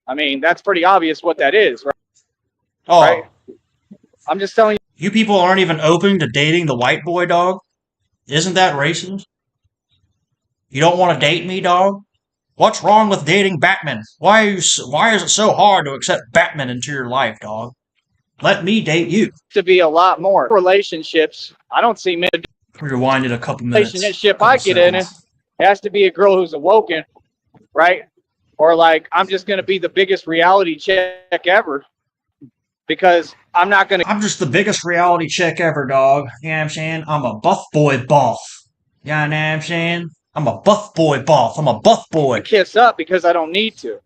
I mean, that's pretty obvious what that is, right? Oh, Right? I'm just telling you. you people aren't even open to dating the white boy, dog? Isn't that racist? You don't want to date me, dog? What's wrong with dating Batman? Why is it so hard to accept Batman into your life, dog? Let me date you. To be a lot more relationships. I don't see many Rewind it a couple minutes, relationship I couple get in it. seconds. It has to be a girl who's awoken, right? Or like I'm just gonna be the biggest reality check ever because I'm not gonna I'm just the biggest reality check ever, dog. You know what I'm saying? I'm a buff boy boss. You know what I'm saying? I'm a buff boy boss. I'm a buff boy. kiss up because I don't need to.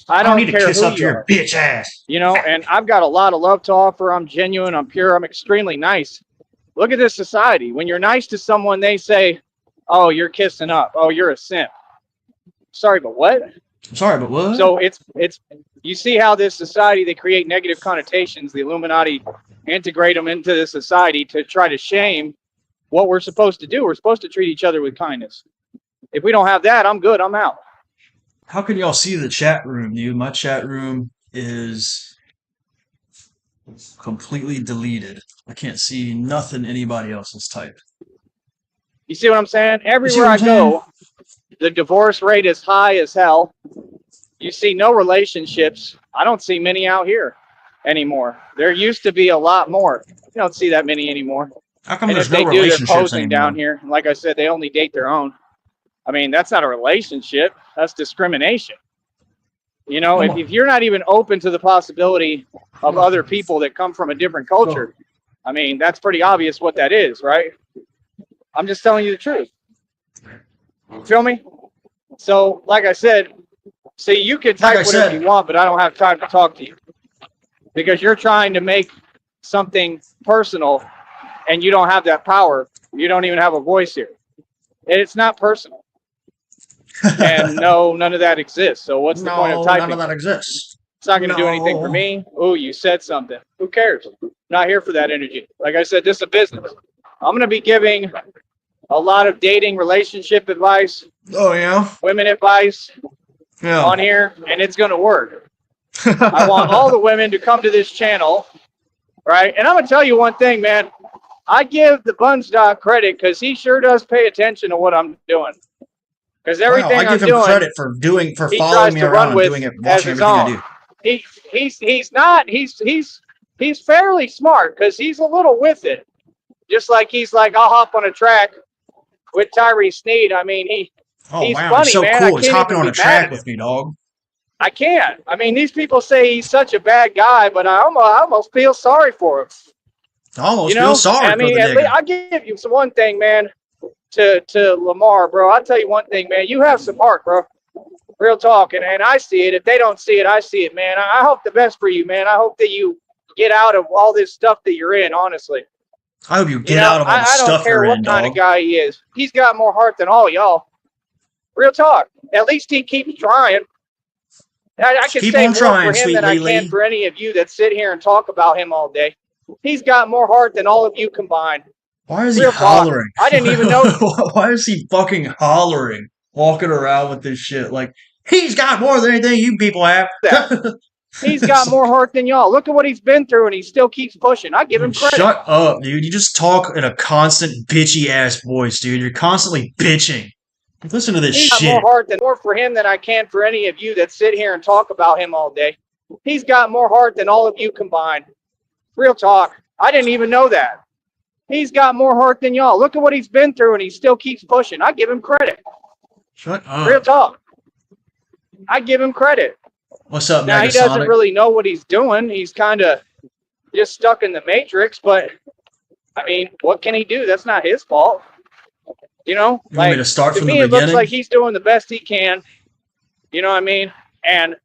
I I don't don't need to care kiss who up to you your are, bitch ass. and I've got a lot of love to offer. I'm genuine, I'm pure, I'm extremely nice. Look at this society. When you're nice to someone, they say, "Oh, you're kissing up. Oh, you're a simp." Sorry, but what? I'm sorry, but what? So it's you see how this society, they create negative connotations. The Illuminati integrate them into the society to try to shame what we're supposed to do. We're supposed to treat each other with kindness. If we don't have that, I'm good. I'm out. How can y'all see the chat room, dude? My chat room is completely deleted. I can't see nothing anybody else has typed. You see what I'm saying? You see Everywhere what I I'm saying? go, the divorce rate is high as hell. You see no relationships. I don't see many out here anymore. There used to be a lot more. You don't see that many anymore. How come And if there's no they do, they're relationships posing anymore? down here. Like I said, they only date their own. I mean, that's not a relationship. That's discrimination. If you're not even open to the possibility of other people that come from a different culture, I mean, that's pretty obvious what that is, right? I'm just telling you the truth. Feel me? So, like I said, see, you can type whatever you want, but I don't have time to talk to you because you're trying to make something personal and you don't have that power. You don't even have a voice here. It's not personal. And no, none of that exists. So what's the point of typing? None of that exists. It's not going to do anything for me. Oh, you said something. Who cares? I'm not here for that energy. Like I said, this is a business. I'm going to be giving a lot of dating, relationship advice, Oh, yeah? women advice Yeah. on here, and it's going to work. I want all the women to come to this channel, right? And I'm going to tell you one thing, man. I give the Bunsdock credit because he sure does pay attention to what I'm doing. Because everything I give I'm him doing, credit for he following tries me to run around, with doing it, as watching his everything I own. do. He's not. He's fairly smart because he's a little with it. Just like he's like, I'll hop on a track with Tyree Sneed. I mean, he's wow, funny, he's so man. cool. I He's can't hopping even on a be mad at track him. with me, dog. I can't. I mean, these people say he's such a bad guy, but I almost feel sorry for him. I almost feel sorry I for mean, the at nigga. least I'll give you one thing, man. To Lamar, bro, I'll tell you one thing, man. You have some heart, bro. Real talk, and I see it. If they don't see it, I see it, man. I hope the best for you, man. I hope that you get out of all this stuff that you're in, honestly. I hope you get out of all the I don't stuff care you're what in, kind dog. of guy he is. He's got more heart than all y'all. Real talk. At least he keeps trying. I can Keep say on more trying, for him sweet than I Lily. can for any of you that sit here and talk about him all day. He's got more heart than all of you combined. Why is he Real talk. hollering? I didn't even know. Why is he fucking hollering, walking around with this shit? Like, he's got more than anything you people have. He's got more heart than y'all. Look at what he's been through, and he still keeps pushing. I give him credit. Shut up, dude. You just talk in a constant bitchy-ass voice, dude. You're constantly bitching. Listen to this He's shit. got more heart more for him than I can for any of you that sit here and talk about him all day. He's got more heart than all of you combined. Real talk. I didn't even know that. He's got more heart than y'all. Look at what he's been through, and he still keeps pushing. I give him credit. Shut up. Real talk. I give him credit. What's up, Now, he doesn't really know what he's doing. He's kind of just stuck in the matrix, but, I mean, what can he do? That's not his fault. You want me to start from the me, it looks beginning? like he's doing the best he can. You know what I mean? And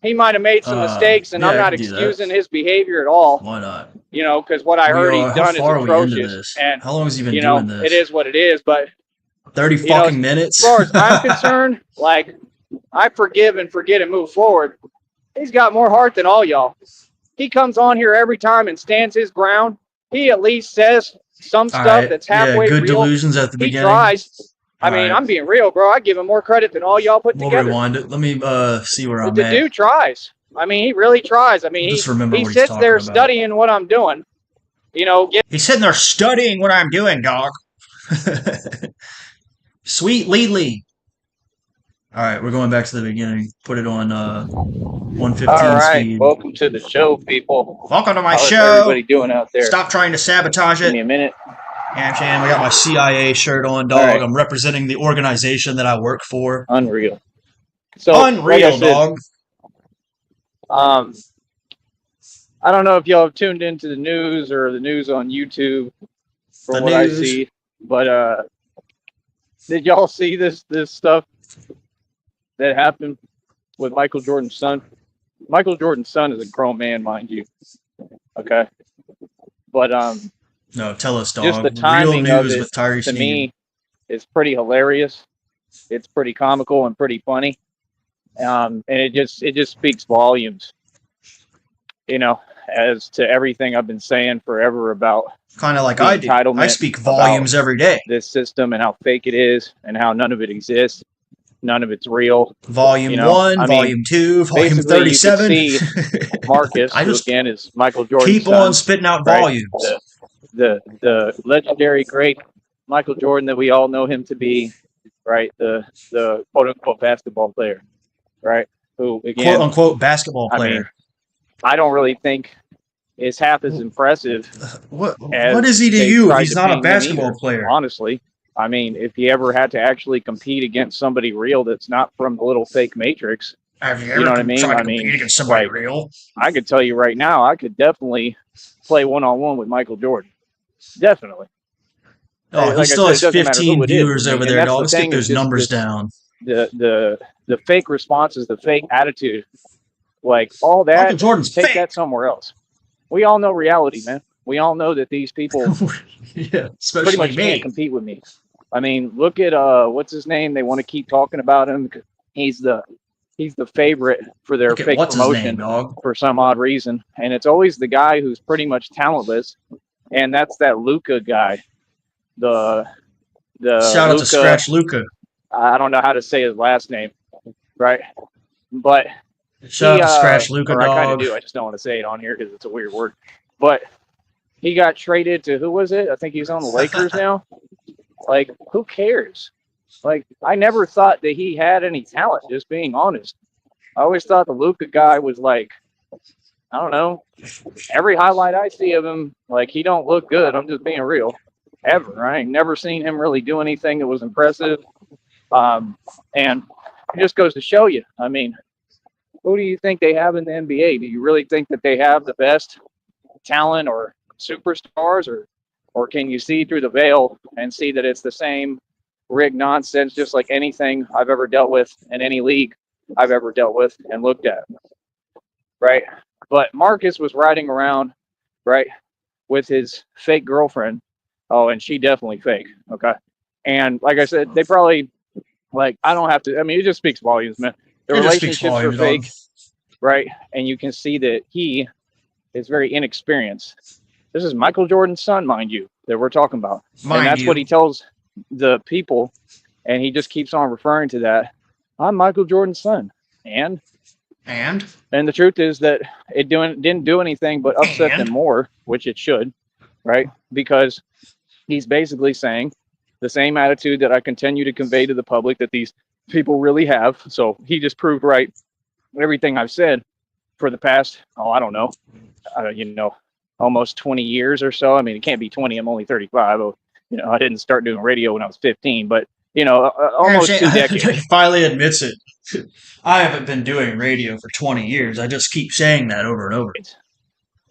he might have made some mistakes, and I'm not excusing his behavior at all. Why not? Because what I heard he's done is atrocious. And, how long has he been doing this? It is what it is. But 30 fucking minutes? As far as I'm concerned, I forgive and forget and move forward. He's got more heart than all y'all. He comes on here every time and stands his ground. He at least says some stuff that's halfway good real. delusions at the beginning. He tries. I mean, I'm being real, bro. I give him more credit than all y'all put We'll together. rewind it. Let me see where I'm The at. dude tries. I mean, he really tries. I mean, Just remember he what he's sits there talking about. studying what I'm doing. You know, He's sitting there studying what I'm doing, dog. Sweet Lee. All right, we're going back to the beginning. Put it on 115 all right. speed. Welcome to the show, people. Welcome to my How's show. everybody doing out there? Stop trying to sabotage it. Give me a minute. Yeah, I got my CIA shirt on, dog. Right. I'm representing the organization that I work for. Unreal. So, Unreal, dog. I don't know if y'all have tuned into the news or the news on YouTube from what I see, but did y'all see this stuff that happened with Michael Jordan's son? Michael Jordan's son is a grown man, mind you. Okay. But no, tell us, dog. Just the timing Real of news it, with Tyree to Sneed. me, is pretty hilarious. It's pretty comical and pretty funny. And it just speaks volumes, you know, as to everything I've been saying forever about kind of like I do. I speak volumes every day. This system and how fake it is and how none of it exists. None of it's real. Volume 1, Volume 2, Volume 37. You can see Marcus, who again is Michael Jordan's keep on spitting out volumes. The legendary great Michael Jordan that we all know him to be, right? The quote unquote basketball player, right? Who again, quote unquote basketball player. I mean, I don't really think is half as impressive. What is he to you if he's not a basketball player? Honestly, I mean, if he ever had to actually compete against somebody real that's not from the little fake Matrix, have you know what I mean? I mean, against somebody real. I could tell you right now, I could definitely play one-on-one with Michael Jordan. Definitely. Oh, he still has 15 viewers over there, dog. Let's get those numbers down. The fake responses, the fake attitude, like all that. Michael Jordan's take fake. That somewhere else. We all know reality, man. We all know that these people pretty much can't compete with me. I mean, look at what's his name? They want to keep talking about him. He's the favorite for their fake promotion for some odd reason, and it's always the guy who's pretty much talentless, and that's that Luka guy. The shout out to Scratch Luka. I don't know how to say his last name, right? But shout out to Scratch Luka, dog. I kind of do. I just don't want to say it on here because it's a weird word. But he got traded to, who was it? I think he's on the Lakers now. Like, who cares? Like, I never thought that he had any talent, just being honest. I always thought the Luka guy was like, I don't know. Every highlight I see of him, like, he don't look good. I'm just being real. Ever. I ain't never seen him really do anything that was impressive. And it just goes to show you. I mean, who do you think they have in the NBA? Do you really think that they have the best talent or superstars, or can you see through the veil and see that it's the same rigged nonsense, just like anything I've ever dealt with in any league I've ever dealt with and looked at, right? But Marcus was riding around, right, with his fake girlfriend. Oh, and she definitely fake, okay? And like I said, they probably, like, I don't have to, I mean, it just speaks volumes, man. The relationships are fake, right? And you can see that he is very inexperienced. This is Michael Jordan's son, mind you, that we're talking about. And that's what he tells the people, and he just keeps on referring to that. I'm Michael Jordan's son. And the truth is that it didn't do anything but upset them more, which it should, right? Because he's basically saying the same attitude that I continue to convey to the public that these people really have. So he just proved right everything I've said for the past, I don't know, almost 20 years or so. I mean, it can't be 20. I'm only 35. I didn't start doing radio when I was 15, but almost 2 decades. He finally admits it. I haven't been doing radio for 20 years. I just keep saying that over and over. It's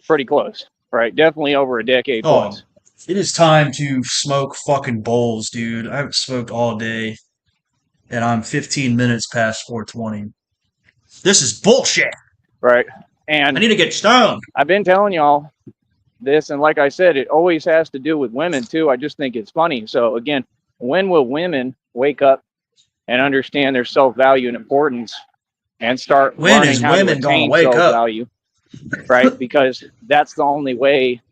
pretty close, right? Definitely over a decade plus. It is time to smoke fucking bowls, dude. I haven't smoked all day, and I'm 15 minutes past 4:20. This is bullshit. Right. And I need to get stoned. I've been telling y'all this, and like I said, it always has to do with women too. I just think it's funny. So again, when will women wake up and understand their self-value and importance and start learning how to attain self-value, right? Because that's the only way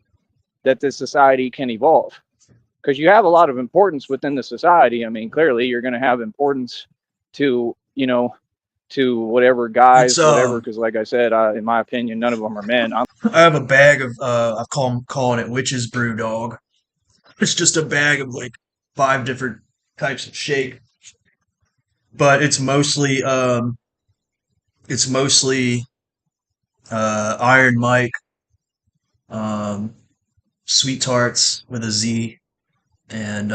that this society can evolve. because you have a lot of importance within the society. I mean, clearly you're going to have importance to, to whatever guys, whatever, because like I said, in my opinion, none of them are men. I have a bag of, I'm calling it Witch's Brew, dog. It's just a bag of like 5 different types of shake. But it's mostly Iron Mike, Sweet Tarts with a Z, and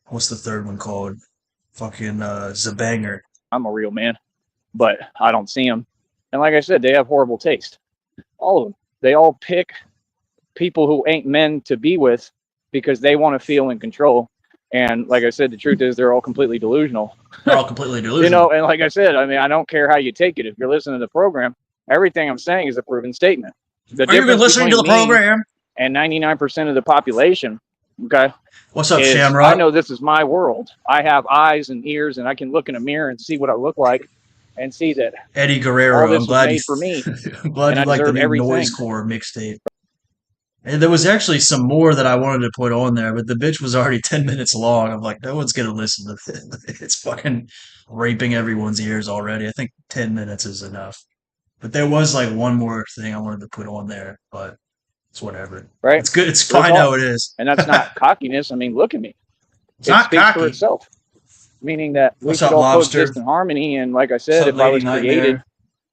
what's the third one called? Fucking Zabanger. I'm a real man, but I don't see them. And like I said, they have horrible taste. All of them. They all pick people who ain't men to be with because they want to feel in control. And like I said, the truth is they're all completely delusional. They're all completely delusional. And like I said, I mean, I don't care how you take it. If you're listening to the program, everything I'm saying is a proven statement. Are you even listening to the program? And 99% of the population, okay? What's up, Shamrock? I know this is my world. I have eyes and ears, and I can look in a mirror and see what I look like and see that Eddie Guerrero. all this was made for me. I'm glad you like the new Noisecore mixtape. And there was actually some more that I wanted to put on there, but the bitch was already 10 minutes long. I'm like, no one's going to listen to this. It's fucking raping everyone's ears already. I think 10 minutes is enough. But there was like one more thing I wanted to put on there, but it's whatever. Right? It's good. It's fine how it is. And that's not cockiness. I mean, look at me. It's not speaks cocky. for itself. Meaning that we What's should up, all Lobster? coexist in harmony. And like I said, What's up, if I was Lady created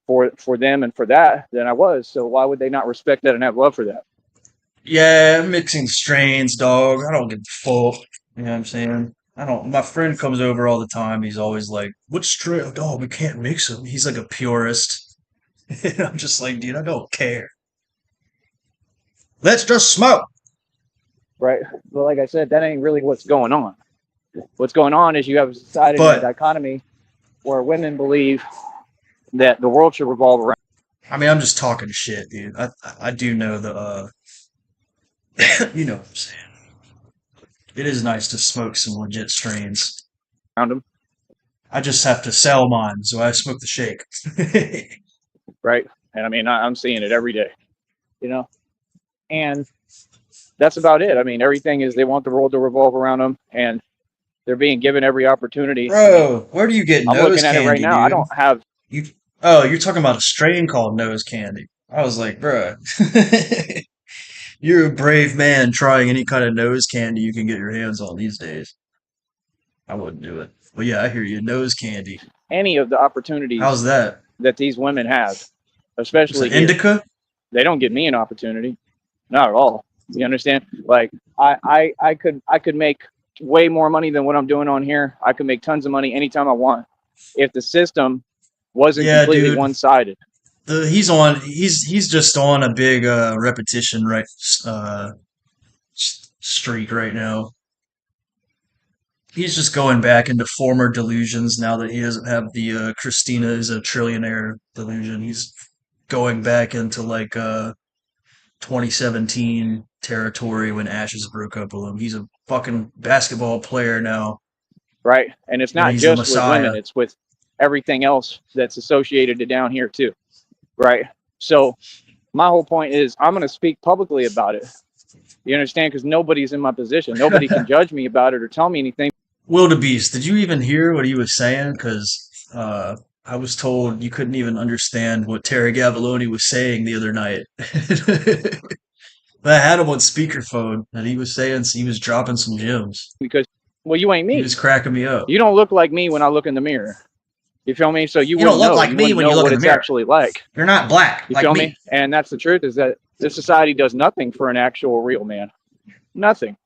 for them and for that, then I was. So why would they not respect that and have love for that? Yeah, mixing strains, dog. I don't give a fuck. You know what I'm saying? I don't. My friend comes over all the time. He's always like, "What strain? Dog, we can't mix them." He's like a purist. And I'm just like, dude, I don't care. Let's just smoke. Right. Well, like I said, that ain't really what's going on. What's going on is you have a society and a dichotomy where women believe that the world should revolve around. I mean, I'm just talking shit, dude. I do know the you know what I'm saying. It is nice to smoke some legit strains. Around them. I just have to sell mine, so I smoke the shake. Right. And I mean, I'm seeing it every day, and that's about it. I mean, everything is they want the world to revolve around them, and they're being given every opportunity. Bro, where do you get nose candy? I'm looking at it right now. Dude. I don't have. You're talking about a strain called nose candy. I was like, bro, you're a brave man trying any kind of nose candy you can get your hands on these days. I wouldn't do it. But yeah, I hear you. Nose candy. Any of the opportunities. How's that? That these women have, especially indica. They don't give me an opportunity, not at all. You understand? Like I could make way more money than what I'm doing on here. I could make tons of money anytime I want if the system wasn't completely one-sided. He's just on a big repetition streak right now. He's just going back into former delusions now that he doesn't have the Christina is a trillionaire delusion. He's going back into like 2017 territory when Ashes broke up with him. He's a fucking basketball player now. Right. And it's not just with women, it's with everything else that's associated to down here too. Right. So my whole point is I'm going to speak publicly about it. You understand? Because nobody's in my position. Nobody can judge me about it or tell me anything. Wildebeest, did you even hear what he was saying? Because I was told you couldn't even understand what Terry Gavoloni was saying the other night. I had him on speakerphone, and he was saying he was dropping some gems. Because, well, you ain't me. He was cracking me up. You don't look like me when I look in the mirror. You feel me? So you don't look like me when you look in the mirror. What it's actually like. You're not black. You feel me? And that's the truth, is that this society does nothing for an actual real man. Nothing.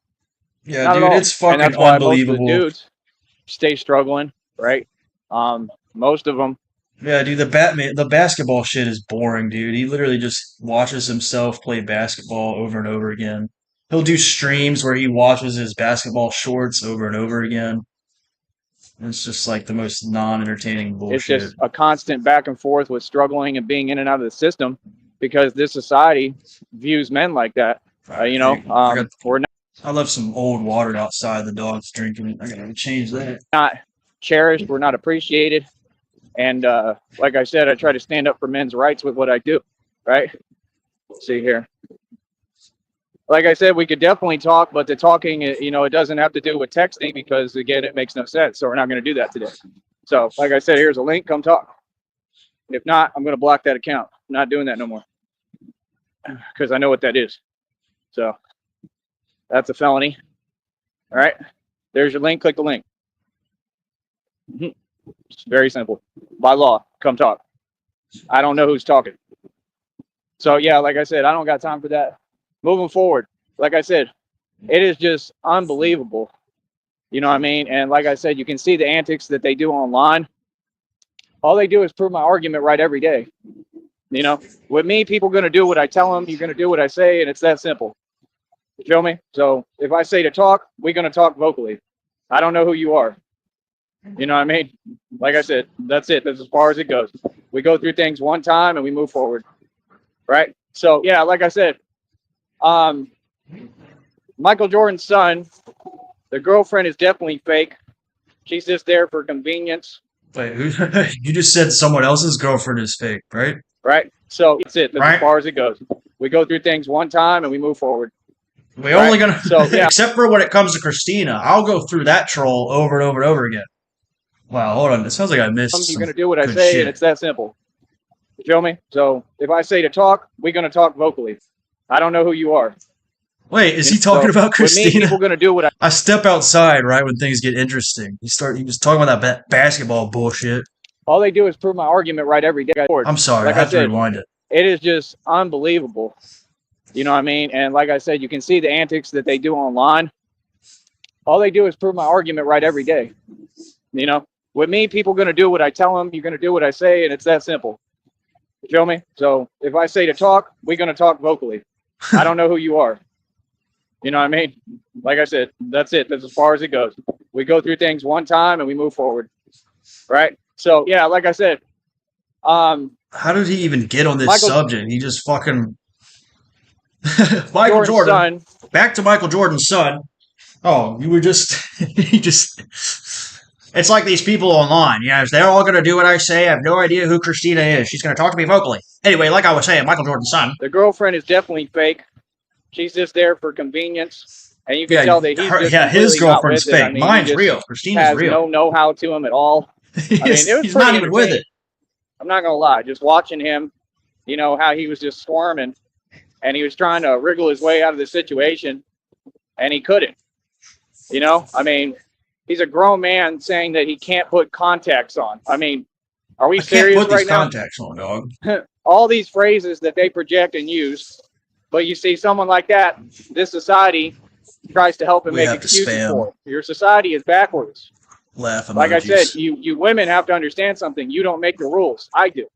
Yeah, not dude, it's fucking and that's why unbelievable. Most of the dudes stay struggling, right? Most of them. Yeah, dude, the basketball shit is boring, dude. He literally just watches himself play basketball over and over again. He'll do streams where he watches his basketball shorts over and over again. It's just like the most non-entertaining bullshit. It's just a constant back and forth with struggling and being in and out of the system because this society views men like that. We're not. I left some old water outside. The dog's drinking it. I gotta change that. Not cherished. We're not appreciated. And like I said, I try to stand up for men's rights with what I do. Right? Let's see here. like I said, we could definitely talk, but the talking, it doesn't have to do with texting because, again, it makes no sense. So we're not going to do that today. So, like I said, here's a link. Come talk. If not, I'm going to block that account. I'm not doing that no more because I know what that is. So that's a felony. All right. There's your link. Click the link. It's very simple. By law, come talk. I don't know who's talking. So, yeah, like I said, I don't got time for that. Moving forward, like I said, it is just unbelievable. You know what I mean? And like I said, you can see the antics that they do online. All they do is prove my argument right every day. With me, people are going to do what I tell them. You're going to do what I say, and it's that simple. You feel me? So if I say to talk, we're going to talk vocally. I don't know who you are. You know what I mean? Like I said, that's it. That's as far as it goes. We go through things one time and we move forward. Right? So, yeah, like I said, Michael Jordan's son, the girlfriend is definitely fake. She's just there for convenience. Wait, you just said someone else's girlfriend is fake, right? Right? So that's it. That's as far as it goes. We go through things one time and we move forward. We're only going to, except for when it comes to Christina, I'll go through that troll over and over and over again. Wow, hold on. It sounds like I missed You're going to do what I say, and it's that simple. You feel me? So if I say to talk, we're going to talk vocally. I don't know who you are. Wait, is he talking about Christina? With me, people going to do what I step outside right when things get interesting. He was talking about that basketball bullshit. All they do is prove my argument right every day. I'm sorry, like I have to rewind it. It is just unbelievable. You know what I mean? And like I said, you can see the antics that they do online. All they do is prove my argument right every day. With me, people are going to do what I tell them. You're going to do what I say, and it's that simple. You feel me? So if I say to talk, we're going to talk vocally. I don't know who you are. You know what I mean? Like I said, that's it. That's as far as it goes. We go through things one time and we move forward. Right? So, yeah, like I said. How did he even get on this subject? He just fucking... Michael Jordan. Son. Back to Michael Jordan's son. Oh, you were just... It's like these people online. They're all going to do what I say. I have no idea who Christina is. She's going to talk to me vocally. Anyway, like I was saying, Michael Jordan's son. The girlfriend is definitely fake. She's just there for convenience. And you can tell that he's just his girlfriend's fake. I mean, mine's real. Christina's real. No know-how to him at all. He's not even with it. I'm not going to lie. Just watching him, how he was just squirming. And he was trying to wriggle his way out of the situation. And he couldn't. I mean... He's a grown man saying that he can't put contacts on. I mean, are we serious right now? I can't put these contacts on, dog. All these phrases that they project and use, but you see someone like that, this society tries to help him make excuses for. Your society is backwards. Laugh emojis. Like I said, you women have to understand something. You don't make the rules. I do.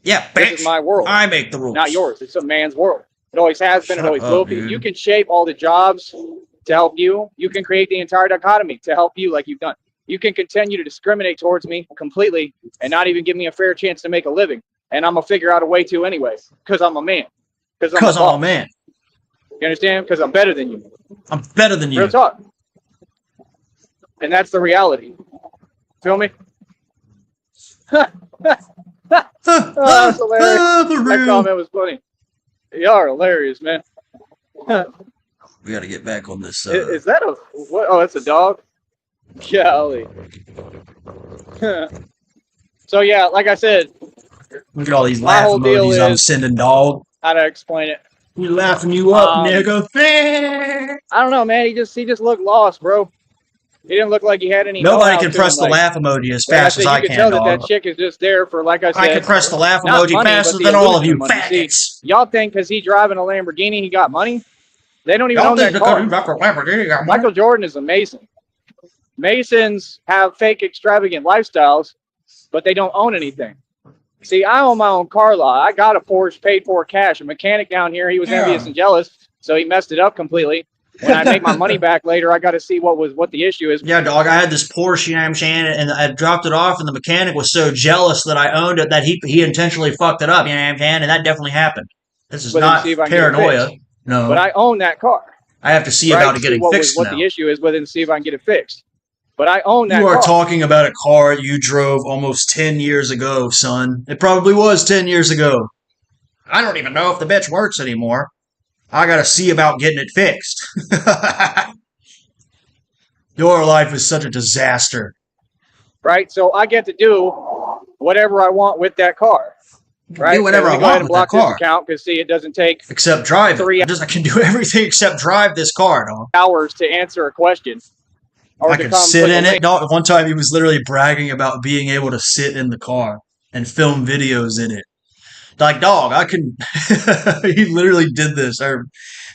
Yeah, bitch. This is my world. I make the rules. Not yours. It's a man's world. It always has been. It always will be. You can shape all the jobs to help you. You can create the entire dichotomy to help you like you've done. You can continue to discriminate towards me completely and not even give me a fair chance to make a living. And I'm going to figure out a way to anyway because I'm a man. Because I'm a man. You understand? Because I'm better than you. I'm better than you. Real talk. And that's the reality. Feel me? That's hilarious. That comment was funny. Y'all are hilarious, man. We got to get back on this. Is that a what? Oh, that's a dog. Golly. So yeah, like I said, look at all these laugh emojis I'm sending, dog. How to explain it? We laughing you up, nigga. I don't know, man. He just looked lost, bro. He didn't look like he had any. Nobody can press the laugh emoji as fast as I can. You can tell that chick is just there for, like I said. I can press the laugh emoji faster than all of you faggots. Y'all think because he's driving a Lamborghini, he got money? They don't even own that car. Michael Jordan is a Mason. Masons have fake, extravagant lifestyles, but they don't own anything. See, I own my own car lot. I got a Porsche paid for cash. A mechanic down here, he was envious and jealous, so he messed it up completely. When I make my money back later, I got to see what the issue is. Yeah, dog, I had this Porsche, you know what I'm saying, and I dropped it off, and the mechanic was so jealous that I owned it that he intentionally fucked it up, you know what I'm saying, and that definitely happened. This is not paranoia. No. But I own that car. I have to see about it getting fixed now. What the issue is with it and see if I can get it fixed. But I own that car. You are talking about a car you drove almost 10 years ago, son. It probably was 10 years ago. I don't even know if the bitch works anymore. I gotta see about getting it fixed. Your life is such a disaster. Right? So I get to do whatever I want with that car. Right? Do whatever I go ahead want and with block that car. this account because see, it doesn't take Except drive it. 3 I can do everything except drive this car, dog. hours to answer a question. I can sit in it, dog. One time he was literally bragging about being able to sit in the car and film videos in it. Like, dog, I can. He literally did this.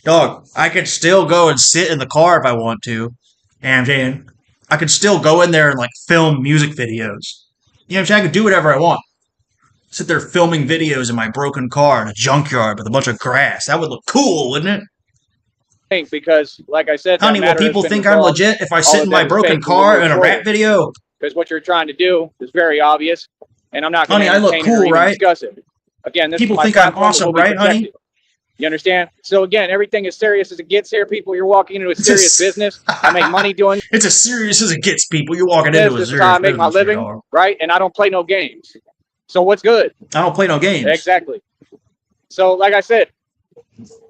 Dog, I could still go and sit in the car if I want to. And then I could still go in there and like film music videos. You know what I'm saying? I could do whatever I want. Sit there filming videos in my broken car in a junkyard with a bunch of grass. That would look cool, wouldn't it? Because, like I said, honey, will people think I'm legit if I sit in my broken car in a rap video? Because what you're trying to do is very obvious, and I'm not going to I look cool, right? discuss it. Again, this people think I'm awesome, right, honey? You understand? So again, everything is serious as it gets here. People, you're walking into a serious business. I make money doing. It's as serious as it gets, people. You're walking into a serious business. This is how I make my living, right? And I don't play no games. So what's good? I don't play no games. Exactly. So, like I said,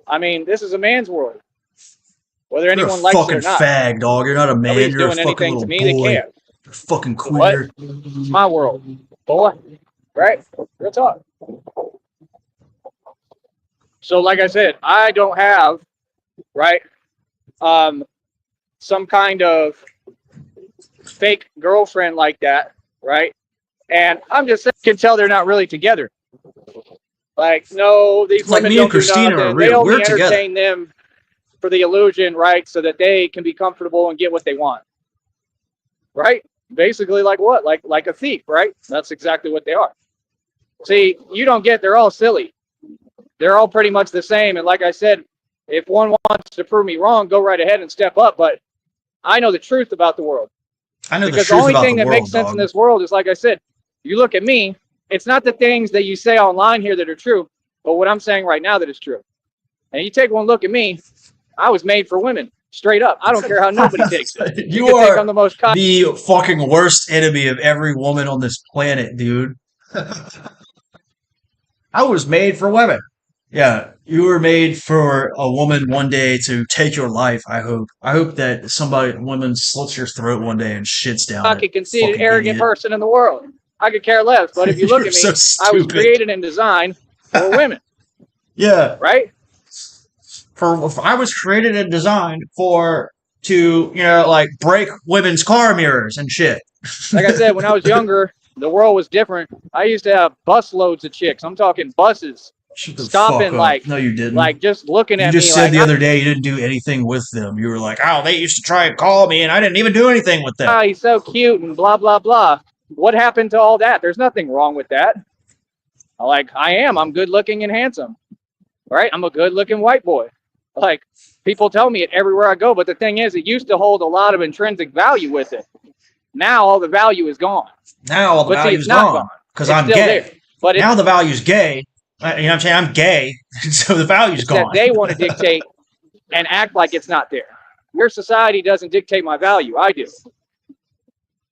I mean, this is a man's world. Whether anyone likes it or not. You're a fucking fag, dog. You're not a man. Nobody's you're doing a fucking anything to me. little boy. They can't. You're fucking queer. It's my world, boy. Right? Real talk. So, like I said, I don't have, right, some kind of fake girlfriend like that, right? And I'm just saying, you can tell they're not really together. Like, no, these women don't do nothing. They only entertain them for the illusion, right? So that they can be comfortable and get what they want. Right? Basically, like what? Like a thief, right? That's exactly what they are. See, you don't get, they're all silly. They're all pretty much the same. And like I said, if one wants to prove me wrong, go right ahead and step up. But I know the truth about the world. I know because the only thing that makes sense in this world is, like I said, you look at me, it's not the things that you say online here that are true, but what I'm saying right now that is true. And you take one look at me, I was made for women, straight up. I don't care how nobody takes it. You are think I'm the fucking worst enemy of every woman on this planet, dude. I was made for women. Yeah, you were made for a woman one day to take your life, I hope. I hope that a woman slits your throat one day and shits down. Fucking conceited, arrogant person in the world. I could care less, but if you look at me, I was created and designed for women. Yeah. Right? I was created and designed to like break women's car mirrors and shit. Like I said, when I was younger, the world was different. I used to have bus loads of chicks. I'm talking buses. Stopping like, no, you didn't. Like just looking at me. You just said the other day you didn't do anything with them. You were like, oh, they used to try and call me, and I didn't even do anything with them. Oh, he's so cute and blah blah blah. What happened to all that? There's nothing wrong with that. I'm good looking and handsome. Right? I'm a good looking white boy. Like people tell me it everywhere I go. But the thing is, it used to hold a lot of intrinsic value with it. Now all the value is gone. Now all the value is gone because I'm gay. There. But now the value's gay. You know what I'm saying? I'm gay, so the value's gone. They want to dictate and act like it's not there. Your society doesn't dictate my value. I do.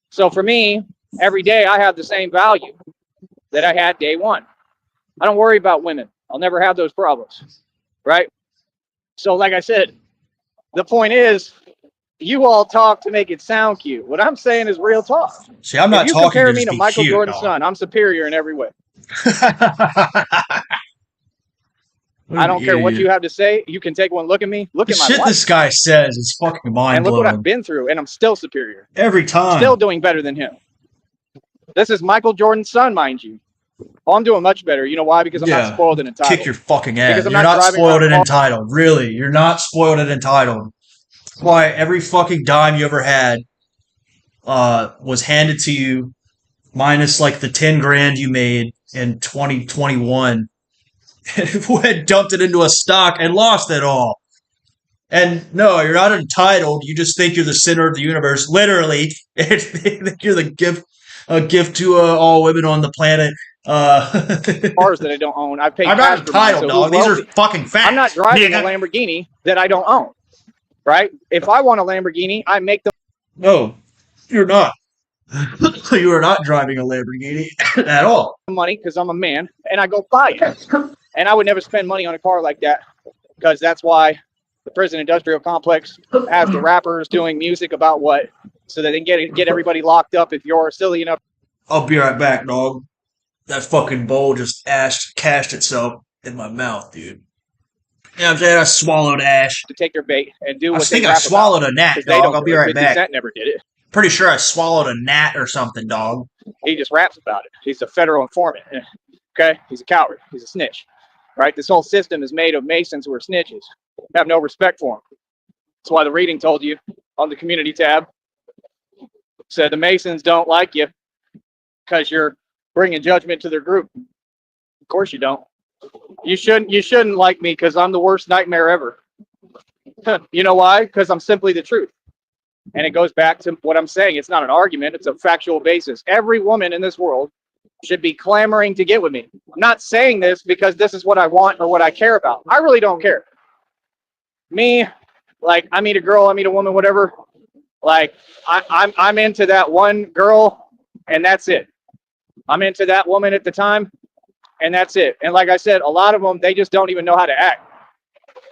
So for me, every day I have the same value that I had day one. I don't worry about women. I'll never have those problems. Right? So like I said, the point is, you all talk to make it sound cute. What I'm saying is real talk. See, I'm not talking to be cute. If you compare me to Michael Jordan's son, I'm superior in every way. I don't care what you have to say. You can take one look at me. Look at my shit life. This guy says is fucking mind-blowing. And look what I've been through, and I'm still superior. Every time. Still doing better than him. This is Michael Jordan's son, mind you. Oh, I'm doing much better. You know why? Because I'm not spoiled and entitled. Kick your fucking ass. You're not spoiled and entitled. Really. You're not spoiled and entitled. Why every fucking dime you ever had was handed to you, minus like the 10 grand you made in 2021, and had dumped it into a stock and lost it all. And no, you're not entitled. You just think you're the center of the universe, literally. And think you're the gift to all women on the planet. Cars that I don't own. I pay. I'm not entitled, dog. These are fucking facts. I'm not driving a Lamborghini that I don't own. Right? If I want a Lamborghini, I make them. No, you're not. You are not driving a Lamborghini at all. Money because I'm a man, and I go buy it. And I would never spend money on a car like that because that's why the prison industrial complex has the rappers doing music about what, so that they can get everybody locked up if you're silly enough. I'll be right back, dog. That fucking bowl just cashed itself in my mouth, dude. You know what I'm saying? I swallowed ash. To take their bait and do I what they think I rap swallowed about, a gnat, 'cause they dog. don't I'll do be it. right 50 back. Cent never did it. Pretty sure I swallowed a gnat or something, dog. He just raps about it. He's a federal informant. Okay? He's a coward. He's a snitch. Right? This whole system is made of Masons who are snitches. Have no respect for him. That's why the reading told you on the community tab, said the Masons don't like you because you're bringing judgment to their group. Of course you don't. You shouldn't like me because I'm the worst nightmare ever. You know why? Because I'm simply the truth. And it goes back to what I'm saying. It's not an argument. It's a factual basis. Every woman in this world should be clamoring to get with me. I'm not saying this because this is what I want or what I care about. I really don't care. Me, like, I meet a girl, I meet a woman, whatever. Like, I'm into that one girl, and that's it. I'm into that woman at the time, and that's it. And like I said, a lot of them, they just don't even know how to act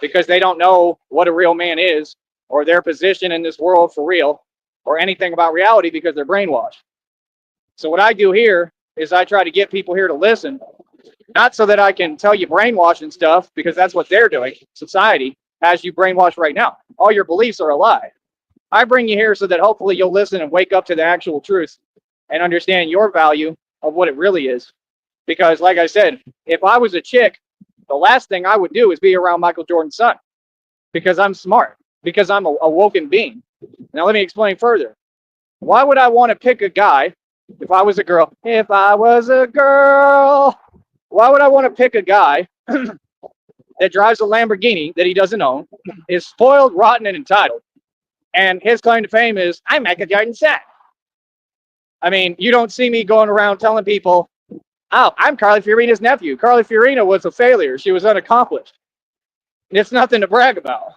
because they don't know what a real man is or their position in this world for real or anything about reality because they're brainwashed. So what I do here is I try to get people here to listen, not so that I can tell you brainwashing stuff, because that's what they're doing. Society has you brainwashed right now. All your beliefs are a lie. I bring you here so that hopefully you'll listen and wake up to the actual truth and understand your value of what it really is. Because like I said, if I was a chick, the last thing I would do is be around Michael Jordan's son, because I'm smart, because I'm a woken being. Now let me explain further. Why would I want to pick a guy if I was a girl? If I was a girl, why would I want to pick a guy that drives a Lamborghini that he doesn't own, is spoiled, rotten, and entitled, and his claim to fame is, I'm Michael Jordan's son? I mean, you don't see me going around telling people, oh, I'm Carly Fiorina's nephew. Carly Fiorina was a failure. She was unaccomplished. It's nothing to brag about.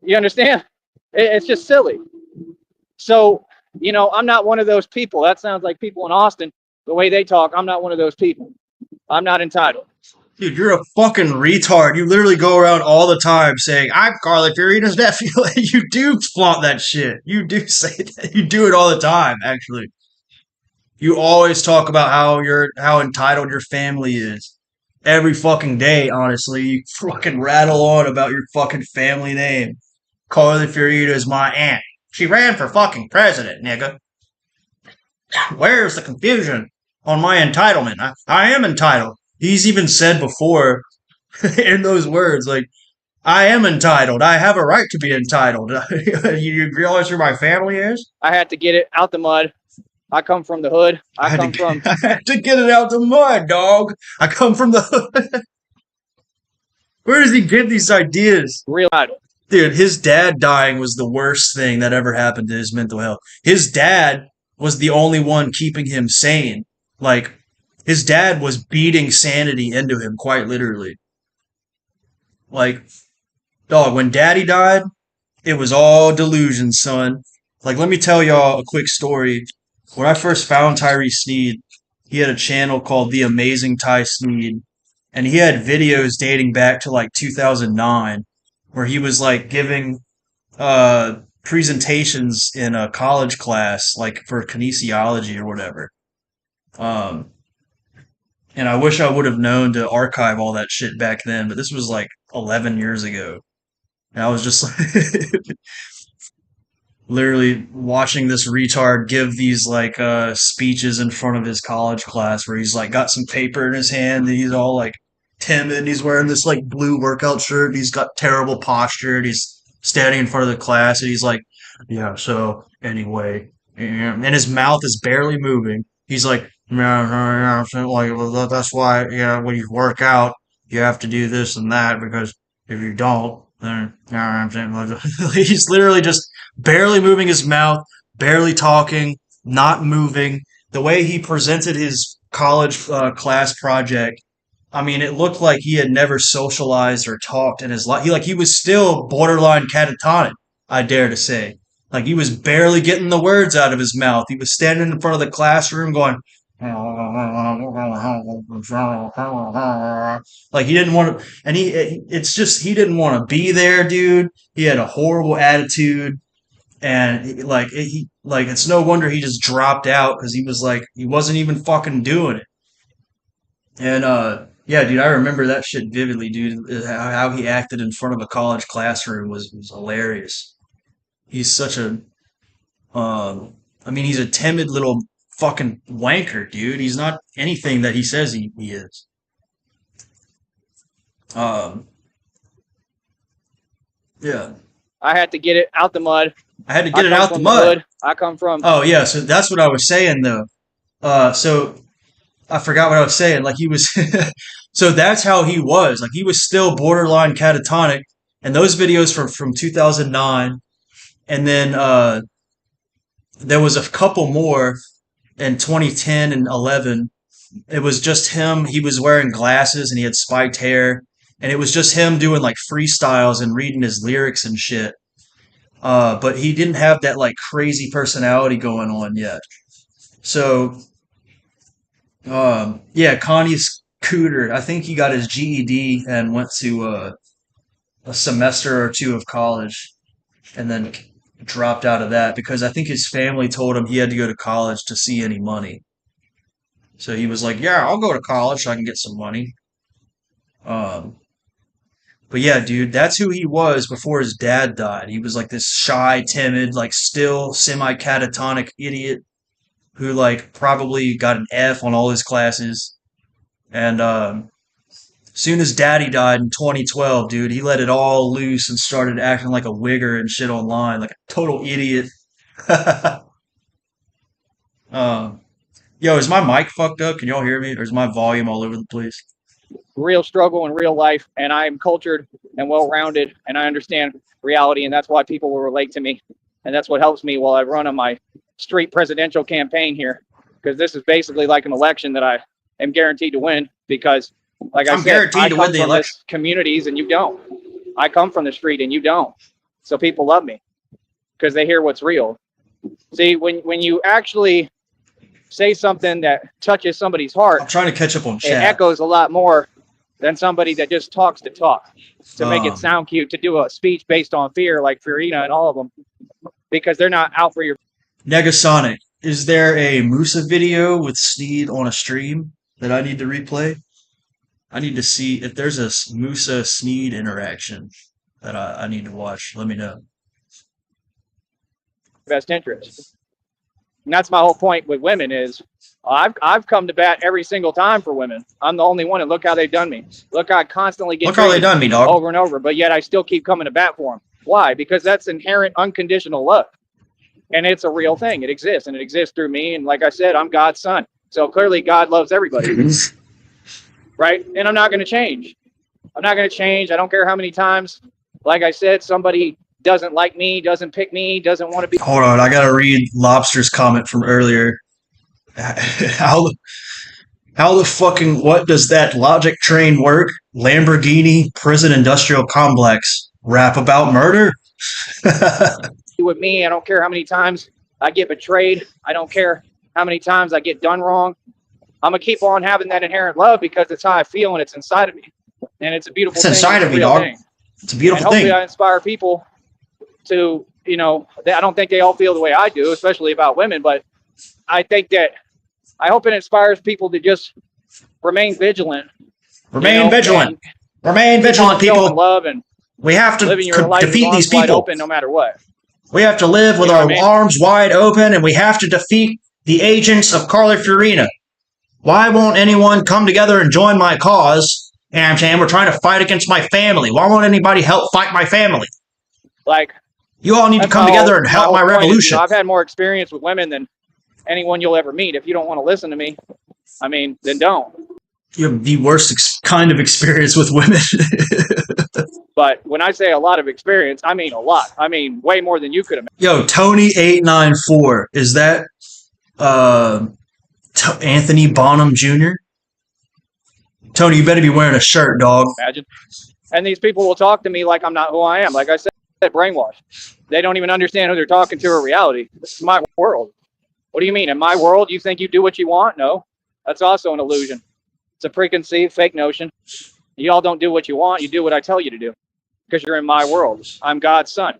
You understand? It's just silly. So, you know, I'm not one of those people. That sounds like people in Austin, the way they talk. I'm not one of those people. I'm not entitled. Dude, you're a fucking retard. You literally go around all the time saying, I'm Carly Fiorina's nephew. You do flaunt that shit. You do say that. You do it all the time, actually. You always talk about how entitled your family is. Every fucking day, honestly. You fucking rattle on about your fucking family name. Carly Fiorina is my aunt. She ran for fucking president, nigga. Where's the confusion on my entitlement? I am entitled. He's even said before in those words, like, I am entitled. I have a right to be entitled. You realize who my family is? I had to get it out the mud. I come from the hood. I had to get it out the mud, dog. I come from the hood. Where does he get these ideas? Real idol. Dude, his dad dying was the worst thing that ever happened to his mental health. His dad was the only one keeping him sane. Like, his dad was beating sanity into him, quite literally. Like, dog, when daddy died, it was all delusion, son. Like, let me tell y'all a quick story. When I first found Tyree Sneed, he had a channel called The Amazing Ty Sneed, and he had videos dating back to like 2009, where he was like giving presentations in a college class, like for kinesiology or whatever. And I wish I would have known to archive all that shit back then, but this was like 11 years ago. And I was just like literally watching this retard give these like speeches in front of his college class where he's like got some paper in his hand and he's all like timid and he's wearing this like blue workout shirt and he's got terrible posture and he's standing in front of the class and he's like, yeah, so anyway, and his mouth is barely moving. He's like, yeah, like that's why, yeah, when you work out, you have to do this and that because if you don't, then he's literally just barely moving his mouth, barely talking, not moving. The way he presented his college class project, I mean, it looked like he had never socialized or talked in his life. He was still borderline catatonic, I dare to say. Like, he was barely getting the words out of his mouth. He was standing in front of the classroom going, Like he didn't want to, and it's just he didn't want to be there, dude. He had a horrible attitude, and like it's no wonder he just dropped out because he was like he wasn't even fucking doing it. And yeah, dude, I remember that shit vividly, dude. How he acted in front of a college classroom was hilarious. He's such a I mean, he's a timid little fucking wanker, dude. He's not anything that he says he is. Um, yeah, I had to get it out the mud. I had to I get it come out the from the mud. hood. I come from. Oh yeah, so that's what I was saying though. So I forgot what I was saying. Like he was, so that's how he was. Like he was still borderline catatonic, and those videos from 2009, and then there was a couple more in 2010 and 11. It was just him. He was wearing glasses and he had spiked hair, and it was just him doing like freestyles and reading his lyrics and shit. But he didn't have that like crazy personality going on yet. So yeah, Connie Cooter. I think he got his GED and went to a semester or two of college, and then dropped out of that because I think his family told him he had to go to college to see any money. So he was like, "Yeah, I'll go to college so I can get some money." Um, but yeah, dude, that's who he was before his dad died. He was like this shy, timid, like still semi-catatonic idiot who like probably got an F on all his classes. And soon as daddy died in 2012, dude, he let it all loose and started acting like a wigger and shit online, like a total idiot. um, yo, is my mic fucked up? Can y'all hear me? Or is my volume all over the place? Real struggle in real life, and I'm cultured and well-rounded, and I understand reality, and that's why people will relate to me, and that's what helps me while I run on my street presidential campaign here, because this is basically like an election that I am guaranteed to win, because like I'm I said, guaranteed I to come win the from election. this communities and you don't. I come from the street and you don't, so people love me because they hear what's real. See, when you actually say something that touches somebody's heart, I'm trying to catch up on it chat. echoes a lot more than somebody that just talks to talk to make it Um, sound cute, to do a speech based on fear like Farina and all of them, because they're not out for your. Negasonic, is there a Musa video with Sneed on a stream that I need to replay? I need to see if there's a Musa Sneed interaction that I need to watch. Let me know. Best interest. And that's my whole point with women is I've come to bat every single time for women. I'm the only one, and look how they've done me. Look how I constantly get Look how they done me, dog. over and over, but yet I still keep coming to bat for them. Why? Because that's inherent unconditional love. And it's a real thing. It exists, and it exists through me. And like I said, I'm God's son. So clearly God loves everybody. Right? And I'm not going to change. I'm not going to change. I don't care how many times, like I said, somebody doesn't like me, doesn't pick me, doesn't want to be. Hold on, I gotta read Lobster's comment from earlier. How the fucking what does that logic train work? Lamborghini prison industrial complex rap about murder? With me. I don't care how many times I get betrayed. I don't care how many times I get done wrong. I'm going to keep on having that inherent love because it's how I feel and it's inside of me. And it's a beautiful thing. It's inside of me, dog. It's a beautiful thing. Hopefully I inspire people to, I don't think they all feel the way I do, especially about women, but I think that I hope it inspires people to just remain vigilant. Remain vigilant. Remain vigilant, people. Love and we have to defeat these people. Open no matter what. We have to live with our arms wide open, and we have to defeat the agents of Carly Fiorina. Why won't anyone come together and join my cause? You know what I'm saying? We're trying to fight against my family. Why won't anybody help fight my family? Like, you all need to come together and help my revolution. I've had more experience with women than anyone you'll ever meet. If you don't want to listen to me, then don't. You have the worst kind of experience with women. But when I say a lot of experience, I mean a lot. I mean way more than you could imagine. Yo, Tony894, is that Anthony Bonham Jr.? Tony, you better be wearing a shirt, dog. Imagine. And these people will talk to me like I'm not who I am. Like I said, brainwashed. They don't even understand who they're talking to or reality. This is my world. What do you mean? In my world, you think you do what you want? No, that's also an illusion. It's a preconceived fake notion. You all don't do what you want. You do what I tell you to do because you're in my world. I'm God's son.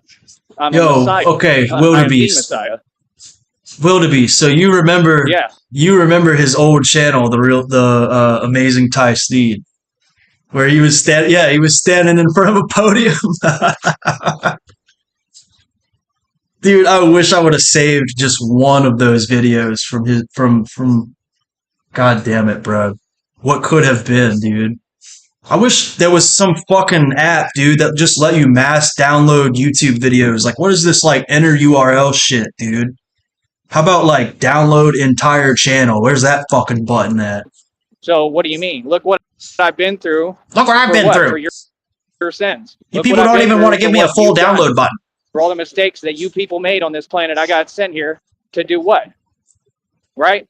I'm a Messiah. Okay, I am the wildebeest. Messiah. Wildebeest. So you remember? Yeah. You remember his old channel, the amazing Ty Sneed, where he was standing. Yeah, he was standing in front of a podium. Dude, I wish I would have saved just one of those videos from. God damn it, bro. What could have been, dude? I wish there was some fucking app, dude, that just let you mass download YouTube videos. Like, what is this, like, enter URL shit, dude? How about, like, download entire channel? Where's that fucking button at? So what do you mean? Look what I've been through. Look what I've been through. For your sins. You people don't even want to give me a full download button. For all the mistakes that you people made on this planet, I got sent here to do what? Right?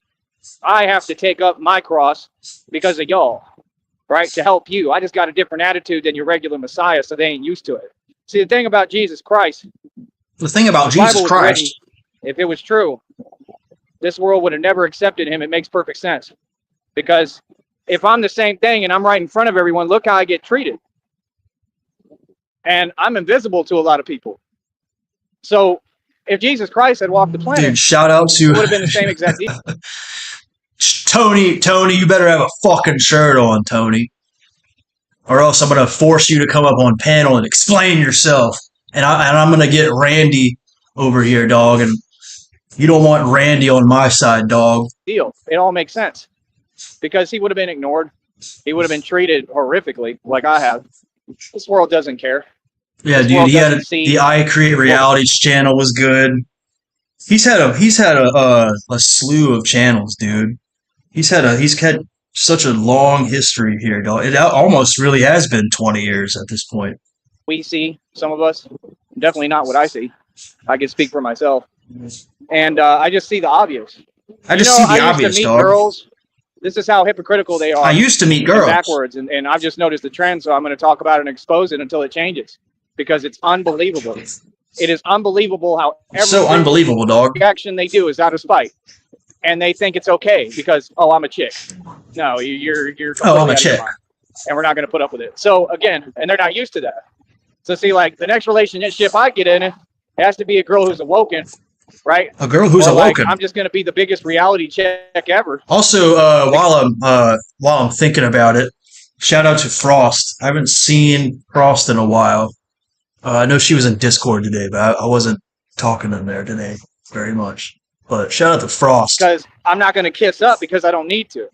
I have to take up my cross because of y'all, right? To help you. I just got a different attitude than your regular Messiah, so they ain't used to it. See, the thing about Jesus Christ. The thing about Jesus Christ. If it was true, this world would have never accepted him. It makes perfect sense. Because if I'm the same thing and I'm right in front of everyone, look how I get treated. And I'm invisible to a lot of people. So if Jesus Christ had walked the planet, dude, shout out to it would have been the same exact deal. Tony, you better have a fucking shirt on, Tony. Or else I'm going to force you to come up on panel and explain yourself. And I'm going to get Randy over here, dog. And you don't want Randy on my side, dog. Deal. It all makes sense. Because he would have been ignored. He would have been treated horrifically, like I have. This world doesn't care. Yeah, dude, he had the I Create Realities channel was good. He's had a slew of channels, dude. He's had such a long history here, dog. It almost really has been 20 years at this point. We see, some of us, definitely not what I see. I can speak for myself. And I just see the obvious. I just see the obvious, used to meet dog. Girls. This is how hypocritical they are. I used to meet girls. Backwards, and I've just noticed the trend, so I'm going to talk about it and expose it until it changes. Because it's unbelievable. It is unbelievable how so unbelievable, dog. Reaction they do is out of spite. And they think it's okay because, oh, I'm a chick. No, you're oh, I'm a chick. And we're not going to put up with it. So again, and they're not used to that. So see, like the next relationship I get in, it has to be a girl who's awoken, right? A girl who's awoken. Like, I'm just going to be the biggest reality check ever. Also, while I'm thinking about it, shout out to Frost. I haven't seen Frost in a while. I know she was in Discord today, but I wasn't talking in there today very much. But shout out to Frost. Because I'm not going to kiss up because I don't need to.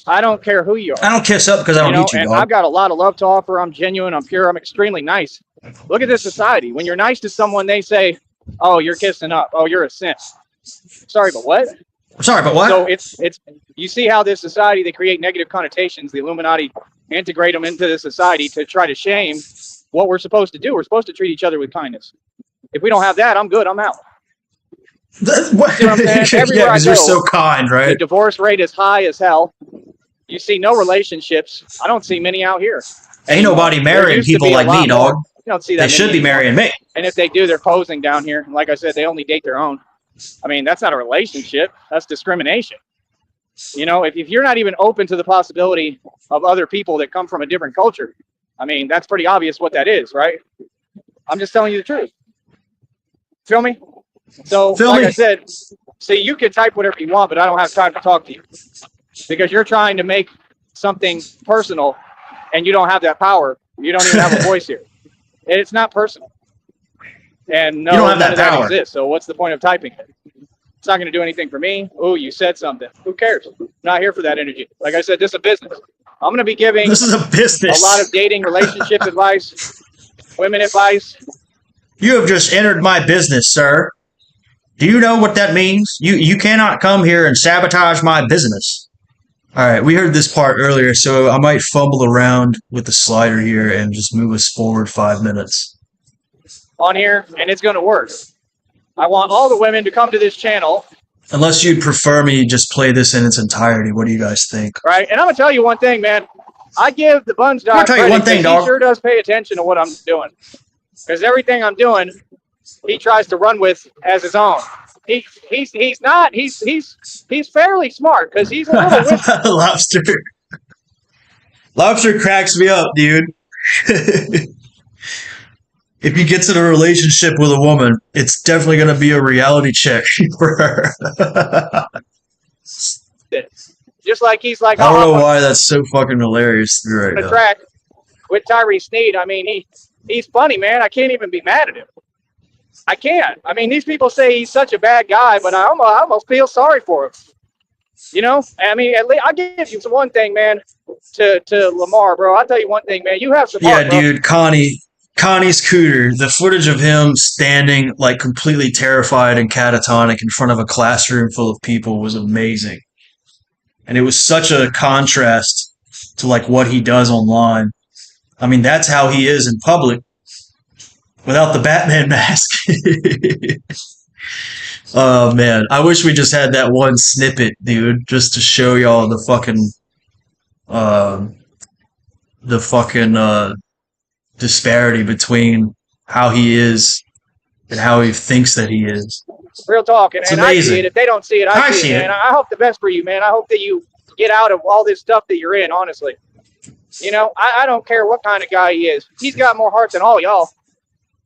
I don't care who you are. I don't kiss up because I don't need to, and dog. I've got a lot of love to offer. I'm genuine. I'm pure. I'm extremely nice. Look at this society. When you're nice to someone, they say, oh, you're kissing up. Oh, you're a simp. Sorry, but what? Sorry, but what? So it's you see how this society, they create negative connotations. The Illuminati integrate them into the society to try to shame what we're supposed to do. We're supposed to treat each other with kindness. If we don't have that, I'm good. I'm out. That's what, see what I'm saying? yeah, because you're so kind, right? The divorce rate is high as hell. You see no relationships. I don't see many out here. Ain't nobody marrying people like me, dog. You don't see that. They should be marrying me. And if they do, they're posing down here. And like I said, they only date their own. I mean, that's not a relationship. That's discrimination. You know, if you're not even open to the possibility of other people that come from a different culture, I mean, that's pretty obvious what that is, right? I'm just telling you the truth. Feel me? So, I said, see, you can type whatever you want, but I don't have time to talk to you. Because you're trying to make something personal, and you don't have that power. You don't even have a voice here. It's not personal. And no, you don't have none of that power. exists. So what's the point of typing it? It's not going to do anything for me. Oh, you said something. Who cares? I'm not here for that energy. Like I said, this is a business. I'm going to be giving this is a business. A lot of dating, relationship advice, women advice. You have just entered my business, sir. Do you know what that means? You cannot come here and sabotage my business. All right, we heard this part earlier, so I might fumble around with the slider here and just move us forward 5 minutes. On here, and it's going to work. I want all the women to come to this channel. Unless you'd prefer me just play this in its entirety. What do you guys think? Right, and I'm going to tell you one thing, man. I give the Buns Dog credit. He sure does pay attention to what I'm doing. Because everything I'm doing, he tries to run with as his own. He's not. He's fairly smart because he's a little wizard. Lobster cracks me up, dude. If he gets in a relationship with a woman, it's definitely going to be a reality check for her. Just like he's like, I don't know why that's so fucking hilarious right now. Track with Tyree Sneed. I mean, he's funny, man. I can't even be mad at him. I can't. I mean, these people say he's such a bad guy, but I almost feel sorry for him. You know, I mean, at least I'll give you one thing, man. To Lamar, bro. I'll tell you one thing, man. You have some heart, bro. Dude, Connie's cooter, the footage of him standing like completely terrified and catatonic in front of a classroom full of people was amazing. And it was such a contrast to like what he does online. I mean, that's how he is in public without the Batman mask. Oh man, I wish we just had that one snippet, dude, just to show y'all the fucking disparity between how he is and how he thinks that he is. Real talk, and I see it. If they don't see it, I see it, man. I hope the best for you, man. I hope that you get out of all this stuff that you're in, honestly. You know, I don't care what kind of guy he is. He's got more heart than all y'all.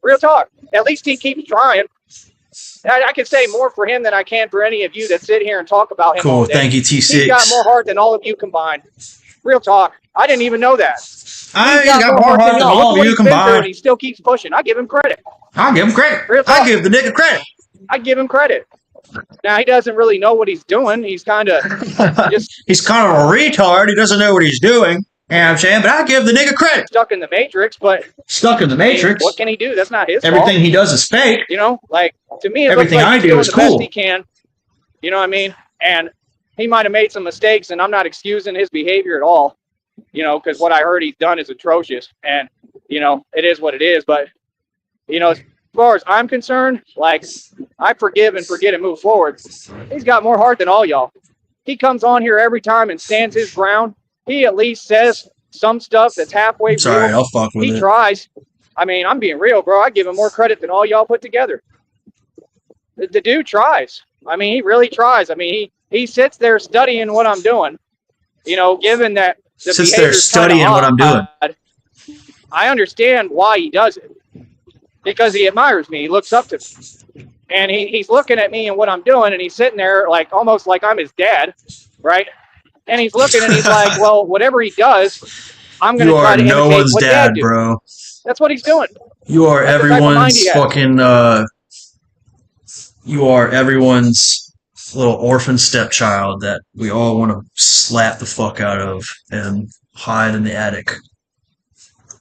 Real talk. At least he keeps trying. I can say more for him than I can for any of you that sit here and talk about him. Cool, thank you, T6. He's got more heart than all of you combined. Real talk. I didn't even know that. He's got more heart than all of you combined. He still keeps pushing. I give him credit. I'll give him credit. I give the nigga credit. I give him credit. Now, he doesn't really know what he's doing. He's kind of he's kind of a retard. He doesn't know what he's doing. You know what I'm saying? But I give the nigga credit. Stuck in the Matrix, but... Stuck in the Matrix? What can he do? That's not his fault. Everything he does is fake. You know, like, to me, everything looks like I do is the cool. Best he can. You know what I mean? And he might have made some mistakes, and I'm not excusing his behavior at all. You know, because what I heard he's done is atrocious. And, you know, it is what it is. But, you know, as far as I'm concerned, like, I forgive and forget and move forward. He's got more heart than all y'all. He comes on here every time and stands his ground. He at least says some stuff that's halfway real. Sorry, I'll fuck with it. He tries. I mean, I'm being real, bro. I give him more credit than all y'all put together. The dude tries. I mean, he really tries. I mean, he sits there studying what I'm doing. You know, given that the sits there studying what I'm doing. I understand why he does it. Because he admires me. He looks up to me. And he's looking at me and what I'm doing, and he's sitting there like almost like I'm his dad, right? And he's looking and he's like, well, whatever he does, I'm going to try to imitate no one's what dad, do. bro. That's what he's doing. You are everyone's fucking, you are everyone's little orphan stepchild that we all want to slap the fuck out of and hide in the attic.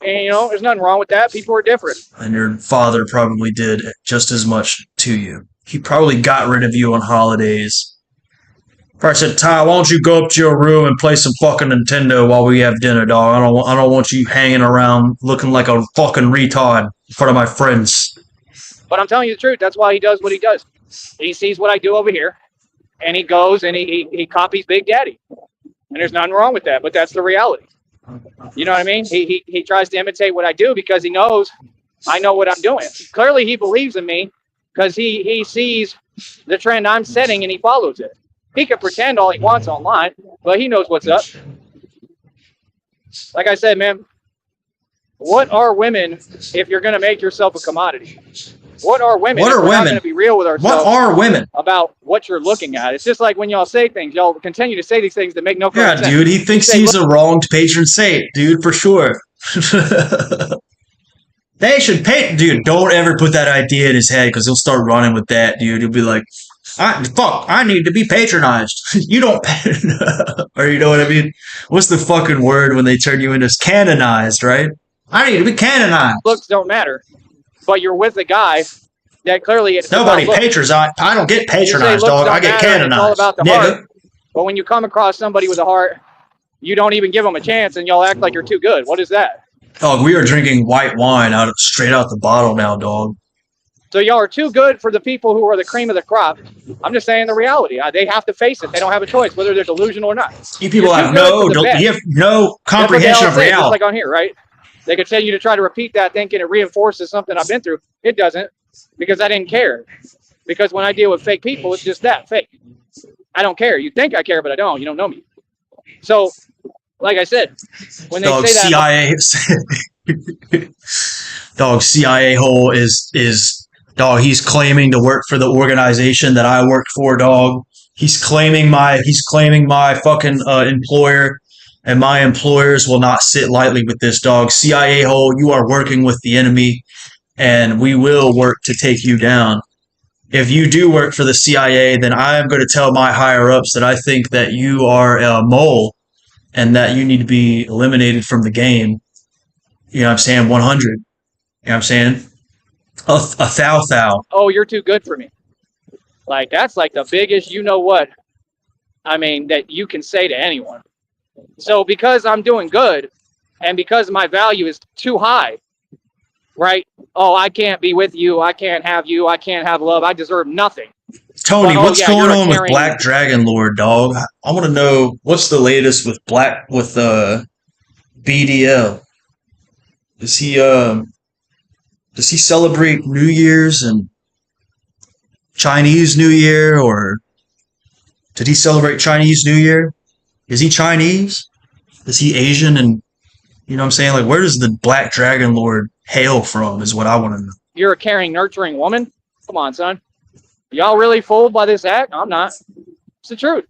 And, you know, there's nothing wrong with that. People are different. And your father probably did just as much to you. He probably got rid of you on holidays. I said, Ty, why don't you go up to your room and play some fucking Nintendo while we have dinner, dog? I don't want you hanging around looking like a fucking retard in front of my friends. But I'm telling you the truth. That's why he does what he does. He sees what I do over here, and he goes and he copies Big Daddy. And there's nothing wrong with that, but that's the reality. You know what I mean? He tries to imitate what I do because he knows I know what I'm doing. Clearly, he believes in me because he sees the trend I'm setting and he follows it. He can pretend all he wants online, but he knows what's up. Like I said, man, what are women if you're going to make yourself a commodity? What are women if we're not going to be real with ourselves? What are women? About what you're looking at. It's just like when y'all say things, y'all continue to say these things that make no sense. Yeah, dude, he thinks he's a wronged patron saint, dude, for sure. They should pay, dude, don't ever put that idea in his head because he'll start running with that, dude. He'll be like, I need to be patronized. You don't, or you know what I mean? What's the fucking word when they turn you into canonized, right? I need to be canonized. Looks don't matter, but you're with a guy that clearly it's nobody patronized. I don't get patronized, dog. I get canonized. It's all about the heart. But when you come across somebody with a heart, you don't even give them a chance, and y'all act like you're too good. What is that? Dog, we are drinking white wine straight out the bottle now, dog. So y'all are too good for the people who are the cream of the crop. I'm just saying the reality. They have to face it. They don't have a choice, whether they're delusional or not. You people have no comprehension of reality. Just like on here, right? They continue to try to repeat that, thinking it reinforces something I've been through. It doesn't, because I didn't care. Because when I deal with fake people, it's just that, fake. I don't care. You think I care, but I don't. You don't know me. So, like I said, when they Dog, say that... Dog, CIA hole is dog, he's claiming to work for the organization that I worked for, dog. He's claiming my fucking employer, and my employers will not sit lightly with this, dog. CIA hole, you are working with the enemy, and we will work to take you down. If you do work for the CIA, then I am going to tell my higher ups that I think that you are a mole and that you need to be eliminated from the game. You know what I'm saying? 100. You know what I'm saying? A thou. Oh, you're too good for me. Like, that's like the biggest you know what, I mean, that you can say to anyone. So because I'm doing good and because my value is too high, right? Oh, I can't be with you. I can't have you. I can't have love. I deserve nothing. Tony, but, what's going on with Black Dragon Lord, dog? I want to know what's the latest with BDL. Does he celebrate New Year's and Chinese New Year, or did he celebrate Chinese New Year? Is he Chinese? Is he Asian? And you know what I'm saying? Like, where does the Black Dragon Lord hail from is what I want to know. You're a caring, nurturing woman? Come on, son. Y'all really fooled by this act? I'm not. It's the truth.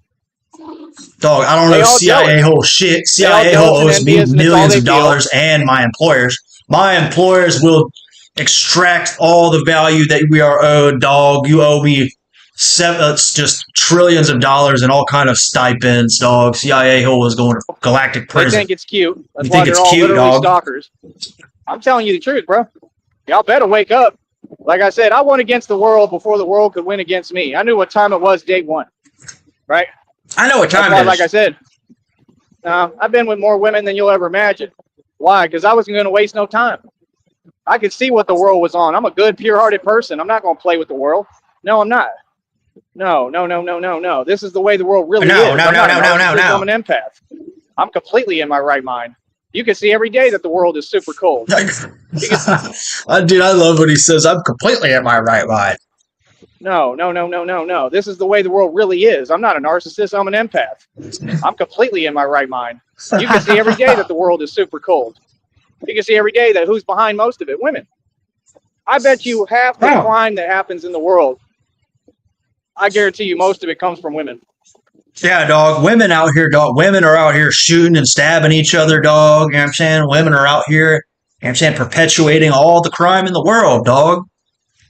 Dog, I don't know CIA whole shit. CIA whole owes me millions of dollars and my employers. My employers will extract all the value that we are owed, dog. You owe me just trillions of dollars and all kind of stipends, dog. CIA hole is going to galactic prison. They think it's cute. That's why they're all literally stalkers. I'm telling you the truth, bro. Y'all better wake up. Like I said, I won against the world before the world could win against me. I knew what time it was day one, right? I know what time it is. Like I said, I've been with more women than you'll ever imagine. Why? Because I wasn't going to waste no time. I could see what the world was on. I'm a good, pure-hearted person. I'm not going to play with the world. No, I'm not. No. This is the way the world really is. No. I'm an empath. I'm completely in my right mind. You can see every day that the world is super cold. Dude, I love what he says. I'm completely in my right mind. No. This is the way the world really is. I'm not a narcissist. I'm an empath. I'm completely in my right mind. You can see every day that the world is super cold. You can see every day that who's behind most of it? Women. I bet you half the crime that happens in the world, I guarantee you most of it comes from women. Yeah, dog. Women out here, dog. Women are out here shooting and stabbing each other, dog. You know what I'm saying? Women are out here, you know what I'm saying, perpetuating all the crime in the world, dog.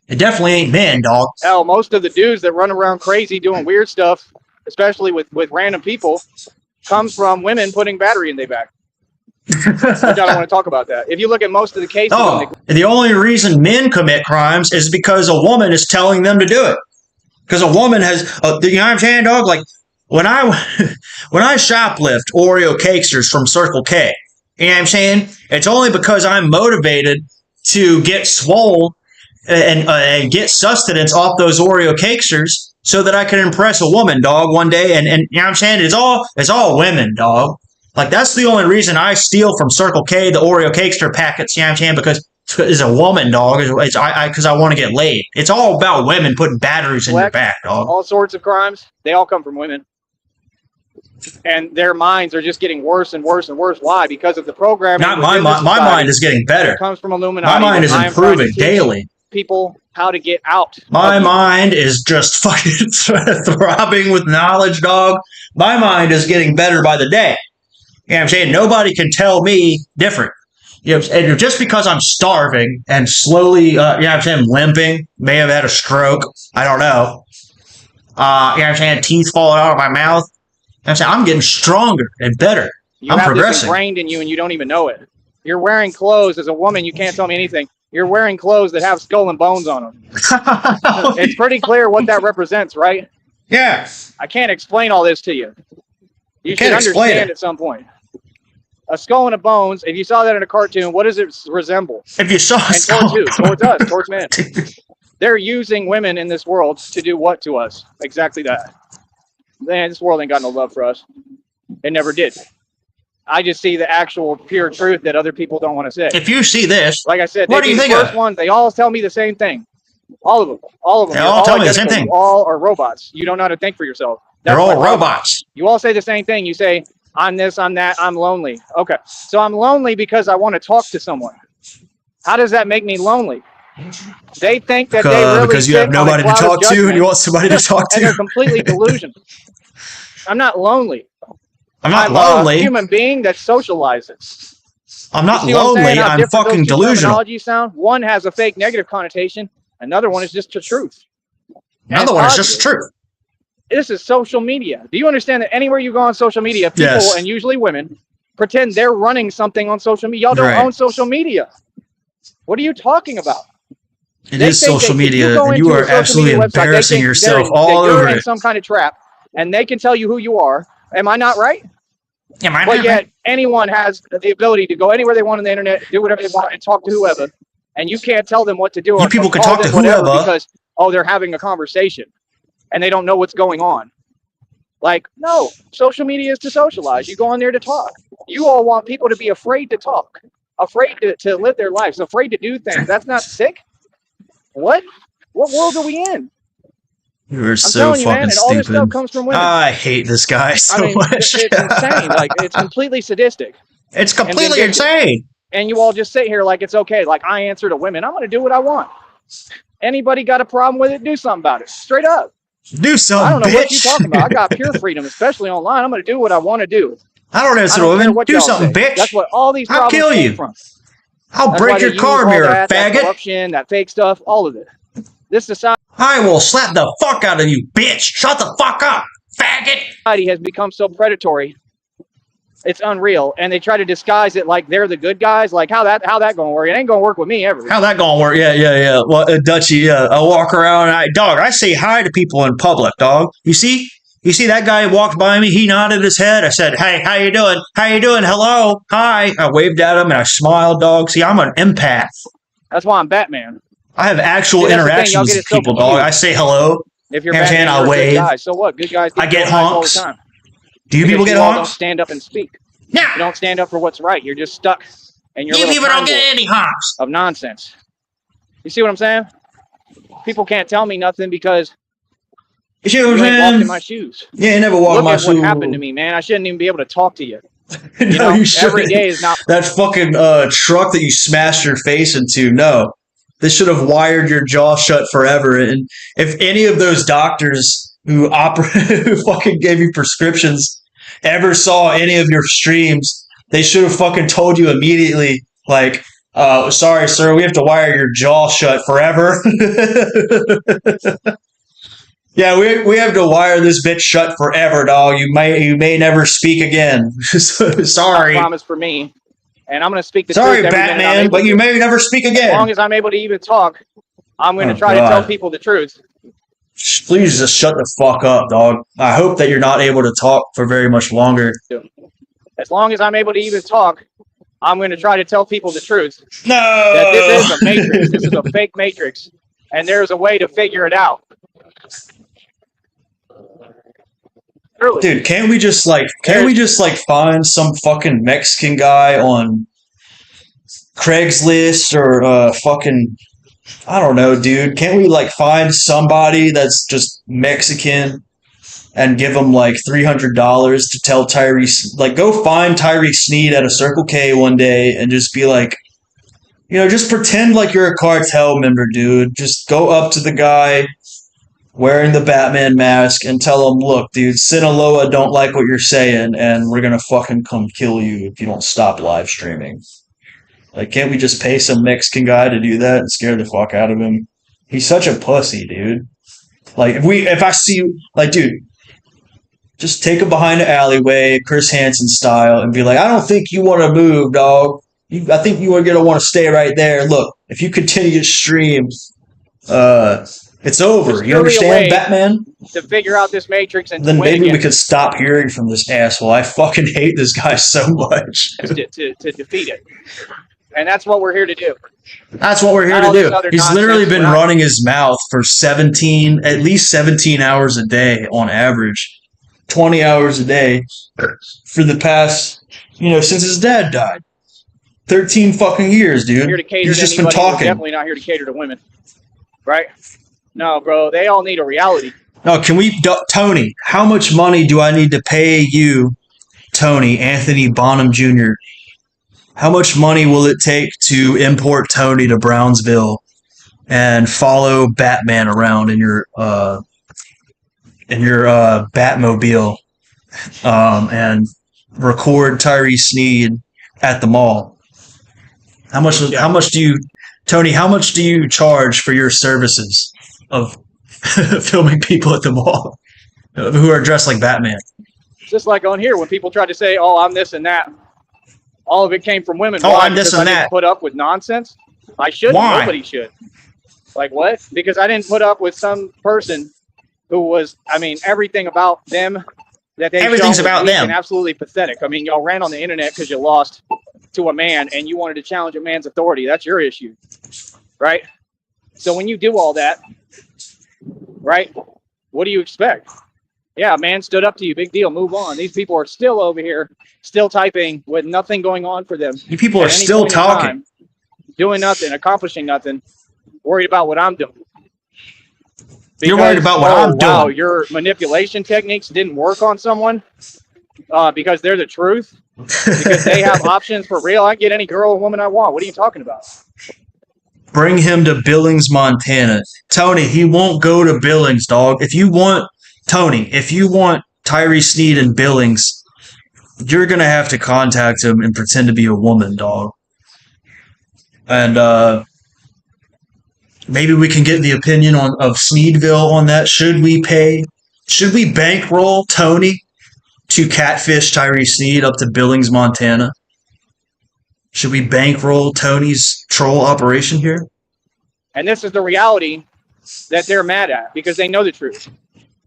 It definitely ain't men, dog. Hell, most of the dudes that run around crazy doing weird stuff, especially with random people, comes from women putting battery in their back. Which I don't want to talk about that. If you look at most of the cases... the only reason men commit crimes is because a woman is telling them to do it. Because a woman has... you know what I'm saying, dog? Like, when I shoplift Oreo cakesters from Circle K, you know what I'm saying? It's only because I'm motivated to get swole and get sustenance off those Oreo cakesters so that I can impress a woman, dog, one day. And you know what I'm saying? It's all women, dog. Like, that's the only reason I steal from Circle K the Oreo cakester packets, you know what I'm saying? Because it's a woman, dog. Because I want to get laid. It's all about women putting batteries in your back, dog. All sorts of crimes, they all come from women. And their minds are just getting worse and worse and worse. Why? Because of the programming. Not my mind is getting better. It comes from Illuminati. My mind is improving daily. People how to get out. My mind is just fucking throbbing with knowledge, dog. My mind is getting better by the day. You know what I'm saying? Nobody can tell me different. You know, and just because I'm starving and slowly, you know what I'm saying, limping, may have had a stroke, I don't know. You know what I'm saying? Teeth falling out of my mouth. I'm saying I'm getting stronger and better. I'm progressing. You have this ingrained in you and you don't even know it. You're wearing clothes as a woman. You can't tell me anything. You're wearing clothes that have skull and bones on them. It's pretty clear what that represents, right? Yeah. I can't explain all this to you. You should understand at some point. A skull and a bones, if you saw that in a cartoon, what does it resemble? If you saw a skull. Towards us, towards men. They're using women in this world to do what to us? Exactly that. Man, this world ain't got no love for us. It never did. I just see the actual pure truth that other people don't want to say. If you see this, like I said, what do you think of first one, they all tell me the same thing. All of them. All of them. They You're all tell me the identical. same thing. You all are robots. You don't know how to think for yourself. They're all my problem. robots. You all say the same thing. You say, I'm this, I'm that, I'm lonely. Okay. So I'm lonely because I want to talk to someone. How does that make me lonely? They think that they really because you have nobody to talk to and you want somebody to talk to. And they're completely delusional. I'm not lonely. I'm not I'm lonely. a human being that socializes. I'm not You see what lonely. I'm I'm fucking delusional. Terminology sound. One has a fake negative connotation. Another one is just the truth. Another one is just the truth. This is social media. Do you understand that anywhere you go on social media, people, and usually women, pretend they're running something on social media? Y'all don't own social media. What are you talking about? It is social media, and you are absolutely embarrassing yourself all over it. In some kind of trap, and they can tell you who you are. Am I not right? Am I but not yet, right? anyone has the ability to go anywhere they want on the internet, do whatever they want, and talk to whoever. And you can't tell them what to do. You people can talk to whoever because they're having a conversation, and they don't know what's going on. Like, no, social media is to socialize. You go on there to talk. You all want people to be afraid to talk, afraid to live their lives, afraid to do things. That's not sick. What world are we in? You're so fucking man, and all this stupid. stuff comes from women. I hate this guy so much. It's insane. Like, it's completely sadistic. It's completely insane. And you all just sit here like it's okay. Like, I answer to women. I'm going to do what I want. Anybody got a problem with it? Do something about it. Straight up. Do something, I don't know bitch. what you're talking about. I got pure freedom, especially online. I'm going to do what I want to do. I don't answer to women. Do something, bitch. That's what all these problems I'll kill you. came from. I'll break your car mirror, faggot. That corruption, that fake stuff, all of it. This society I will slap the fuck out of you, bitch. Shut the fuck up, faggot. Has become so predatory. It's unreal, and they try to disguise it like they're the good guys. Like how that gonna work? It ain't gonna work with me ever. How that gonna work? Yeah. Well, Dutchie, I walk around and I say hi to people in public, dog. You see that guy walked by me. He nodded his head. I said, "Hey, how you doing? How you doing? Hello, hi." I waved at him and I smiled, dog. See, I'm an empath. That's why I'm Batman. I have actual interactions with people, dog. I say hello. If you're Batman, I wave. Guy. So what? Good guys. I get honks. All the time. Do you people get honks? Don't stand up and speak. No. You don't stand up for what's right. You're just stuck. And you people don't get any honks of nonsense. You see what I'm saying? People can't tell me nothing because you ain't walked in my shoes. Yeah, you never walked in my shoes. Look at what happened to me, man. I shouldn't even be able to talk to you. No, you shouldn't. Every day is not that fucking truck that you smashed your face into. No, this should have wired your jaw shut forever. And if any of those doctors who fucking gave you prescriptions ever saw any of your streams, they should have fucking told you immediately, like, sorry, sir, we have to wire your jaw shut forever. Yeah, we have to wire this bitch shut forever, dog. You may never speak again. Sorry. I promise for me. And I'm going to speak the truth. Sorry, Batman, but you may never speak again. As long as I'm able to even talk, I'm going to try to tell people the truth. Please just shut the fuck up, dog. I hope that you're not able to talk for very much longer. As long as I'm able to even talk, I'm going to try to tell people the truth. No! That this is a matrix. This is a fake matrix. And there's a way to figure it out. Dude, can't we just find some fucking Mexican guy on Craigslist or fucking, I don't know, dude. Can't we like find somebody that's just Mexican and give him like $300 to tell Tyree, like go find Tyree Sneed at a Circle K one day and just be like, just pretend like you're a cartel member, dude. Just go up to the guy wearing the Batman mask and tell him, look, dude, Sinaloa don't like what you're saying, and we're gonna fucking come kill you if you don't stop live streaming. Like, can't we just pay some Mexican guy to do that and scare the fuck out of him? He's such a pussy, dude. Like, if I see you, like, dude, just take him behind the alleyway, Chris Hansen style, and be like, I don't think you want to move, dog. I think you are gonna want to stay right there. Look, if you continue to stream, it's over. You understand, Batman? To figure out this matrix and then maybe we could stop hearing from this asshole. I fucking hate this guy so much. to defeat it. And that's what we're here to do. That's what we're here to do. He's literally been running his mouth for at least 17 hours a day on average. 20 hours a day for the past, since his dad died. 13 fucking years, dude. Here to cater He's to just anybody. been talking. We're definitely not here to cater to women. right? No, bro, they all need a reality. No, Tony, how much money do I need to pay you, Tony, Anthony Bonham Jr.? How much money will it take to import Tony to Brownsville and follow Batman around in your Batmobile, and record Tyree Sneed at the mall? How much do you, Tony? How much do you charge for your services of filming people at the mall who are dressed like Batman? It's just like on here when people try to say, "Oh, I'm this and that." All of it came from women. Oh, Why? I'm this Because and I that. didn't put up with nonsense. I shouldn't. Why? Nobody should. Like what? Because I didn't put up with some person who was, I mean, everything about them that they Everything's showed was about weak them. and absolutely pathetic. I mean, y'all ran on the internet because you lost to a man and you wanted to challenge a man's authority. That's your issue, right? So when you do all that, right, what do you expect? Yeah, a man stood up to you. Big deal. Move on. These people are still over here, still typing with nothing going on for them. You people at are any still point in talking. time, doing nothing, accomplishing nothing, worried about what I'm doing. You're worried about what I'm Wow, doing. your manipulation techniques didn't work on someone because they're the truth, because they have options for real. I get any girl or woman I want. What are you talking about? Bring him to Billings, Montana. Tony, he won't go to Billings, dog. If you want Tyree Sneed in Billings, you're gonna have to contact him and pretend to be a woman, dog. And maybe we can get the opinion of Sneedville on that. Should we bankroll Tony to catfish Tyree Sneed up to Billings, Montana? Should we bankroll Tony's troll operation here? And this is the reality that they're mad at because they know the truth.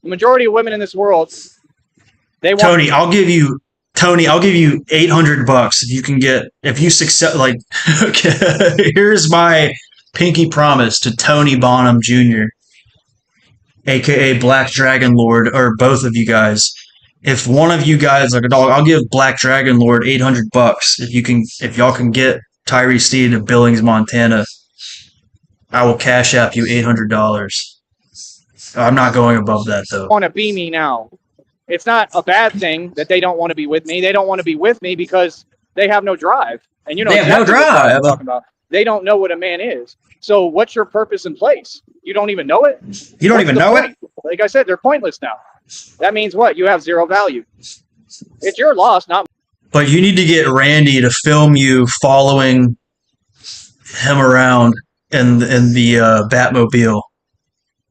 The majority of women in this world, they want. Tony, I'll give you $800 if you success. Like, okay, here's my pinky promise to Tony Bonham Jr., aka Black Dragon Lord, or both of you guys. If one of you guys like a dog, I'll give Black Dragon Lord $800 if y'all can get Tyree Sneed to Billings, Montana. I will cash app you $800. I'm not going above that though. Want to be me now. It's not a bad thing that they don't want to be with me. They don't want to be with me because they have no drive. And you know, they have no drive. I'm talking about. They don't know what a man is. So what's your purpose in place? You don't even know it? You don't even know it? Like I said, they're pointless now. That means what? You have zero value. It's your loss, not. But you need to get Randy to film you following him around in the Batmobile,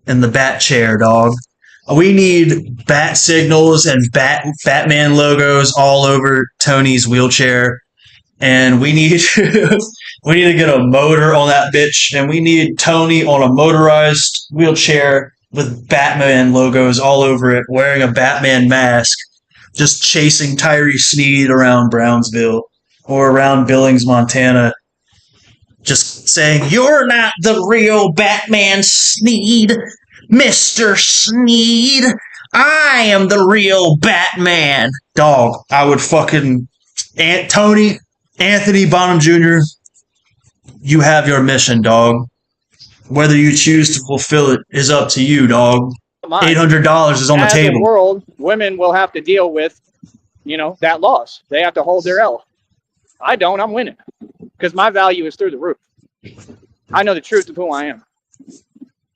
in the Bat chair, dog. We need bat signals and Batman logos all over Tony's wheelchair, and we need we need to get a motor on that bitch, and we need Tony on a motorized wheelchair with Batman logos all over it, wearing a Batman mask, just chasing Tyree Sneed around Brownsville or around Billings, Montana, just saying, "You're not the real Batman, Sneed. Mr. Sneed, I am the real Batman." Dog, I would fucking... Tony, Anthony Bonham Jr., you have your mission, dog. Whether you choose to fulfill it is up to you, dog. $800 is on the table. As a world, women will have to deal with, that loss. They have to hold their L. I don't. I'm winning. Because my value is through the roof. I know the truth of who I am.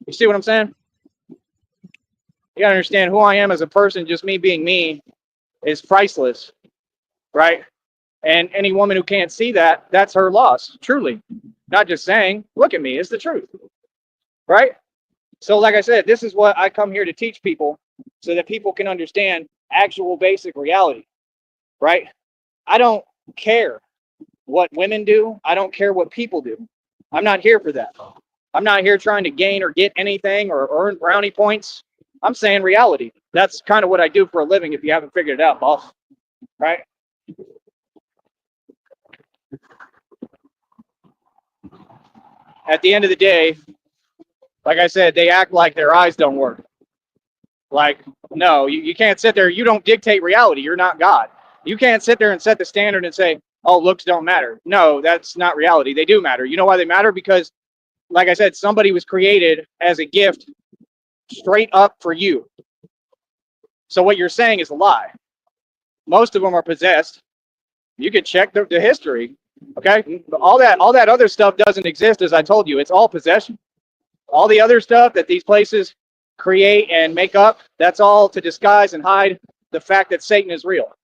You see what I'm saying? You gotta understand who I am as a person, just me being me, is priceless, right? And any woman who can't see that, that's her loss, truly. Not just saying, look at me, it's the truth, right? So like I said, this is what I come here to teach people so that people can understand actual basic reality, right? I don't care what women do. I don't care what people do. I'm not here for that. I'm not here trying to gain or get anything or earn brownie points. I'm saying reality. That's kind of what I do for a living if you haven't figured it out, boss. Right? At the end of the day, like I said, they act like their eyes don't work. Like, no, you can't sit there. You don't dictate reality. You're not God. You can't sit there and set the standard and say, oh, looks don't matter. No, that's not reality. They do matter. You know why they matter? Because like I said, somebody was created as a gift straight up for you. So what you're saying is a lie. Most of them are possessed. You can check the history. Okay, all that other stuff doesn't exist, as I told you. It's all possession. All the other stuff that these places create and make up, that's all to disguise and hide the fact that Satan is real.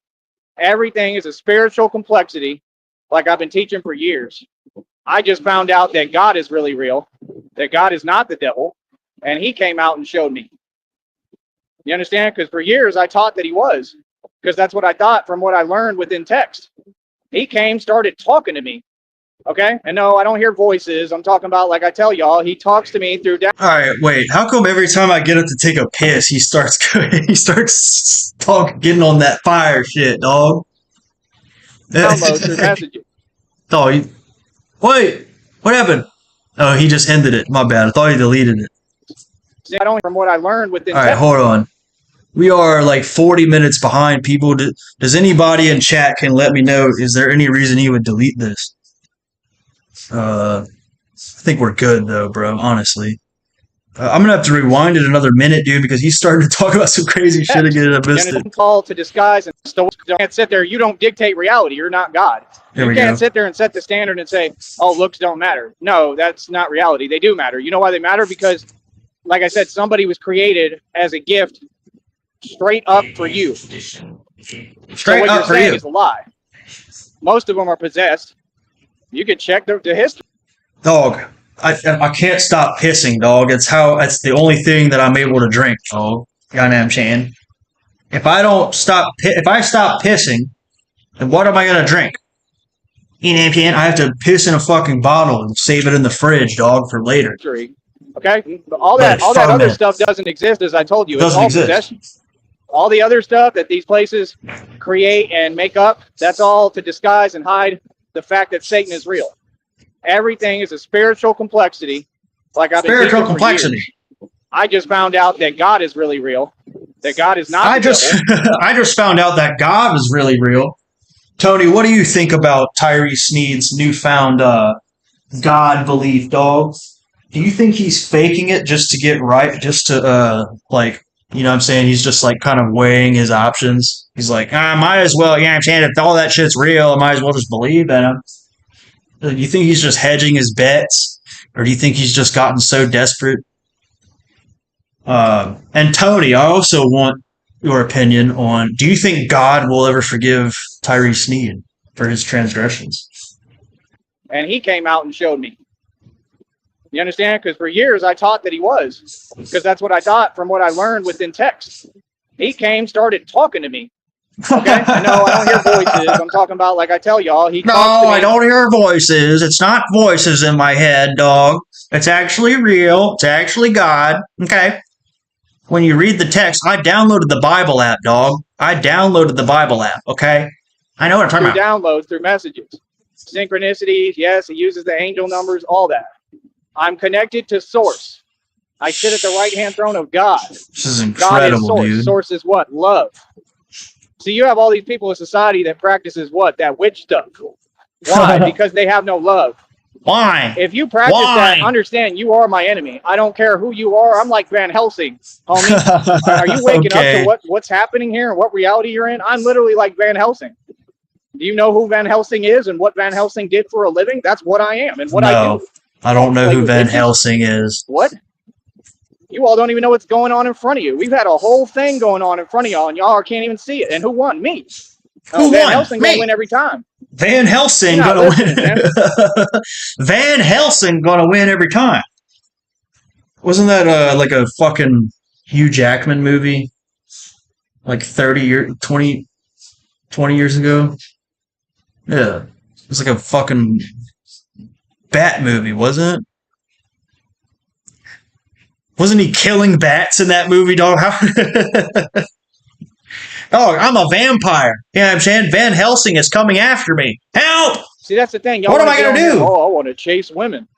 Everything is a spiritual complexity, like I've been teaching for years. I just found out that God is really real, that God is not the devil, and he came out and showed me. You understand? Because for years I taught that he was, because that's what I thought from what I learned within text. He came, started talking to me. Okay? And no, I don't hear voices. I'm talking about, like I tell y'all, he talks to me through... Alright, wait. How come every time I get up to take a piss, he starts getting on that fire shit, dog? Download through messages. Oh, wait. What happened? Oh, he just ended it. My bad. I thought he deleted it. I don't, from what I learned within... Alright, hold on. We are like 40 minutes behind, people. Does anybody in chat can let me know, is there any reason he would delete this? I think we're good, though, bro, honestly. I'm going to have to rewind it another minute, dude, because he's starting to talk about some crazy shit again and I missed it. Call to disguise and still can't sit there. You don't dictate reality. You're not God. You can't sit there and set the standard and say, oh, looks don't matter. No, that's not reality. They do matter. You know why they matter? Because, like I said, somebody was created as a gift straight up for you. Straight up for you. Is a lie. Most of them are possessed. You can check the history. Dog, I can't stop pissing, dog. That's the only thing that I'm able to drink, dog. You know what I'm saying? If I stop pissing, then what am I gonna drink? You know what I'm saying? I have to piss in a fucking bottle and save it in the fridge, dog, for later. Okay? All that other stuff doesn't exist, as I told you. It's all possession. All the other stuff that these places create and make up, that's all to disguise and hide the fact that Satan is real. Everything is a spiritual complexity, like I've been teaching for years. I just found out that God is really real, that God is not the devil. I just found out that God is really real. Tony, what do you think about Tyree Sneed's newfound God belief, dog? Do you think he's faking it just to get right, just to, you know what I'm saying? He's just, like, kind of weighing his options. He's like, I might as well, you know what I'm saying? If all that shit's real, I might as well just believe in him. Do you think he's just hedging his bets? Or do you think he's just gotten so desperate? And Tony, I also want your opinion on, do you think God will ever forgive Tyree Sneed for his transgressions? And he came out and showed me. You understand? Because for years I taught that he was. Because that's what I thought from what I learned within text. He came, started talking to me. Okay? I know I don't hear voices. I'm talking about, like I tell y'all, he talks to me. I don't hear voices. It's not voices in my head, dog. It's actually real. It's actually God. Okay? When you read the text, I downloaded the Bible app, dog. I downloaded the Bible app, okay? I know what I'm talking about. Downloads through messages. Synchronicities, yes, he uses the angel numbers, all that. I'm connected to Source. I sit at the right-hand throne of God. This is incredible, God is Source. dude. Source is what? Love. So you have all these people in society that practices what? That witch stuff. Why? Because they have no love. Why? If you practice that, understand you are my enemy. I don't care who you are. I'm like Van Helsing, homie. Are you waking up to what's happening here and what reality you're in? I'm literally like Van Helsing. Do you know who Van Helsing is and what Van Helsing did for a living? That's what I am and what I do. I don't know who Van Helsing is. What? You all don't even know what's going on in front of you. We've had a whole thing going on in front of y'all, and y'all can't even see it. And who won? Me. Who Van won? Helsing gonna win every time. Van Helsing gonna win. Van Helsing gonna win every time. Wasn't that like a fucking Hugh Jackman movie? Like 20 years ago? Yeah. It was like a fucking bat movie, wasn't it? Wasn't he killing bats in that movie, dog? Dog, I'm a vampire. You know what I'm saying? Van Helsing is coming after me. Help! See, that's the thing. What am I going to do? Oh, I want to chase women.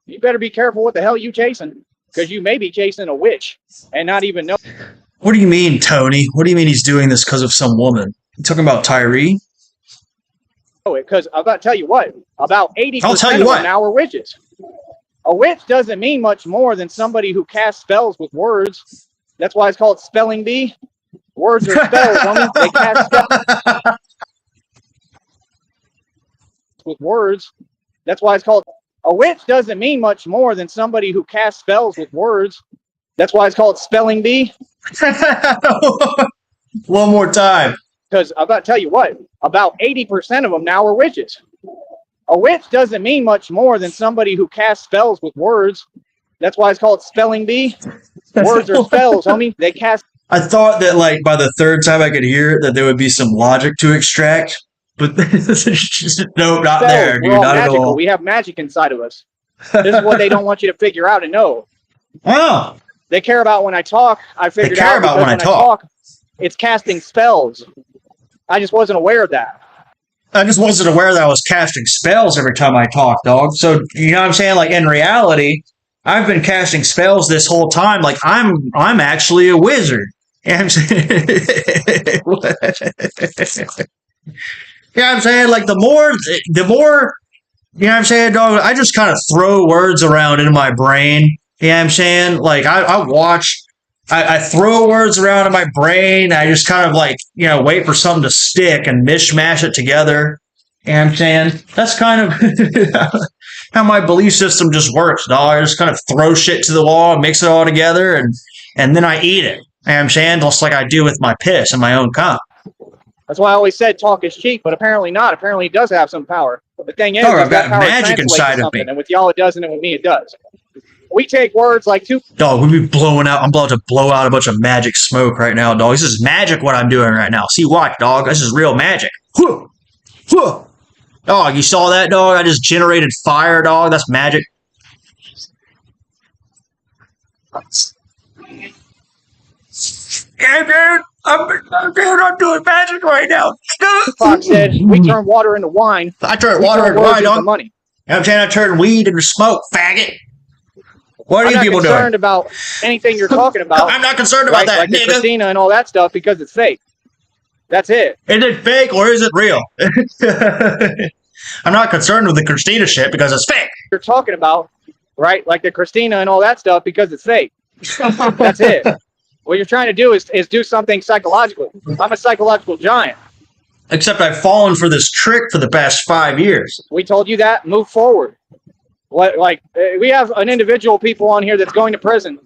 You better be careful what the hell you chasing. Because you may be chasing a witch and not even know. What do you mean, Tony? What do you mean he's doing this because of some woman? You talking about Tyree? Because I'm about to tell you what. About 80% of them now are witches. A witch doesn't mean much more than somebody who casts spells with words. That's why it's called spelling bee. Words are spells, homie. They cast spells with words. That's why it's called. A witch doesn't mean much more than somebody who casts spells with words. That's why it's called spelling bee. One more time. Because I'm about to tell you what, about 80% of them now are witches. A witch doesn't mean much more than somebody who casts spells with words. That's why it's called spelling bee. Words are spells, homie. They cast. I thought that, like, by the third time I could hear it, that there would be some logic to extract, but nope, not spells. there, dude. We're all Not magical. at all. We have magic inside of us. This is what they don't want you to figure out and know. Oh, They care about when I talk. I figured care out about because when I talk. it's casting spells. I just wasn't aware of that. I just wasn't aware that I was casting spells every time I talk, dog. So, you know what I'm saying? Like, in reality, I've been casting spells this whole time. Like, I'm actually a wizard. You know what I'm saying? You know what I'm saying? Like, the more, you know what I'm saying, dog? I just kind of throw words around in my brain. You know what I'm saying? Like, I throw words around in my brain. I just kind of, like, you know, wait for something to stick and mishmash it together. You know what I'm saying? That's kind of how my belief system just works, dog. I just kind of throw shit to the wall, mix it all together, and then I eat it. You know what I'm saying? Just like I do with my piss and my own cum. That's why I always said talk is cheap, but apparently not. Apparently it does have some power. But the thing is, Dog, I've that got power magic translates inside to of something, me. and with y'all it doesn't, and with me it does. We take words like two. Dog, we be blowing out. I'm about to blow out a bunch of magic smoke right now, dog. This is magic what I'm doing right now. See, watch, dog. This is real magic. Dog, you saw that, dog? I just generated fire, dog. That's magic. Yeah, dude. I'm doing magic right now. Fox said, we turn water into wine. I turn We water turn into words wine, into dog. money. You know what I'm saying? I turn weed into smoke, faggot. What are you people I'm not concerned doing? about anything you're talking about. I'm not concerned about that, like the nigga. Christina and all that stuff, because it's fake. That's it. Is it fake or is it real? I'm not concerned with the Christina shit because it's fake. You're talking about, right? Like the Christina and all that stuff, because it's fake. That's it. What you're trying to do is do something psychologically. I'm a psychological giant. Except I've fallen for this trick for the past 5 years. We told you that. Move forward. We have an individual people on here that's going to prison,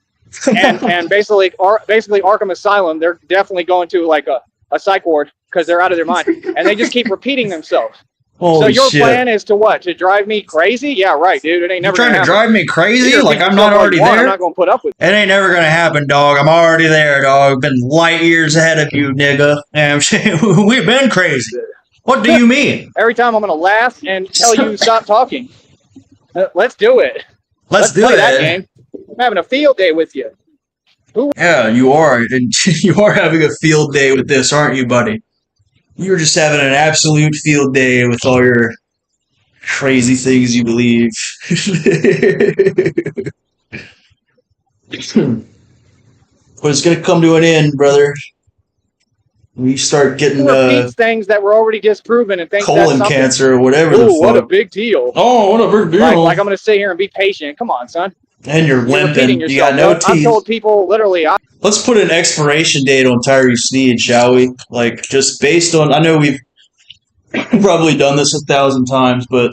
and basically Arkham Asylum. They're definitely going to like a psych ward because they're out of their mind, and they just keep repeating themselves. Holy so your shit. plan is to what? To drive me crazy? Yeah, right, dude. It ain't never You're trying to gonna drive me crazy? happen. Like I'm not already there? I'm not going to put up with it. It ain't never gonna happen, dog. I'm already there, dog. I've been light years ahead of you, nigga. And we've been crazy. What do you mean? Every time I'm going to laugh and tell you stop talking. Let's do it. Let's do play it. that game. I'm having a field day with you. Yeah, you are. And you are having a field day with this, aren't you, buddy? You're just having an absolute field day with all your crazy things you believe. But it's gonna come to an end, brother. We start getting repeats things that were already disproven and things colon cancer or whatever the fuck. What a big deal. Oh, what a big deal. Like I'm going to sit here and be patient. Come on, son. And you're limping. You got no teeth. I've told people literally. Let's put an expiration date on Tyree Sneed, shall we? Like, just based on, I know we've probably done this 1,000 times, but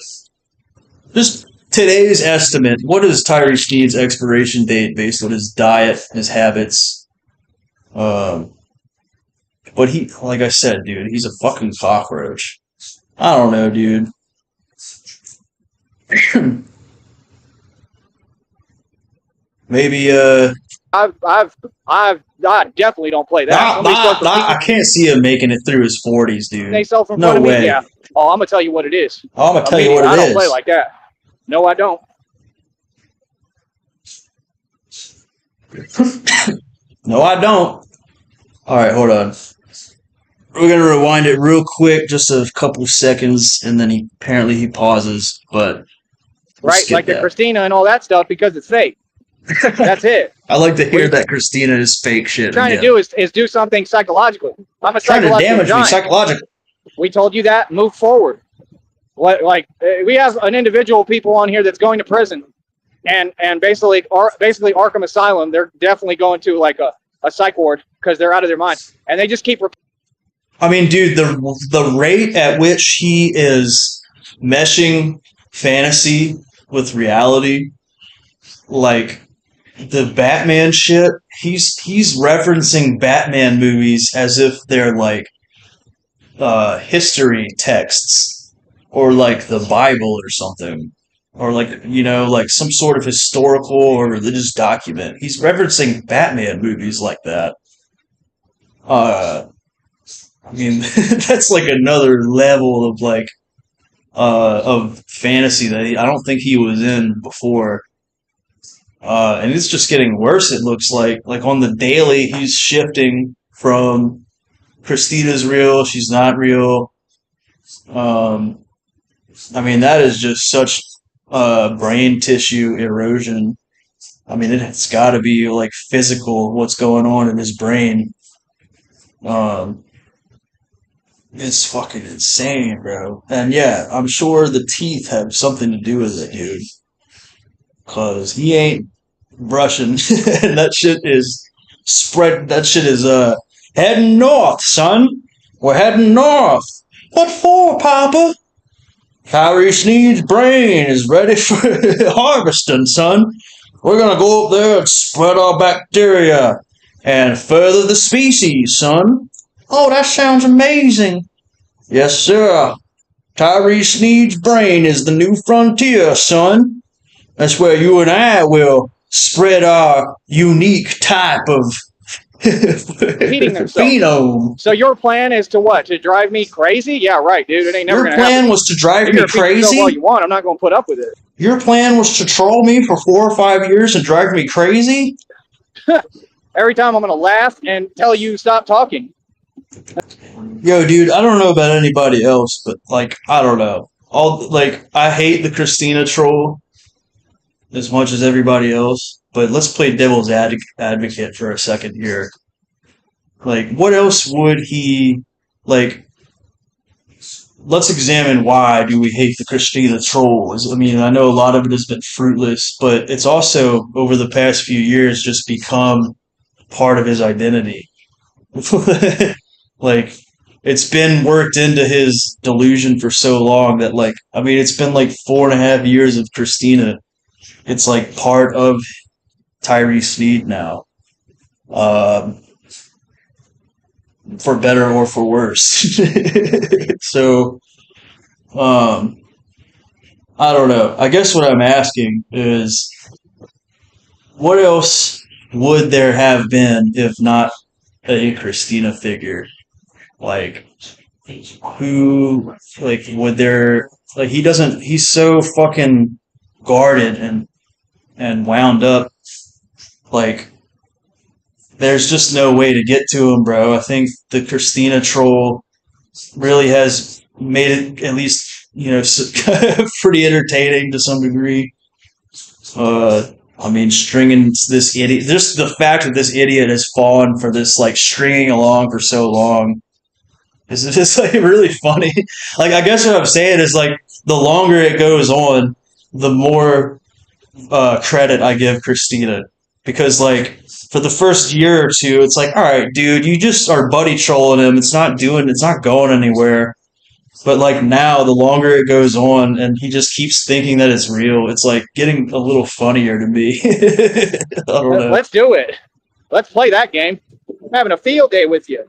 just today's estimate. What is Tyree Sneed's expiration date based on his diet, his habits? But he, like I said, dude, he's a fucking cockroach. I don't know, dude. Maybe, I definitely don't play that. I can't see him making it through his 40s, dude. They sell from no front way. of me. Yeah. Oh, I'm gonna tell you what it is. Oh, I'm gonna tell you what it is. I don't play like that. No, I don't. No, I don't. All right, hold on. We're gonna rewind it real quick, just a couple seconds, and then he pauses. But right, like the Christina and all that stuff, because it's fake. That's it. I like to hear that Christina is fake shit. Trying to do is do something psychologically. I'm a trying to damage giant. me psychologically. We told you that. Move forward. We have an individual people on here that's going to prison, and basically Arkham Asylum, they're definitely going to like a psych ward because they're out of their mind, and they just keep. I mean, dude, the rate at which he is meshing fantasy with reality, like the Batman shit, he's referencing Batman movies as if they're like history texts or like the Bible or something. Or like, like some sort of historical or religious document. He's referencing Batman movies like that. I mean, that's like another level of like of fantasy that I don't think he was in before. And it's just getting worse. It looks like on the daily, he's shifting from Christina's real, she's not real. Um, I mean, that is just such brain tissue erosion. I mean, it's got to be like physical what's going on in his brain. Um, it's fucking insane, bro. And yeah, I'm sure the teeth have something to do with it, dude. Cause he ain't brushing. And that shit is spread. That shit is heading north, son. We're heading north. What for, Papa? Tyree Sneed's brain is ready for harvesting, son. We're gonna go up there and spread our bacteria and further the species, son. Oh, that sounds amazing. Yes, sir. Tyree Sneed's brain is the new frontier, son. That's where you and I will spread our unique type of Repeating themselves. phenome. So your plan is to what? To drive me crazy? Yeah, right, dude. It ain't never Your gonna plan happen. was to drive You me can repeat yourself all crazy? you want. I'm not gonna put up with it. Your plan was to troll me for 4 or 5 years and drive me crazy? Every time I'm gonna laugh and tell you stop talking. Yo, dude, I don't know about anybody else, but like, I don't know. I hate the Christina troll as much as everybody else, but let's play devil's advocate for a second here. Like, what else would he like? Let's examine why do we hate the Christina trolls. I mean, I know a lot of it has been fruitless, but it's also over the past few years just become part of his identity. Like, it's been worked into his delusion for so long that like, I mean, it's been like 4.5 years of Christina. It's like part of Tyree Sneed now, um, for better or for worse. So, um, I don't know. I guess what I'm asking is, what else would there have been if not a Christina figure? Like, who, like, would there, like, he's so fucking guarded and wound up. Like, there's just no way to get to him, bro. I think the Christina troll really has made it at least, pretty entertaining to some degree. I mean, stringing this idiot, just the fact that this idiot has fallen for this, like, stringing along for so long is just, like, really funny. Like, I guess what I'm saying is, like, the longer it goes on, the more credit I give Christina. Because, like, for the first year or two, it's like, all right, dude, you just are buddy trolling him. It's not going anywhere. But like now, the longer it goes on, and he just keeps thinking that it's real, it's like getting a little funnier to me. I don't know. Let's do it. Let's play that game. I'm having a field day with you.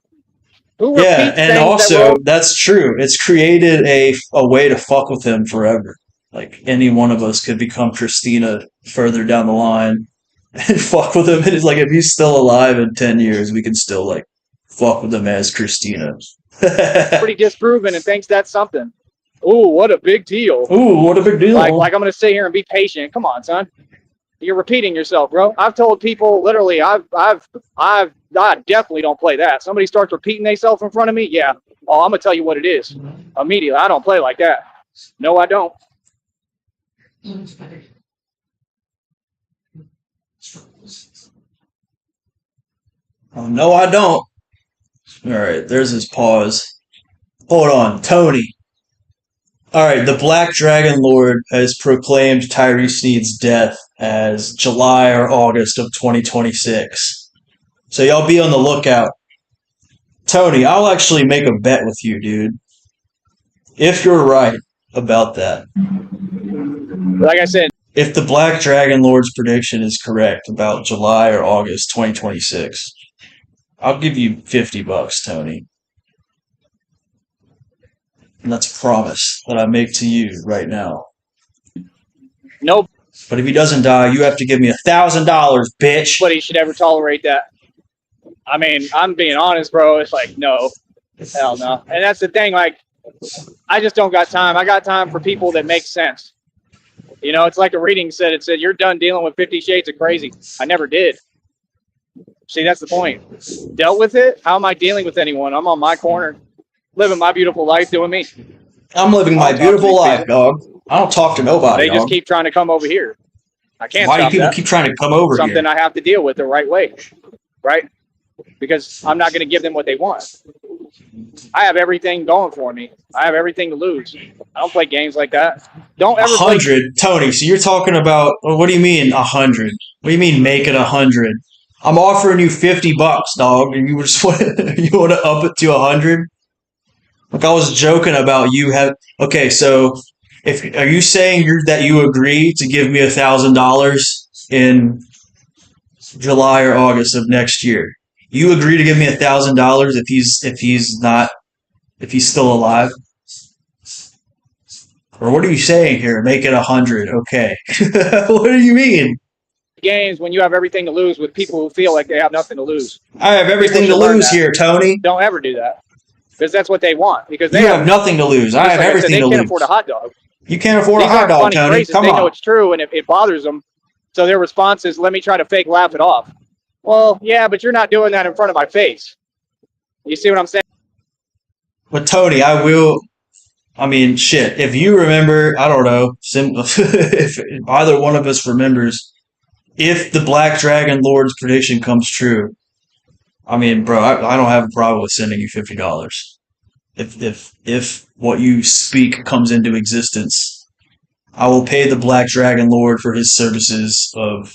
Who Yeah, repeats and things also that's true. It's created a way to fuck with him forever. Like any one of us could become Christina further down the line and fuck with him. And it's like if he's still alive in 10 years, we can still like fuck with him as Christina. pretty disproven and thinks that's something. Ooh, what a big deal. Ooh, what a big deal. Like I'm gonna sit here and be patient. Come on, son. You're repeating yourself, bro. I've told people literally, I definitely don't play that. Somebody starts repeating themselves in front of me, yeah. Oh, I'm gonna tell you what it is. Immediately. I don't play like that. No, I don't. Oh, no, I don't. All right, there's his pause. Hold on, Tony. All right, the Black Dragon Lord has proclaimed Tyree Sneed's death as July or August of 2026. So y'all be on the lookout. Tony, I'll actually make a bet with you, dude. If you're right about that. Like I said, If the Black Dragon Lord's prediction is correct about July or August 2026, I'll give you $50, Tony. And that's a promise that I make to you right now. nobody But if he doesn't die, you have to give me $1,000, bitch. should ever tolerate that. I mean, I'm being honest, bro. It's like, no, hell no. And that's the thing. Like, I just don't got time. I got time for people that make sense. You know, it's like a reading said. It said, you're done dealing with 50 Shades of Crazy. I never did. See, that's the point. Dealt with it? How am I dealing with anyone? I'm on my corner, living my beautiful life, doing me. I'm living my beautiful life, dog. I don't talk to nobody, They just keep trying to come over here. I can't Why do stop people that. keep trying to come over Something here? I have to deal with the right way, right? Because I'm not going to give them what they want. I have everything going for me. I have everything to lose. I don't play games like that. Don't ever play. 100, Tony. So you're talking about, what do you mean 100? What do you mean make it 100? I'm offering you $50, dog, and you just want to up it to 100? Like I was joking about you have. Okay, so are you saying that you agree to give me $1,000 in July or August of next year? You agree to give me $1,000 if he's still alive? Or what are you saying here? Make it 100, okay? What do you mean? Games when you have everything to lose with people who feel like they have nothing to lose. I have everything to lose here, Tony. Don't ever do that. Because that's what they want. Because they You have nothing to lose. I have everything to lose. They can't afford a hot dog. You can't afford a These hot aren't dog, funny Tony. phrases. Come They know on. it's true, and it bothers them. So their response is, let me try to fake laugh it off. Well, yeah, but you're not doing that in front of my face. You see what I'm saying? But Tony, I will. I mean, shit. If you remember, I don't know. If either one of us remembers, if the Black Dragon Lord's prediction comes true, I mean, bro, I don't have a problem with sending you $50. If what you speak comes into existence, I will pay the Black Dragon Lord for his services of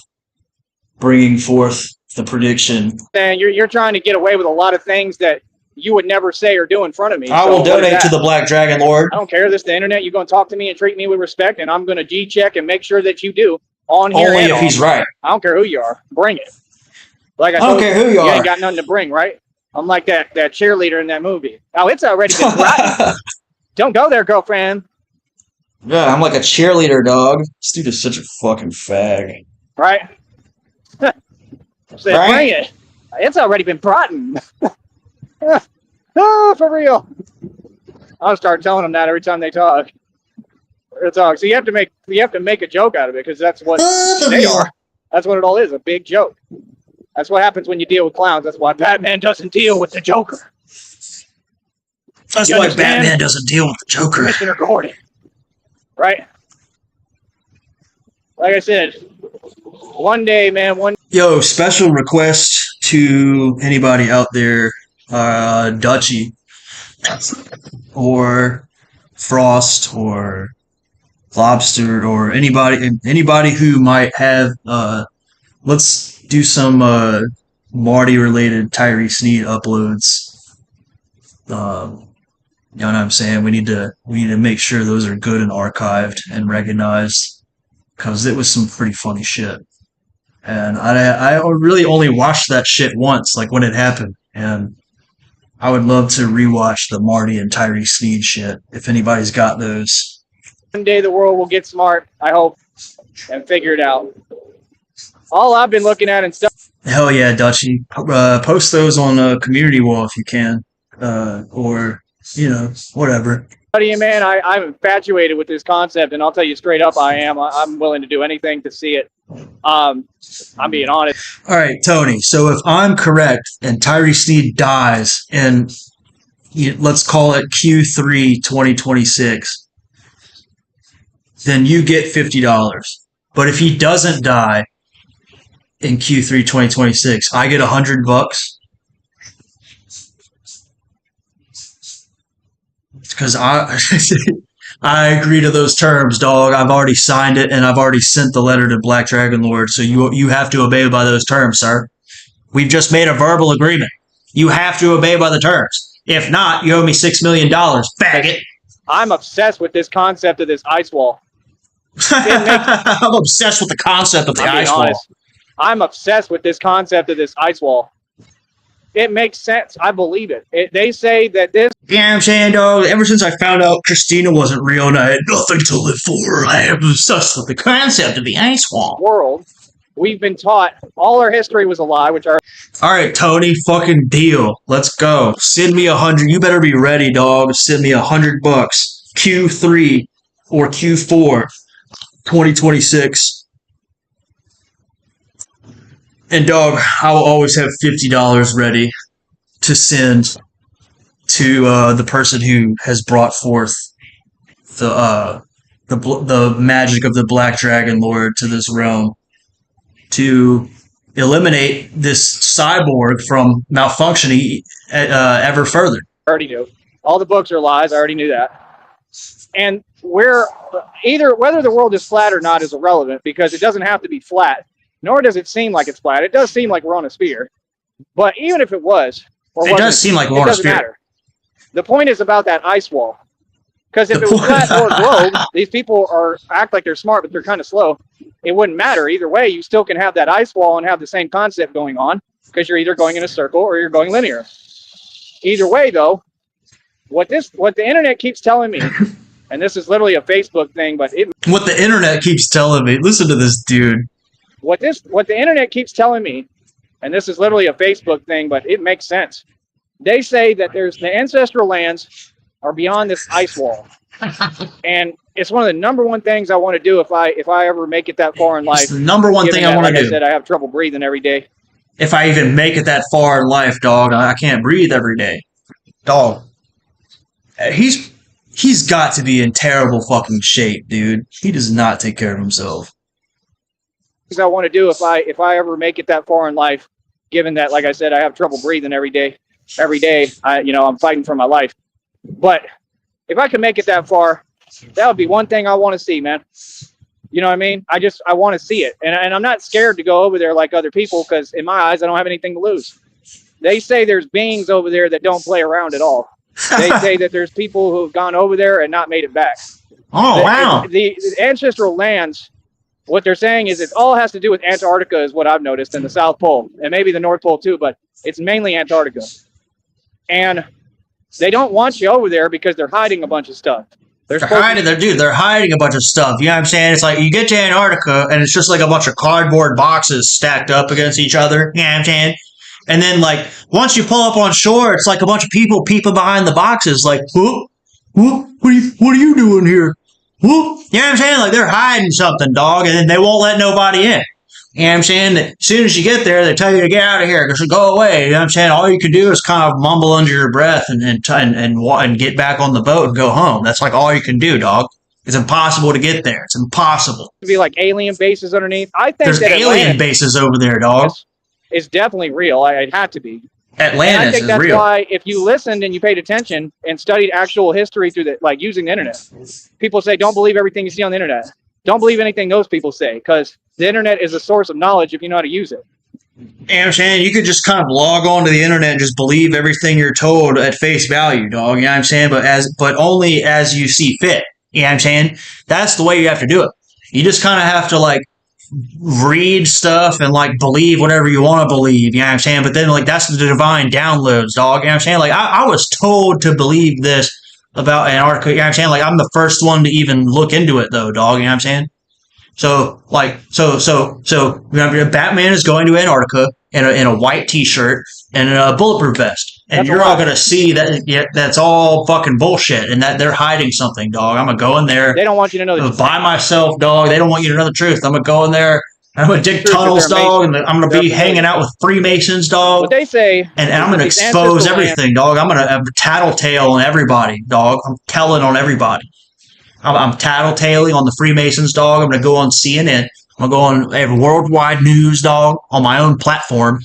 bringing forth the prediction. And you're trying to get away with a lot of things that you would never say or do in front of me. I will donate to the Black Dragon Lord. I don't care. This is the internet. You're going to talk to me and treat me with respect, and I'm going to G-check and make sure that you do on here. Only if he's right. I don't care who you are. Bring it. Like I don't care who you are. You ain't got nothing to bring, right? I'm like that cheerleader in that movie. Oh, it's already been rotten. Don't go there, girlfriend. Yeah, I'm like a cheerleader, dog. This dude is such a fucking fag. Right? Say, Right? bring it. It's already been rotten. Oh, for real. I'll start telling them that every time they talk. So you have to make a joke out of it because that's what they are. That's what it all is, a big joke. That's what happens when you deal with clowns. That's why Batman doesn't deal with the Joker. That's You why understand? Batman doesn't deal with the Joker. Commissioner Gordon. Right? Like I said, one day, man, Yo, special request to anybody out there, Dutchy, or Frost, or Lobster, or anybody who might have, let's do some Marty-related Tyree Sneed uploads. You know what I'm saying? We need to make sure those are good and archived and recognized, because it was some pretty funny shit. And I really only watched that shit once, like when it happened. And I would love to rewatch the Marty and Tyree Sneed shit if anybody's got those. one day the world will get smart, I hope, and figure it out. All I've been looking at and stuff. Hell yeah, Dutchy. Post those on a community wall if you can. Or, whatever. Buddy, man, I'm infatuated with this concept, and I'll tell you straight up, I am. I'm willing to do anything to see it. I'm being honest. All right, Tony. So if I'm correct and Tyree Sneed dies in, let's call it Q3 2026, then you get $50. But if he doesn't die in Q3 2026, I get $100. Because I agree to those terms, dog. I've already signed it, and I've already sent the letter to Black Dragon Lord, so you have to obey by those terms, sir. We've just made a verbal agreement. You have to obey by the terms. If not, you owe me $6 million, faggot. I'm obsessed with this concept of this ice wall. I'm obsessed with the concept of the ice wall. I'm obsessed with this concept of this ice wall. It makes sense. I believe it. They say that this... Yeah, I'm saying, dog, ever since I found out Christina wasn't real and I had nothing to live for, I am obsessed with the concept of the ice wall. World, we've been taught all our history was a lie, which are... All right, Tony, fucking deal. Let's go. Send me 100. You better be ready, dog. Send me $100. Q3 or Q4 2026. And dog, I will always have $50 ready to send to the person who has brought forth the magic of the Black Dragon Lord to this realm to eliminate this cyborg from malfunctioning ever further. I already knew. All the books are lies. I already knew that. And whether the world is flat or not is irrelevant, because it doesn't have to be flat. Nor does it seem like it's flat. It does seem like we're on a sphere. But even if it was, it does seem like we're on a sphere. Matter. The point is about that ice wall. Because if it was flat or globe, these people act like they're smart, but they're kind of slow. It wouldn't matter. Either way, you still can have that ice wall and have the same concept going on, because you're either going in a circle or you're going linear. Either way, though, what the internet keeps telling me, and this is literally a Facebook thing, but what the internet keeps telling me, listen to this dude. What the internet keeps telling me, and this is literally a Facebook thing, but it makes sense. They say that the ancestral lands are beyond this ice wall. And it's one of the number one things I want to do if I ever make it that far in life. It's the number one thing I want to do. Like I said, I have trouble breathing every day. If I even make it that far in life, dog, I can't breathe every day. Dog. He's got to be in terrible fucking shape, dude. He does not take care of himself. I want to do if I ever make it that far in life, given that, like I said, I have trouble breathing every day. I'm fighting for my life. But if I could make it that far, that would be one thing I want to see, man. You know what I mean? I want to see it. And I'm not scared to go over there like other people, because in my eyes, I don't have anything to lose. They say there's beings over there that don't play around at all. They say that there's people who have gone over there and not made it back. Oh, wow. The ancestral lands, what they're saying is it all has to do with Antarctica, is what I've noticed, and the South Pole, and maybe the North Pole too, but it's mainly Antarctica. And they don't want you over there because they're hiding a bunch of stuff. They're hiding a bunch of stuff. You know what I'm saying? It's like you get to Antarctica and it's just like a bunch of cardboard boxes stacked up against each other. You know what I'm saying? And then like once you pull up on shore, it's like a bunch of people peeping behind the boxes, like, what are you doing here? You know what I'm saying? Like they're hiding something, dog, and then they won't let nobody in. You know what I'm saying? As soon as you get there, they tell you to get out of here, just go away. You know what I'm saying? All you can do is kind of mumble under your breath and get back on the boat and go home. That's like all you can do, dog. It's impossible to get there. It's impossible. To be like alien bases underneath. I think there's alien bases over there, dog. It's definitely real. It had to be. Atlantis I think that's real. why if you listened and you paid attention and studied actual history through using the internet, people say don't believe everything you see on the internet. Don't believe anything those people say, because the internet is a source of knowledge if you know how to use it. You know what I'm saying? You could just kind of log on to the internet and just believe everything you're told at face value, dog. You know what I'm saying? But only as you see fit. You know what I'm saying? That's the way you have to do it. You just kind of have to like read stuff and like believe whatever you want to believe, you know what I'm saying? But then like that's the divine downloads, dog. You know what I'm saying? Like I was told to believe this about Antarctica, you know what I'm saying? Like I'm the first one to even look into it though, dog, you know what I'm saying? So Batman is going to Antarctica in a white t-shirt and a bulletproof vest. And you're all gonna see that that's all fucking bullshit, and that they're hiding something, dog. I'm gonna go in there. They don't want you to know the truth. By myself, dog. They don't want you to know the truth. I'm gonna go in there. I'm gonna dig tunnels, dog, and I'm gonna be hanging out with Freemasons, dog. What they say, and I'm gonna expose everything, dog. I'm gonna tattletale on everybody, dog. I'm telling on everybody. I'm tattletaling on the Freemasons, dog. I'm gonna go on CNN. I'm gonna go on worldwide news, dog, on my own platform.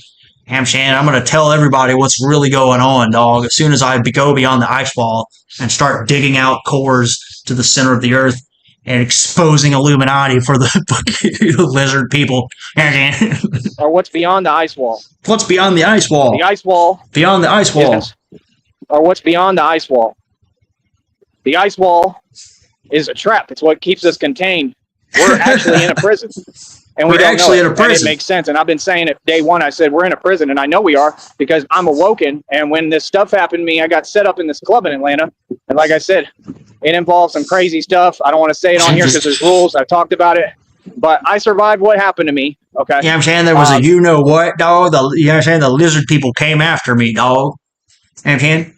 I'm saying I'm gonna tell everybody what's really going on, dog. As soon as I go beyond the ice wall and start digging out cores to the center of the earth and exposing Illuminati for the lizard people. Or what's beyond the ice wall? What's beyond the ice wall? The ice wall. Beyond the ice wall. Yes. Or what's beyond the ice wall? The ice wall is a trap. It's what keeps us contained. We're actually in a prison. And we're actually in a prison. And it makes sense. And I've been saying it day one. I said, we're in a prison. And I know we are because I'm awoken. And when this stuff happened to me, I got set up in this club in Atlanta. And like I said, it involves some crazy stuff. I don't want to say it on here because there's rules. I've talked about it. But I survived what happened to me. Okay. You know what I'm saying? There was a you know what, dog? You know what I'm saying? The lizard people came after me, dog. You know what I'm saying?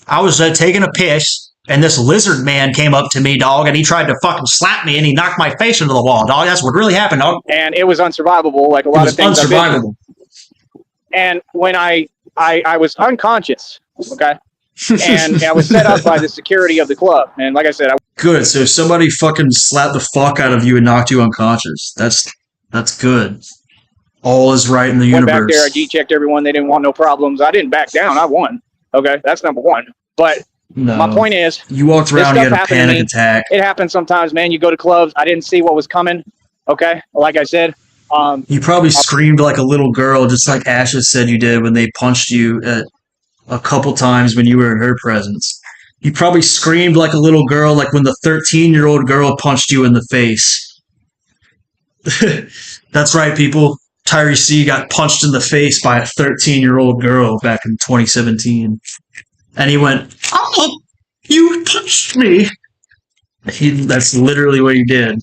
I was taking a piss. And this lizard man came up to me, dog, and he tried to fucking slap me, and he knocked my face into the wall, dog. That's what really happened, dog. And it was unsurvivable, like a lot of things. Unsurvivable. And when I was unconscious, okay, and I was set up by the security of the club, and like I said, good. So somebody fucking slapped the fuck out of you and knocked you unconscious. That's good. All is right in the universe. Went back there, I G-checked everyone. They didn't want no problems. I didn't back down. I won. Okay, that's number one. But no, my point is, you walked around, you had a panic attack. It happens sometimes, man. You go to clubs. I didn't see what was coming. Okay, like I said, you probably screamed like a little girl, just like Ashes said you did when they punched you a couple times when you were in her presence. You probably screamed like a little girl, like when the 13-year-old girl punched you in the face. That's right, people. Tyree Sneed got punched in the face by a 13-year-old girl back in 2017. And he went, "Oh, you punched me." That's literally what he did.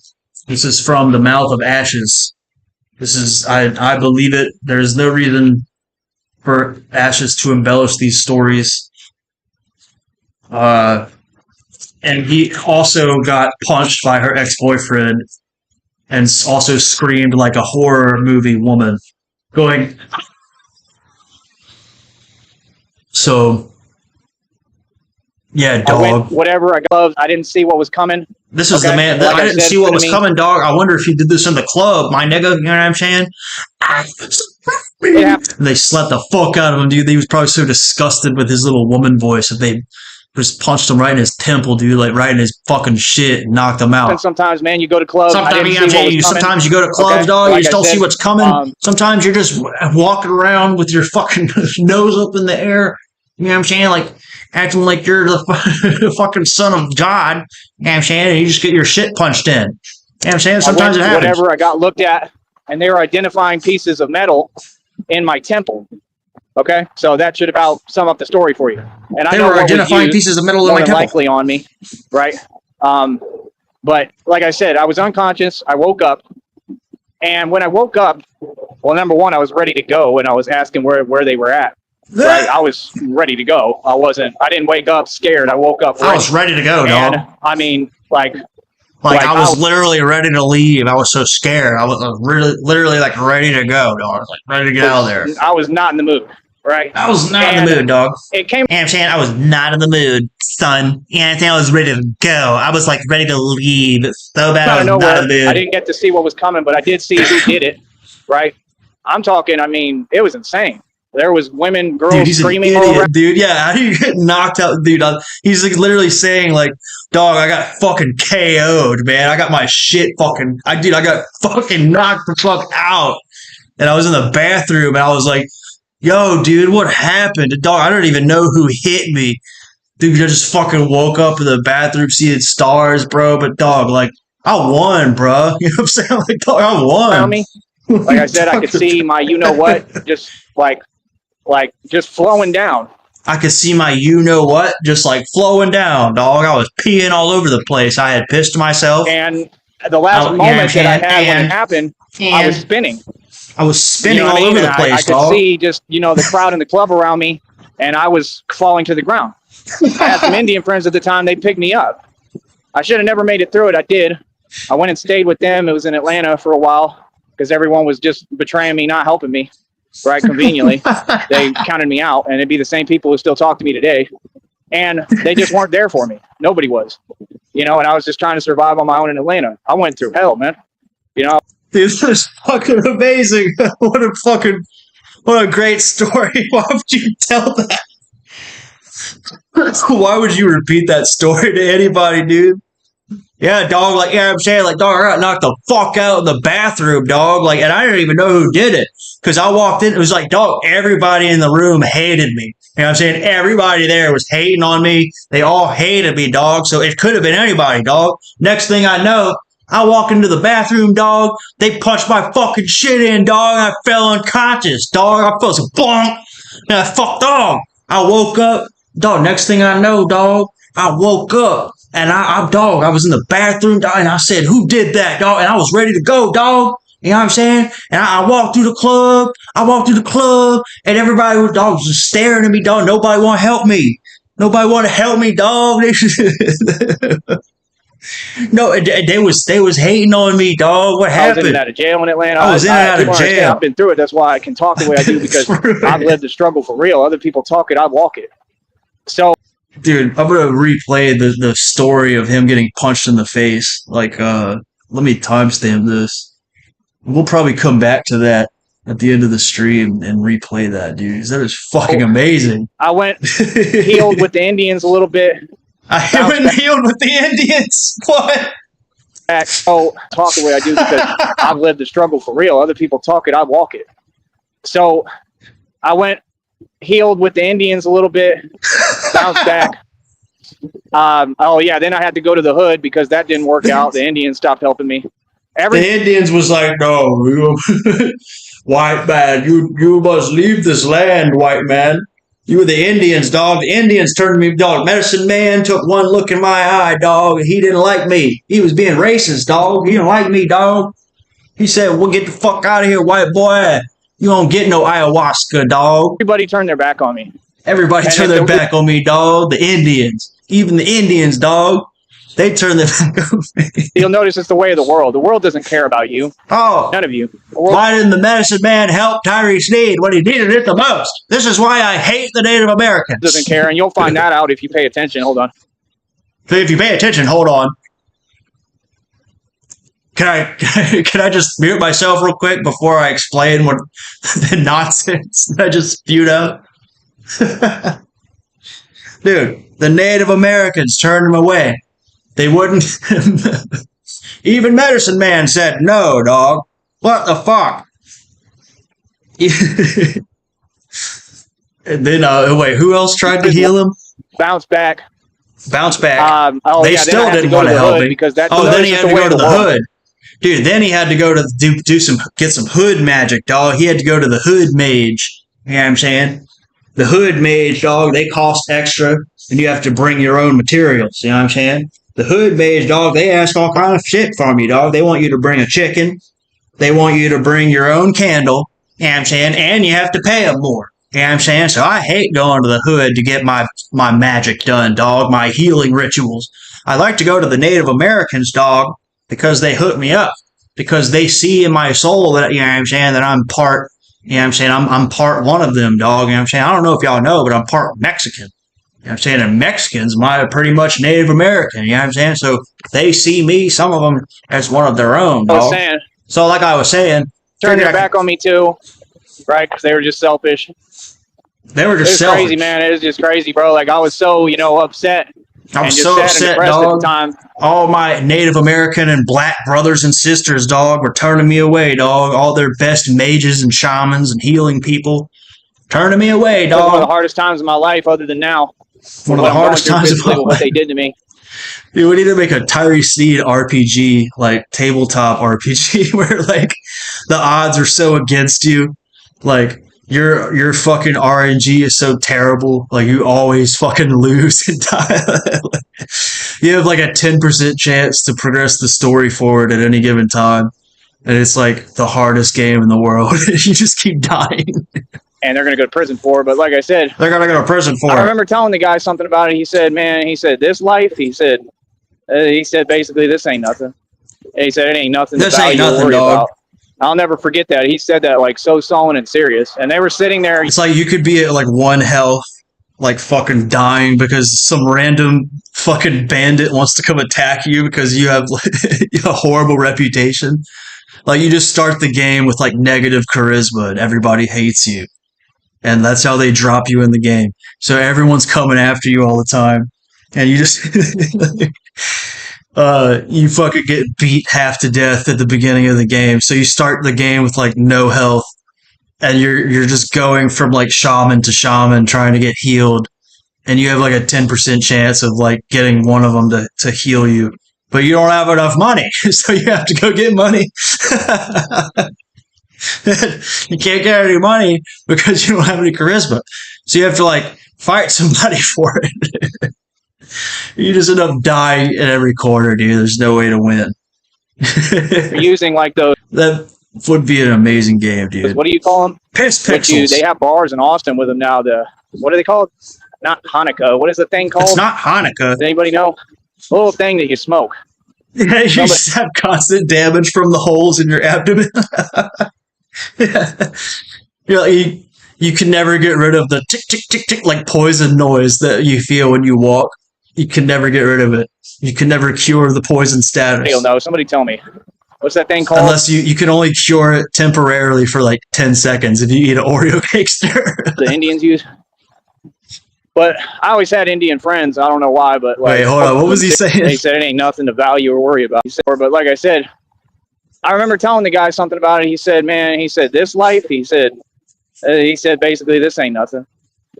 This is from the mouth of Ashes. This is, I believe it. There is no reason for Ashes to embellish these stories. And he also got punched by her ex-boyfriend and also screamed like a horror movie woman, going, so... Yeah, dog. Whatever, I loved. I didn't see what was coming. This is the man. Like I didn't see what was coming, dog. I wonder if you did this in the club, my nigga. You know what I'm saying? They slapped the fuck out of him, dude. He was probably so disgusted with his little woman voice that they just punched him right in his temple, dude. Like right in his fucking shit and knocked him out. And sometimes, man, you go to clubs. Sometimes you go to clubs, dog. You just don't see what's coming. Sometimes you're just walking around with your fucking nose up in the air. You know what I'm saying? Like, acting like you're the fucking son of God, you know what I'm saying? And you just get your shit punched in. You know what I'm saying? Sometimes it happens. Whatever, I got looked at, and they were identifying pieces of metal in my temple. Okay? So that should about sum up the story for you. And they were identifying pieces of metal in my temple. Likely on me, right? But like I said, I was unconscious. I woke up. And when I woke up, well, number one, I was ready to go, and I was asking where they were at. Right, I was ready to go. I didn't wake up scared. I woke up ready. I was ready to go, dog. And, I mean, like I was literally ready to leave. I was so scared. I was literally like ready to go, dog. Like ready to get out of there. I was not in the mood, right? I was not in the mood, dog. It came. I'm saying I was not in the mood, son. Yeah, I think I was ready to go. I was like ready to leave. So bad I was not in the mood. I didn't get to see what was coming, but I did see who did it, right? I'm talking, I mean, it was insane. There was women, girls screaming all around. Dude. Yeah, how do you get knocked out, dude? He's like literally saying like, "Dog, I got fucking KO'd, man. I got my shit fucking. I got fucking knocked the fuck out." And I was in the bathroom, and I was like, "Yo, dude, what happened, dog? I don't even know who hit me, dude. I just fucking woke up in the bathroom, seeing stars, bro. But dog, like, I won, bro. You know what I'm saying? Like, dog, I won. Around me, like I said, I could see my, you know what, just like just flowing down. I could see my you-know-what just, like, flowing down, dog. I was peeing all over the place. I had pissed myself. And the last moment that I had when it happened, I was spinning. I was spinning all over the place, dog. I could see just, the crowd in the club around me, and I was falling to the ground. I had some Indian friends at the time. They picked me up. I should have never made it through it. I did. I went and stayed with them. It was in Atlanta for a while because everyone was just betraying me, not helping me. Right, conveniently, they counted me out, and it'd be the same people who still talk to me today, and they just weren't there for me. Nobody was, and I was just trying to survive on my own in Atlanta. I went through hell, man. Dude, this is fucking amazing. What What a great story. Why would you tell that? Why would you repeat that story to anybody, dude? Yeah, dog, like, yeah, I'm saying, like, dog, I got knocked the fuck out in the bathroom, dog. Like, and I didn't even know who did it. Because I walked in, it was like, dog, everybody in the room hated me. You know what I'm saying? Everybody there was hating on me. They all hated me, dog. So it could have been anybody, dog. Next thing I know, I walk into the bathroom, dog. They punched my fucking shit in, dog. I fell unconscious, dog. I felt so bonk. And I fucked, dog. I woke up, dog. Next thing I know, dog, I woke up. And I was in the bathroom, dog, and I said, who did that, dog? And I was ready to go, dog. You know what I'm saying? And I walked through the club. And everybody was, dog, was just staring at me, dog. Nobody want to help me. Dog. No, they was hating on me, dog. What happened? I was in and out of jail in Atlanta. I was in and out of jail. I've been through it. That's why I can talk the way I do, because I've lived the struggle for real. Other people talk it, I walk it. So, dude, I'm gonna replay the story of him getting punched in the face. Like, let me timestamp this. We'll probably come back to that at the end of the stream and replay that, dude. That is fucking amazing. I went healed with the Indians a little bit. I went healed with the Indians. What? So talk the way I do, because I've lived the struggle for real. Other people talk it, I walk it. So I went healed with the Indians a little bit, bounced back. Then I had to go to the hood because that didn't work out. The Indians stopped helping me. The Indians was like, no, white man, you must leave this land, white man. You were the Indians, dog. The Indians turned me, dog. Medicine Man took one look in my eye, dog, and he didn't like me. He was being racist, dog. He didn't like me, dog. He said, well, get the fuck out of here, white boy. You don't get no ayahuasca, dog. Everybody turned their back on me. Everybody turned their back on me, dog. The Indians. Even the Indians, dog. They turned their back on me. You'll notice it's the way of the world. The world doesn't care about you. Oh. None of you. Why didn't the medicine man help Tyree Sneed when he needed it the most? This is why I hate the Native Americans. Doesn't care, and you'll find that out if you pay attention. Hold on. If you pay attention, hold on. Can I just mute myself real quick before I explain what the nonsense that I just spewed out? Dude, the Native Americans turned him away. They wouldn't. Even Medicine Man said no, dog. What the fuck? And then, wait, who else tried to heal him? Bounce back. They still didn't want to help me. Because then he had to go to the hood. Dude, then he had to go to get some hood magic, dog. He had to go to the hood mage. You know what I'm saying? The hood mage, dog, they cost extra, and you have to bring your own materials. You know what I'm saying? The hood mage, dog, they ask all kind of shit from you, dog. They want you to bring a chicken. They want you to bring your own candle. You know what I'm saying? And you have to pay them more. You know what I'm saying? So I hate going to the hood to get my magic done, dog, my healing rituals. I like to go to the Native Americans, dog, because they hook me up. Because they see in my soul that, you know what I'm saying, that I'm part, you know what I'm saying, I'm part one of them, dog. You know what I'm saying? I don't know if y'all know, but I'm part Mexican. You know what I'm saying? And Mexicans are pretty much Native American. You know what I'm saying? So they see me, some of them, as one of their own, dog. So like I was saying, turned their back on me too, right? Because they were just selfish. They were just selfish. Crazy, man. It was just crazy, bro. Like, I was so, upset. I'm so upset, dog. All my Native American and black brothers and sisters, dog, were turning me away, dog. All their best mages and shamans and healing people turning me away, dog. One of the hardest times of my life, other than now. One of the hardest times of my life. What they did to me. Dude, we need to make a Tyree Sneed RPG, like tabletop RPG, where like the odds are so against you, like your fucking RNG is so terrible, like you always fucking lose and die. You have like a 10% chance to progress the story forward at any given time, and it's like the hardest game in the world. You just keep dying. And they're going to go to prison for it. But like I said, they're going to go to prison for it. I remember telling the guy something about it. He said, this life, he said basically, this ain't nothing. And he said, it ain't nothing. This ain't nothing, dog. About. I'll never forget that. He said that like so solemn and serious. And they were sitting there. It's like you could be at like one health, like fucking dying because some random fucking bandit wants to come attack you because you have like, a horrible reputation. Like you just start the game with like negative charisma and everybody hates you. and that's how they drop you in the game. So everyone's coming after you all the time, and you just you fucking get beat half to death at the beginning of the game. So you start the game with like no health, and you're just going from like shaman to shaman trying to get healed, and you have like a 10% chance of like getting one of them to heal you, but you don't have enough money, so you have to go get money. You can't get any money because you don't have any charisma, so you have to like fight somebody for it. You just end up dying in every corner, dude. There's no way to win. You're using like those. That would be an amazing game, dude. What do you call them? Piss pixels. They have bars in Austin with them now. What are they called? Not Hanukkah. What is the thing called? It's not Hanukkah. Does anybody know? A little thing that you smoke. Yeah, you just have constant damage from the holes in your abdomen. You can never get rid of the tick, tick, tick, tick, like poison noise that you feel when you walk. You can never get rid of it. You can never cure the poison status. I don't know. Somebody tell me. What's that thing called? Unless you can only cure it temporarily for like 10 seconds if you eat an Oreo cake stir. The Indians use. But I always had Indian friends. I don't know why, but like, wait, hold on. What was he saying? He said it ain't nothing to value or worry about. But like I said, I remember telling the guy something about it. He said, "Man," he said, "this life," he said basically, "this ain't nothing."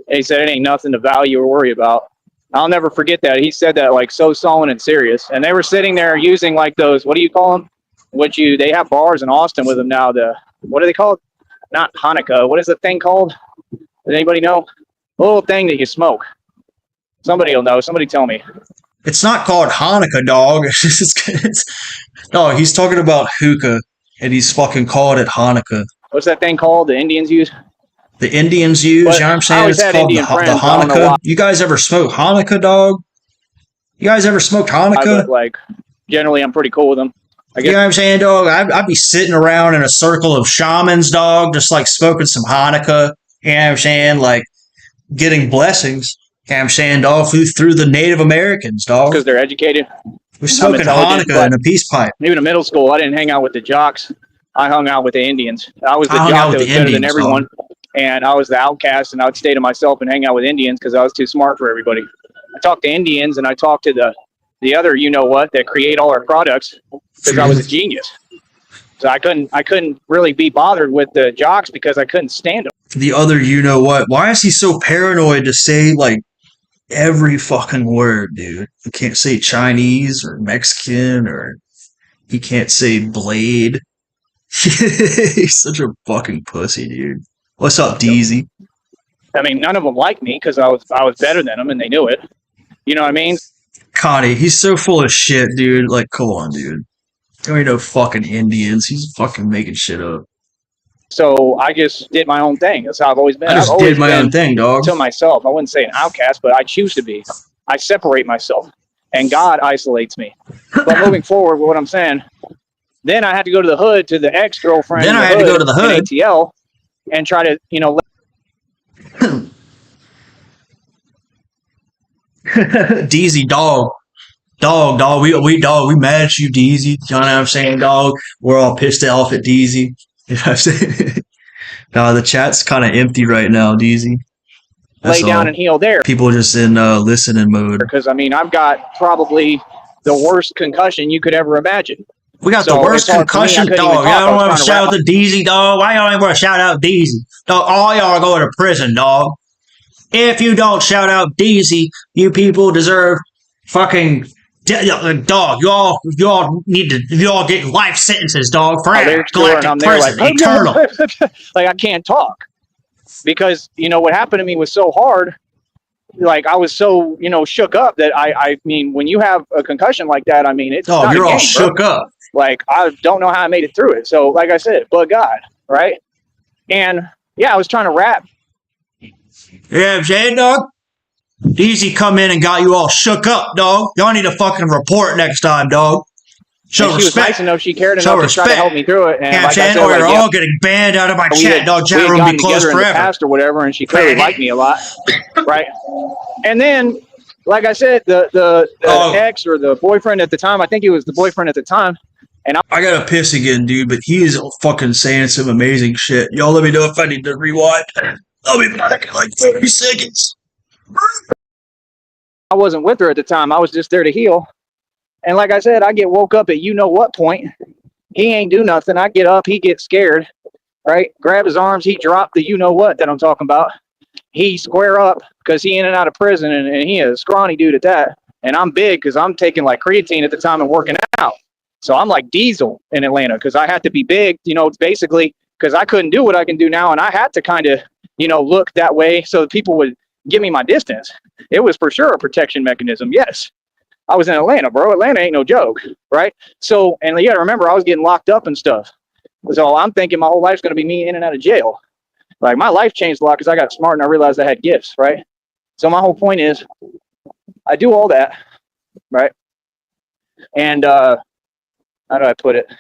He said it ain't nothing to value or worry about. I'll never forget that. He said that like so solemn and serious. And they were sitting there using like those, what do you call them? They have bars in Austin with them now. What are they called? Not Hanukkah. What is the thing called? Does anybody know? A little thing that you smoke. Somebody will know. Somebody tell me. It's not called Hanukkah, dog. No, he's talking about hookah, and he's fucking calling it Hanukkah. What's that thing called? The Indians use? The Indians use, you know what I'm saying? It's called the Hanukkah. You guys ever smoke Hanukkah, dog? You guys ever smoked Hanukkah? Like, generally, I'm pretty cool with them. You know what I'm saying, dog? I'd be sitting around in a circle of shamans, dog, just like smoking some Hanukkah. You know what I'm saying? Like, getting blessings. You know what I'm saying, dog? Through the Native Americans, dog. Because they're educated. We're smoking Hanukkah in a peace pipe. Even in middle school, I didn't hang out with the jocks. I hung out with the Indians. I was the jock that was better than everyone. And I was the outcast, and I would stay to myself and hang out with Indians because I was too smart for everybody. I talked to Indians, and I talked to the other you-know-what that create all our products because I was a genius. So I couldn't really be bothered with the jocks because I couldn't stand them. The other you-know-what? Why is he so paranoid to say, like, every fucking word, dude? He can't say Chinese or Mexican, or he can't say blade. He's such a fucking pussy, dude. What's up, DZ? I mean, none of them liked me because I was better than them, and they knew it. You know what I mean? Connie, he's so full of shit, dude. Like, come on, dude. There ain't no fucking Indians. He's fucking making shit up. So I just did my own thing. That's how I've always been. I just did my own thing, dog. To myself. I wouldn't say an outcast, but I choose to be. I separate myself, and God isolates me. But moving forward with what I'm saying, then I had to go to the hood to the ex-girlfriend. Then I had to go to the hood. ATL. And try to, DZ, dog. We mad at you, DZ. You know what I'm saying, dog? We're all pissed off at DZ. You know what I'm saying? No, the chat's kind of empty right now, DZ. Lay down and heal there. People just in listening mode. Because, I mean, I've got probably the worst concussion you could ever imagine. We got the worst concussion, dog. Y'all don't want to shout out the DZ, dog. Why y'all ain't want to shout out DZ? Dog, all y'all are going to prison, dog. If you don't shout out DZ, you people deserve fucking dog. You all get life sentences, dog. Forever. Galactic prison, like, eternal. Like, I can't talk. Because, what happened to me was so hard. Like, I was so, shook up that I mean, when you have a concussion like that, I mean, it's not you're a game, all shook up. Like, I don't know how I made it through it. So, like I said, but God, right? And, yeah, I was trying to rap. Yeah, I'm saying, dog? DZ come in and got you all shook up, dog. Y'all need to fucking report next time, dog. Show respect. She was nice enough. She cared enough to try to help me through it. And yeah, like I said, we're all getting banned out of my chat, dog. Chat room be closed forever. In the past or whatever, and she clearly liked me a lot, right? And then, like I said, the ex or the boyfriend at the time, I think it was the boyfriend at the time. And I gotta piss again, dude, but he is fucking saying some amazing shit. Y'all let me know if I need to rewind. I'll be back in like 30 seconds. I wasn't with her at the time. I was just there to heal. And like I said, I get woke up at what point. He ain't do nothing. I get up. He gets scared, right? Grab his arms. He dropped the what that I'm talking about. He square up because he in and out of prison, and he is a scrawny dude at that. And I'm big because I'm taking like creatine at the time and working out. So I'm like Diesel in Atlanta because I had to be big, it's basically because I couldn't do what I can do now. And I had to kind of, look that way so that people would give me my distance. It was for sure a protection mechanism. Yes. I was in Atlanta, bro. Atlanta ain't no joke, right? So, and you got to remember, I was getting locked up and stuff. So I'm thinking my whole life's going to be me in and out of jail. Like, my life changed a lot because I got smart and I realized I had gifts, right? So my whole point is, I do all that, right? And how do I put it?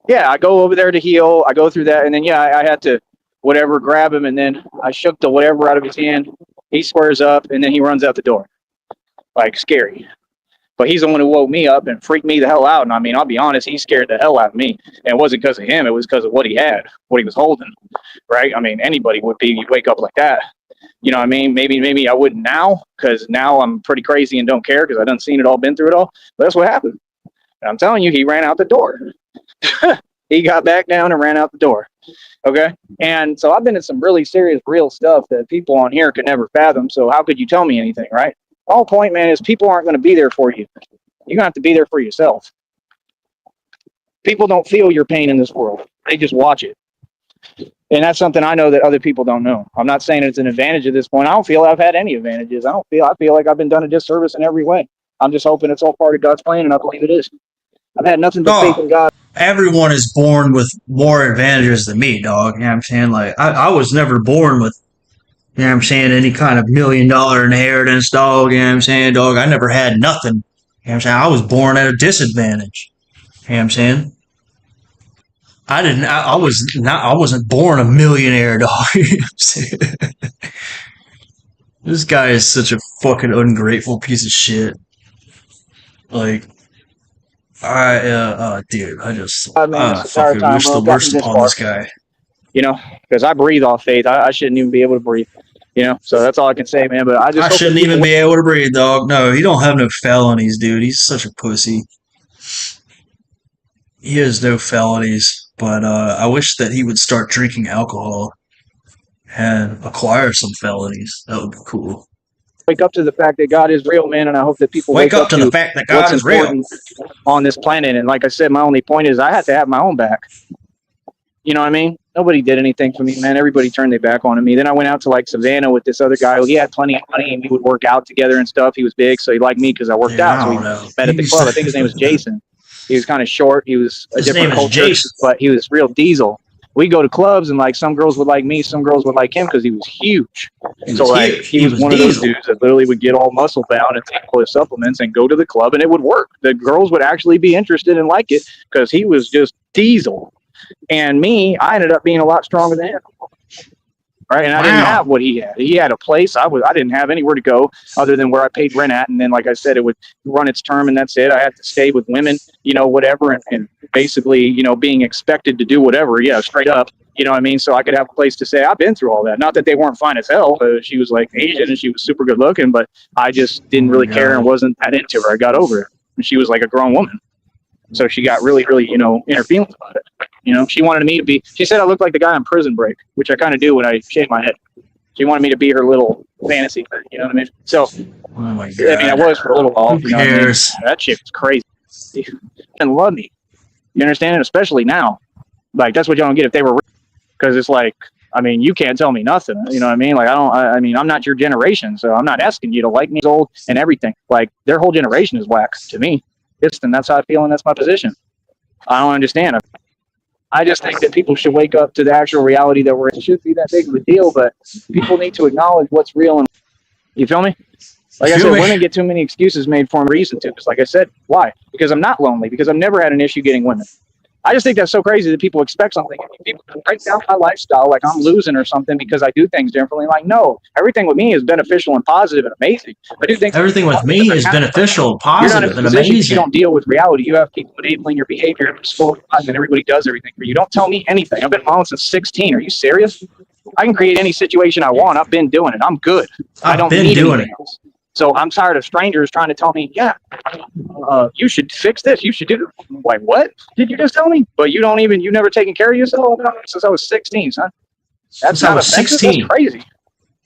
Yeah, I go over there to heal. I go through that, and then I had to grab him, and then I shook the whatever out of his hand. He squares up, and then he runs out the door, like scary. But he's the one who woke me up and freaked me the hell out. And I mean, I'll be honest, he scared the hell out of me. And it wasn't because of him; it was because of what he had, what he was holding, right? I mean, anybody would be. You wake up like that, you know what I mean? Maybe I wouldn't now, because now I'm pretty crazy and don't care because I done seen it all, been through it all. But that's what happened. And I'm telling you, he ran out the door. He got back down and ran out the door. Okay. And so I've been in some really serious, real stuff that people on here could never fathom. So how could you tell me anything, right? The whole point, man, is people aren't going to be there for you. You're going to have to be there for yourself. People don't feel your pain in this world. They just watch it. And that's something I know that other people don't know. I'm not saying it's an advantage at this point. I don't feel I've had any advantages. I feel like I've been done a disservice in every way. I'm just hoping it's all part of God's plan, and I believe it is. I've had nothing but faith in God. Everyone is born with more advantages than me, dog. You know what I'm saying? Like, I was never born with, you know what I'm saying, any kind of $1 million inheritance, dog. You know what I'm saying, dog? I never had nothing. You know what I'm saying? I was born at a disadvantage. You know what I'm saying? I wasn't born a millionaire, dog. You know what I'm saying? This guy is such a fucking ungrateful piece of shit. Like, dude, I fucking wish the worst upon this guy. Because I breathe off faith. I shouldn't even be able to breathe. So that's all I can say, man. But I shouldn't even be able to breathe, dog. No, he don't have no felonies, dude. He's such a pussy. He has no felonies, but I wish that he would start drinking alcohol and acquire some felonies. That would be cool. Wake up to the fact that God is real, man, and I hope that people wake up to the fact that God is real on this planet. And like I said, my only point is I had to have my own back. You know what I mean? Nobody did anything for me, man. Everybody turned their back on me. Then I went out to like Savannah with this other guy. He had plenty of money and we would work out together and stuff. He was big, so he liked me because I worked out. So we met at the club. I think his name was Jason. He was kind of short. He was a different culture, but he was real diesel. We go to clubs and like some girls would like me, some girls would like him because he was huge. So like he was one of those dudes that literally would get all muscle bound and take all his supplements and go to the club and it would work. The girls would actually be interested and like it because he was just diesel. And me, I ended up being a lot stronger than him. Right. And I didn't have what he had. He had a place. I didn't have anywhere to go other than where I paid rent at. And then, like I said, it would run its term and that's it. I had to stay with women, whatever. And basically, being expected to do whatever. Yeah, straight up. You know what I mean? So I could have a place to say I've been through all that. Not that they weren't fine as hell. She was like Asian and she was super good looking, but I just didn't really care and wasn't that into her. I got over it. And she was like a grown woman. So she got really, really, in her feelings about it. She wanted me to be, she said I looked like the guy on Prison Break, which I kind of do when I shave my head. She wanted me to be her little fantasy thing, you know what I mean? So, oh my God. I mean, I was for a little while. Who cares? I mean? That shit was crazy. And love me. You understand? And especially now. Like, that's what y'all don't get if they were, because it's like, I mean, you can't tell me nothing. You know what I mean? Like, I mean, I'm not your generation, so I'm not asking you to like me as old and everything. Like, their whole generation is whack to me. And that's how I feel, and that's my position. I don't understand. I just think that people should wake up to the actual reality that it should be that big of a deal, but people need to acknowledge what's real. And you feel me? Like I said, women get too many excuses made for a reason to. Because like I said, why? Because I'm not lonely. Because I've never had an issue getting women. I just think that's so crazy that people expect something. People write down my lifestyle like I'm losing or something because I do things differently. Like, no, everything with me is beneficial and positive and amazing. I do things. Everything with me is beneficial, positive, and amazing. You don't deal with reality. You have people enabling your behavior and everybody does everything for you. Don't tell me anything. I've been on my own since 16. Are you serious? I can create any situation I want. I've been doing it. I'm good. I don't need anything else. So I'm tired of strangers trying to tell me, yeah, you should fix this. You should do it. Like, what did you just tell me? But you never taken care of yourself since I was 16, son. That's not offensive. That's crazy.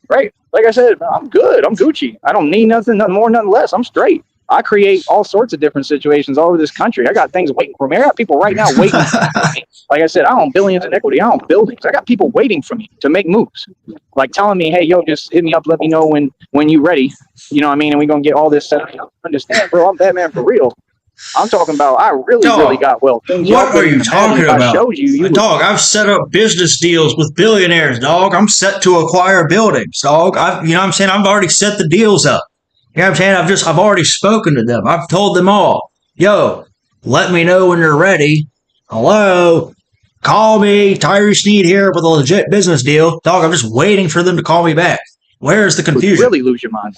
Right? Like I said, I'm good. I'm Gucci. I don't need nothing more, nothing less. I'm straight. I create all sorts of different situations all over this country. I got things waiting for me. I got people right now waiting for me. Like I said, I own billions in equity. I own buildings. I got people waiting for me to make moves. Like telling me, hey, yo, just hit me up. Let me know when you're ready. You know what I mean? And we're going to get all this set up. Understand, bro, I'm Batman for real. I'm talking about I really got wealth. What are you talking about? Dog, I've set up business deals with billionaires, dog. I'm set to acquire buildings, dog. You know what I'm saying? I've already set the deals up. You know what I'm saying? I've already spoken to them. I've told them all, yo, let me know when you're ready. Hello? Call me, Tyree Sneed here with a legit business deal. Dog, I'm just waiting for them to call me back. Where's the confusion? You really lose your mind.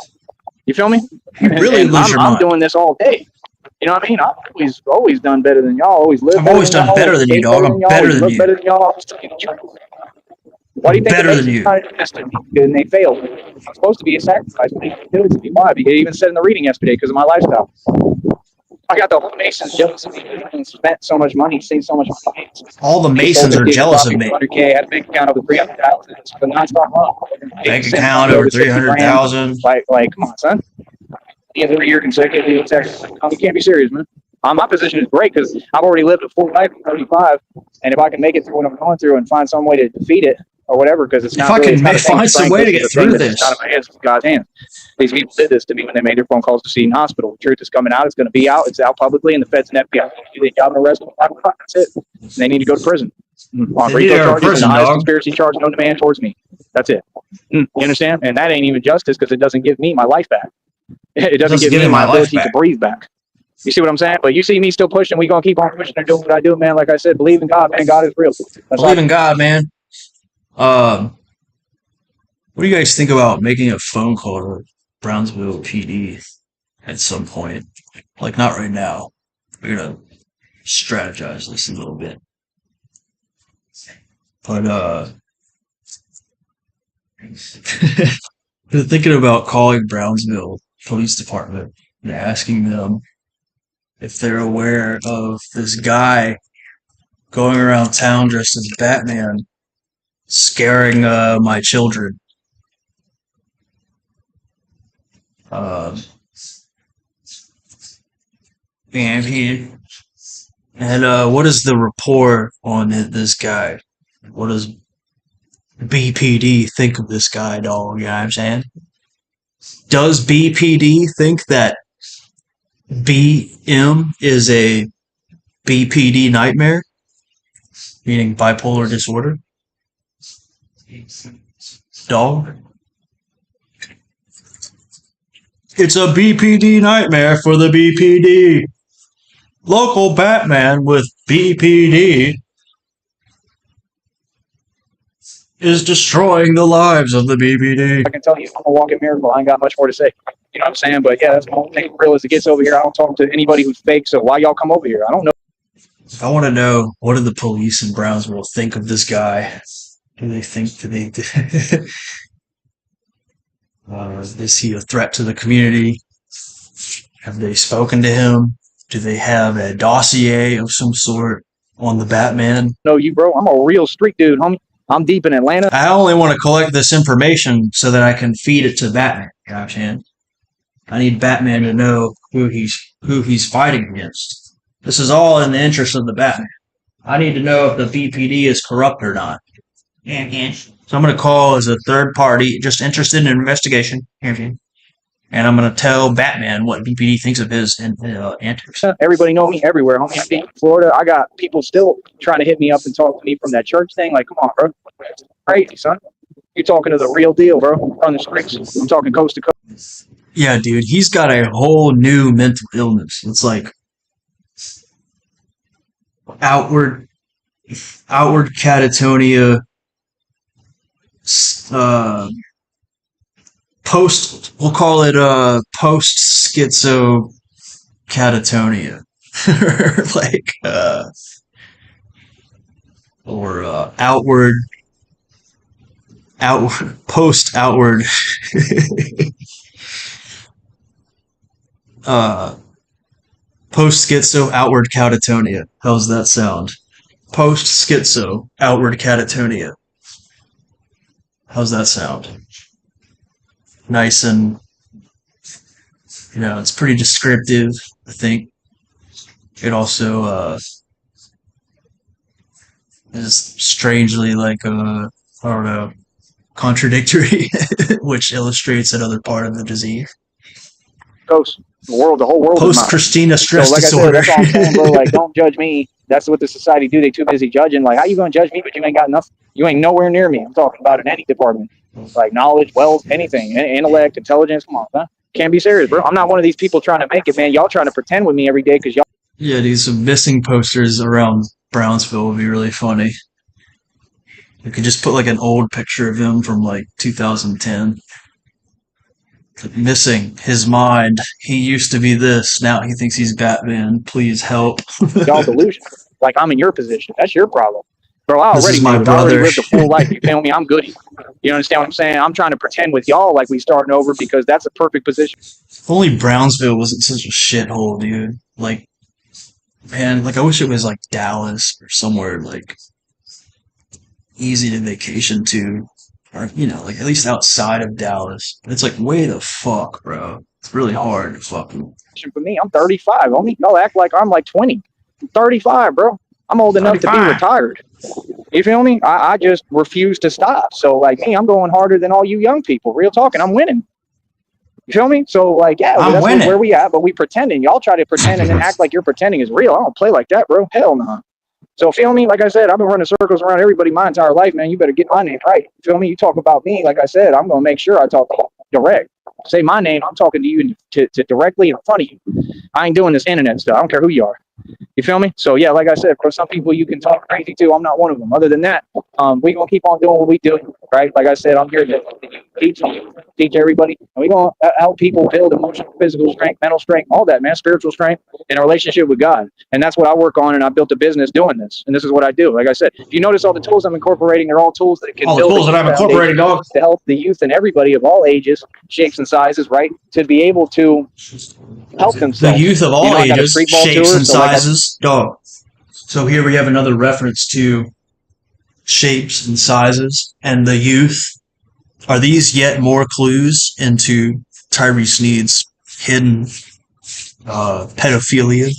You feel me? You really lose your mind. I'm doing this all day. You know what I mean? I've always done better than y'all. I've always done better than you, dog. I'm better than you. Better than y'all. Why do you think better than you? And they failed. I'm supposed to be a sacrifice, but they didn't do it to me. Why? Because it even said in the reading yesterday because of my lifestyle. I got the whole Masons jealous of me. I spent so much money, seen so much money. All the Masons are jealous of me. $100K, I had a bank account over 300,000. It's a non-stop month. Bank account over 300,000. Like, come on, son. Every year consecutively, you can't be serious, man. My position is great because I've already lived a full life at 35, and if I can make it through what I'm going through and find some way to defeat it or whatever, because it's not. If I can find some way to get through this, it's out of my hands. It's God's hands. These people did this to me when they made their phone calls to Seton Hospital. The truth is coming out. It's going to be out. It's out publicly, and the feds and FBI do their job and arrest them. That's it. And they need to go to prison on RICO charges and the highest conspiracy charge known to man towards me. That's it. You understand? And that ain't even justice because it doesn't give me my life back. It doesn't give me my ability to breathe back. You see what I'm saying? But you see me still pushing. We're going to keep on pushing and doing what I do, man. Like I said, believe in God, man. God is real. Believe in God, man. What do you guys think about making a phone call to Brownsville PD at some point? Like, not right now. We're going to strategize this a little bit. But, they're thinking about calling Brownsville Police Department and asking them if they're aware of this guy going around town dressed as Batman, scaring my children. And what is the report on this guy? What does BPD think of this guy, dog? You know what I'm saying? Does BPD think that BM is a BPD nightmare? Meaning bipolar disorder? Dog? It's a BPD nightmare for the BPD. Local Batman with BPD is destroying the lives of the BPD. I can tell you, I'm a walking miracle. I ain't got much more to say. You know what I'm saying? But yeah, that's my whole thing. Real as it gets over here, I don't talk to anybody who's fake. So why y'all come over here? I don't know. I want to know, what do the police in Brownsville think of this guy? Is he a threat to the community? Have they spoken to him? Do they have a dossier of some sort on the Batman? No, you, bro. I'm a real street dude, homie. I'm deep in Atlanta. I only want to collect this information so that I can feed it to Batman. You know what I'm saying? I need Batman to know who he's fighting against. This is all in the interest of the Batman. I need to know if the BPD is corrupt or not. So I'm going to call as a third party, just interested in an investigation. And I'm going to tell Batman what BPD thinks of his antics. Everybody know me everywhere, homie. I'm in Florida. I got people still trying to hit me up and talk to me from that church thing. Like, come on, bro. It's crazy, son. You're talking to the real deal, bro. On the streets. I'm talking coast to coast. Yeah, dude. He's got a whole new mental illness. It's like, outward catatonia, we'll call it post schizo catatonia. Like or post outward post schizo outward catatonia. How's that sound? Post schizo outward catatonia. How's that sound? Nice and, it's pretty descriptive, I think. It also is strangely like, I don't know, contradictory, which illustrates another part of the disease. Ghost. The whole world. Post Christina stress disorder. I said, that's all I'm saying, bro. Like, don't judge me. That's what the society do. They too busy judging. Like, how you gonna judge me, but you ain't got nothing? You ain't nowhere near me. I'm talking about in any department, like knowledge, wealth, anything, intellect, intelligence. Come on, huh? Can't be serious, bro. I'm not one of these people trying to make it, man. Y'all trying to pretend with me every day because y'all. Yeah, these missing posters around Brownsville would be really funny. You could just put like an old picture of him from like 2010. Missing his mind. He used to be this. Now he thinks he's Batman. Please help. Y'all delusion. Like, I'm in your position. That's your problem. Bro, I already lived a full life. You feel me? I'm goody. You understand what I'm saying? I'm trying to pretend with y'all like we starting over because that's a perfect position. If only Brownsville wasn't such a shithole, dude. Like, man, like I wish it was like Dallas or somewhere like easy to vacation to. Or, like at least outside of Dallas. It's like way the fuck, bro. It's really hard to fucking. For me, I'm 35. Homie, y'all act like I'm like 20. I'm 35, bro. I'm old enough to be retired. You feel me? I just refuse to stop. So like me, I'm going harder than all you young people. Real talking, I'm winning. You feel me? So like, yeah, that's where we at. But we pretending. Y'all try to pretend and then act like you're pretending is real. I don't play like that, bro. Hell no. So feel me? Like I said, I've been running circles around everybody my entire life, man. You better get my name right. Feel me? You talk about me, like I said, I'm gonna make sure I talk direct. Say my name, I'm talking to you to directly in front of you. I ain't doing this internet stuff. I don't care who you are. You feel me? So yeah, like I said, for some people you can talk crazy to. I'm not one of them. Other than that, we gonna keep on doing what we do, right? Like I said, I'm here to teach everybody, and we gonna help people build emotional, physical strength, mental strength, all that, man, spiritual strength, in a relationship with God. And that's what I work on. And I built a business doing this. And this is what I do. Like I said, if you notice all the tools I'm incorporating, they're all tools that can build tools that I'm incorporating, dog, to help the youth and everybody of all ages, shapes, and sizes, right, to be able to help themselves. The youth of all ages, shapes, and sizes, dog. So here we have another reference to shapes and sizes and the youth. Are these yet more clues into Tyree Sneed's hidden pedophilia?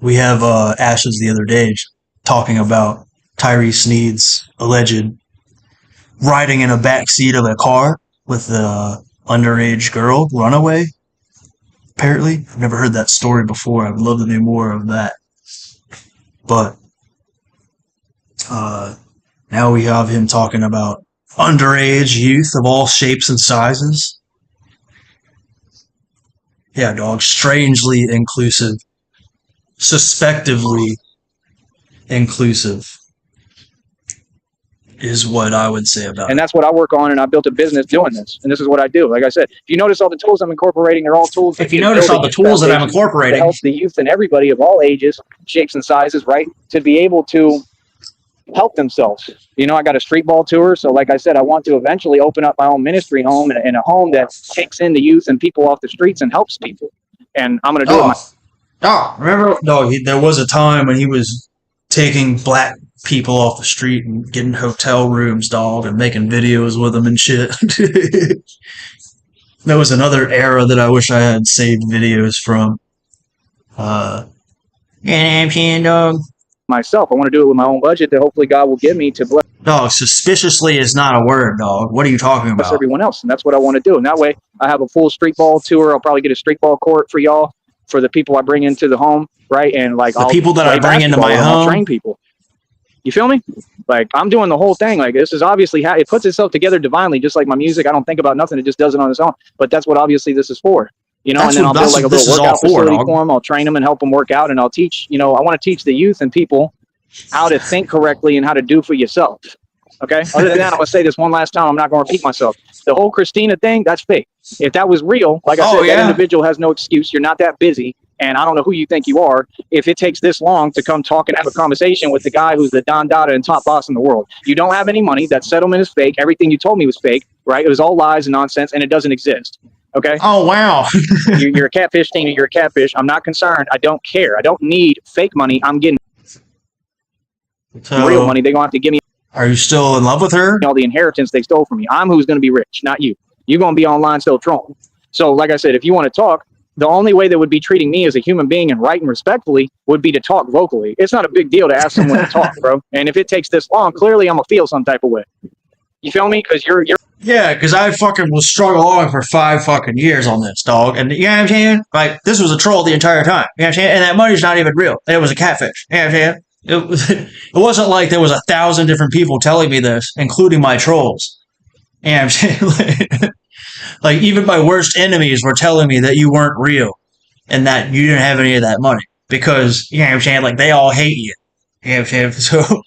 We have Ashes the other day talking about Tyree Sneed's alleged riding in a backseat of a car with an underage girl, runaway. Apparently, I've never heard that story before. I would love to know more of that. But now we have him talking about underage youth of all shapes and sizes. Yeah, dog. Strangely inclusive. Suspectively inclusive is what I would say about it. And that's what I work on, and I built a business doing this. And this is what I do. Like I said, if you notice all the tools I'm incorporating, they're all tools. If you notice all the tools that I'm incorporating, to help the youth and everybody of all ages, shapes, and sizes, right, to be able to help themselves. I got a street ball tour. So like I said, I want to eventually open up my own ministry home and a home that takes in the youth and people off the streets and helps people. And I'm going to do it. Remember? No, there was a time when he was taking black people off the street and getting hotel rooms, dog, and making videos with them and shit. That was another era that I wish I had saved videos from. Dog. Myself, I want to do it with my own budget that hopefully God will give me to bless. Dog, suspiciously is not a word, dog. What are you talking about? Everyone else, and that's what I want to do. And that way, I have a full street ball tour. I'll probably get a street ball court for y'all, for the people I bring into the home, right? And like people that I bring into my home, I'll train people. You feel me? Like, I'm doing the whole thing. Like, this is obviously how it puts itself together divinely, just like my music. I don't think about nothing. It just does it on its own. But that's what obviously this is for. You know, and then I'll build like a little workout facility for them. I'll train them and help them work out, and I'll teach, you know, I want to teach the youth and people how to think correctly and how to do for yourself. Okay. Other than that, I'm going to say this one last time. I'm not going to repeat myself. The whole Christina thing, that's fake. If that was real, like I said, that individual has no excuse. You're not that busy. And I don't know who you think you are. If it takes this long to come talk and have a conversation with the guy who's the Don Dada and top boss in the world, you don't have any money. That settlement is fake. Everything you told me was fake, right? It was all lies and nonsense, and it doesn't exist. Okay. Oh, wow. You're a catfish, Tina. You're a catfish. I'm not concerned. I don't care. I don't need fake money. I'm getting real money. They're going to have to give me. Are you still in love with her? All the inheritance they stole from me. I'm who's going to be rich, not you. You're going to be online still trolling. So, like I said, if you want to talk, the only way they would be treating me as a human being and right and respectfully would be to talk vocally. It's not a big deal to ask someone to talk, bro. And if it takes this long, clearly I'm going to feel some type of way. You feel me? Because you're. Yeah, because I fucking was struggling along for 5 fucking years on this, dog. And you know what I'm saying? Like, this was a troll the entire time. You know what I'm saying? And that money's not even real. It was a catfish. You know what I'm saying? It wasn't like there was 1,000 different people telling me this, including my trolls. You know what I'm saying? Like, even my worst enemies were telling me that you weren't real and that you didn't have any of that money. Because, you know what I'm saying? Like, they all hate you. You know what I'm saying? So,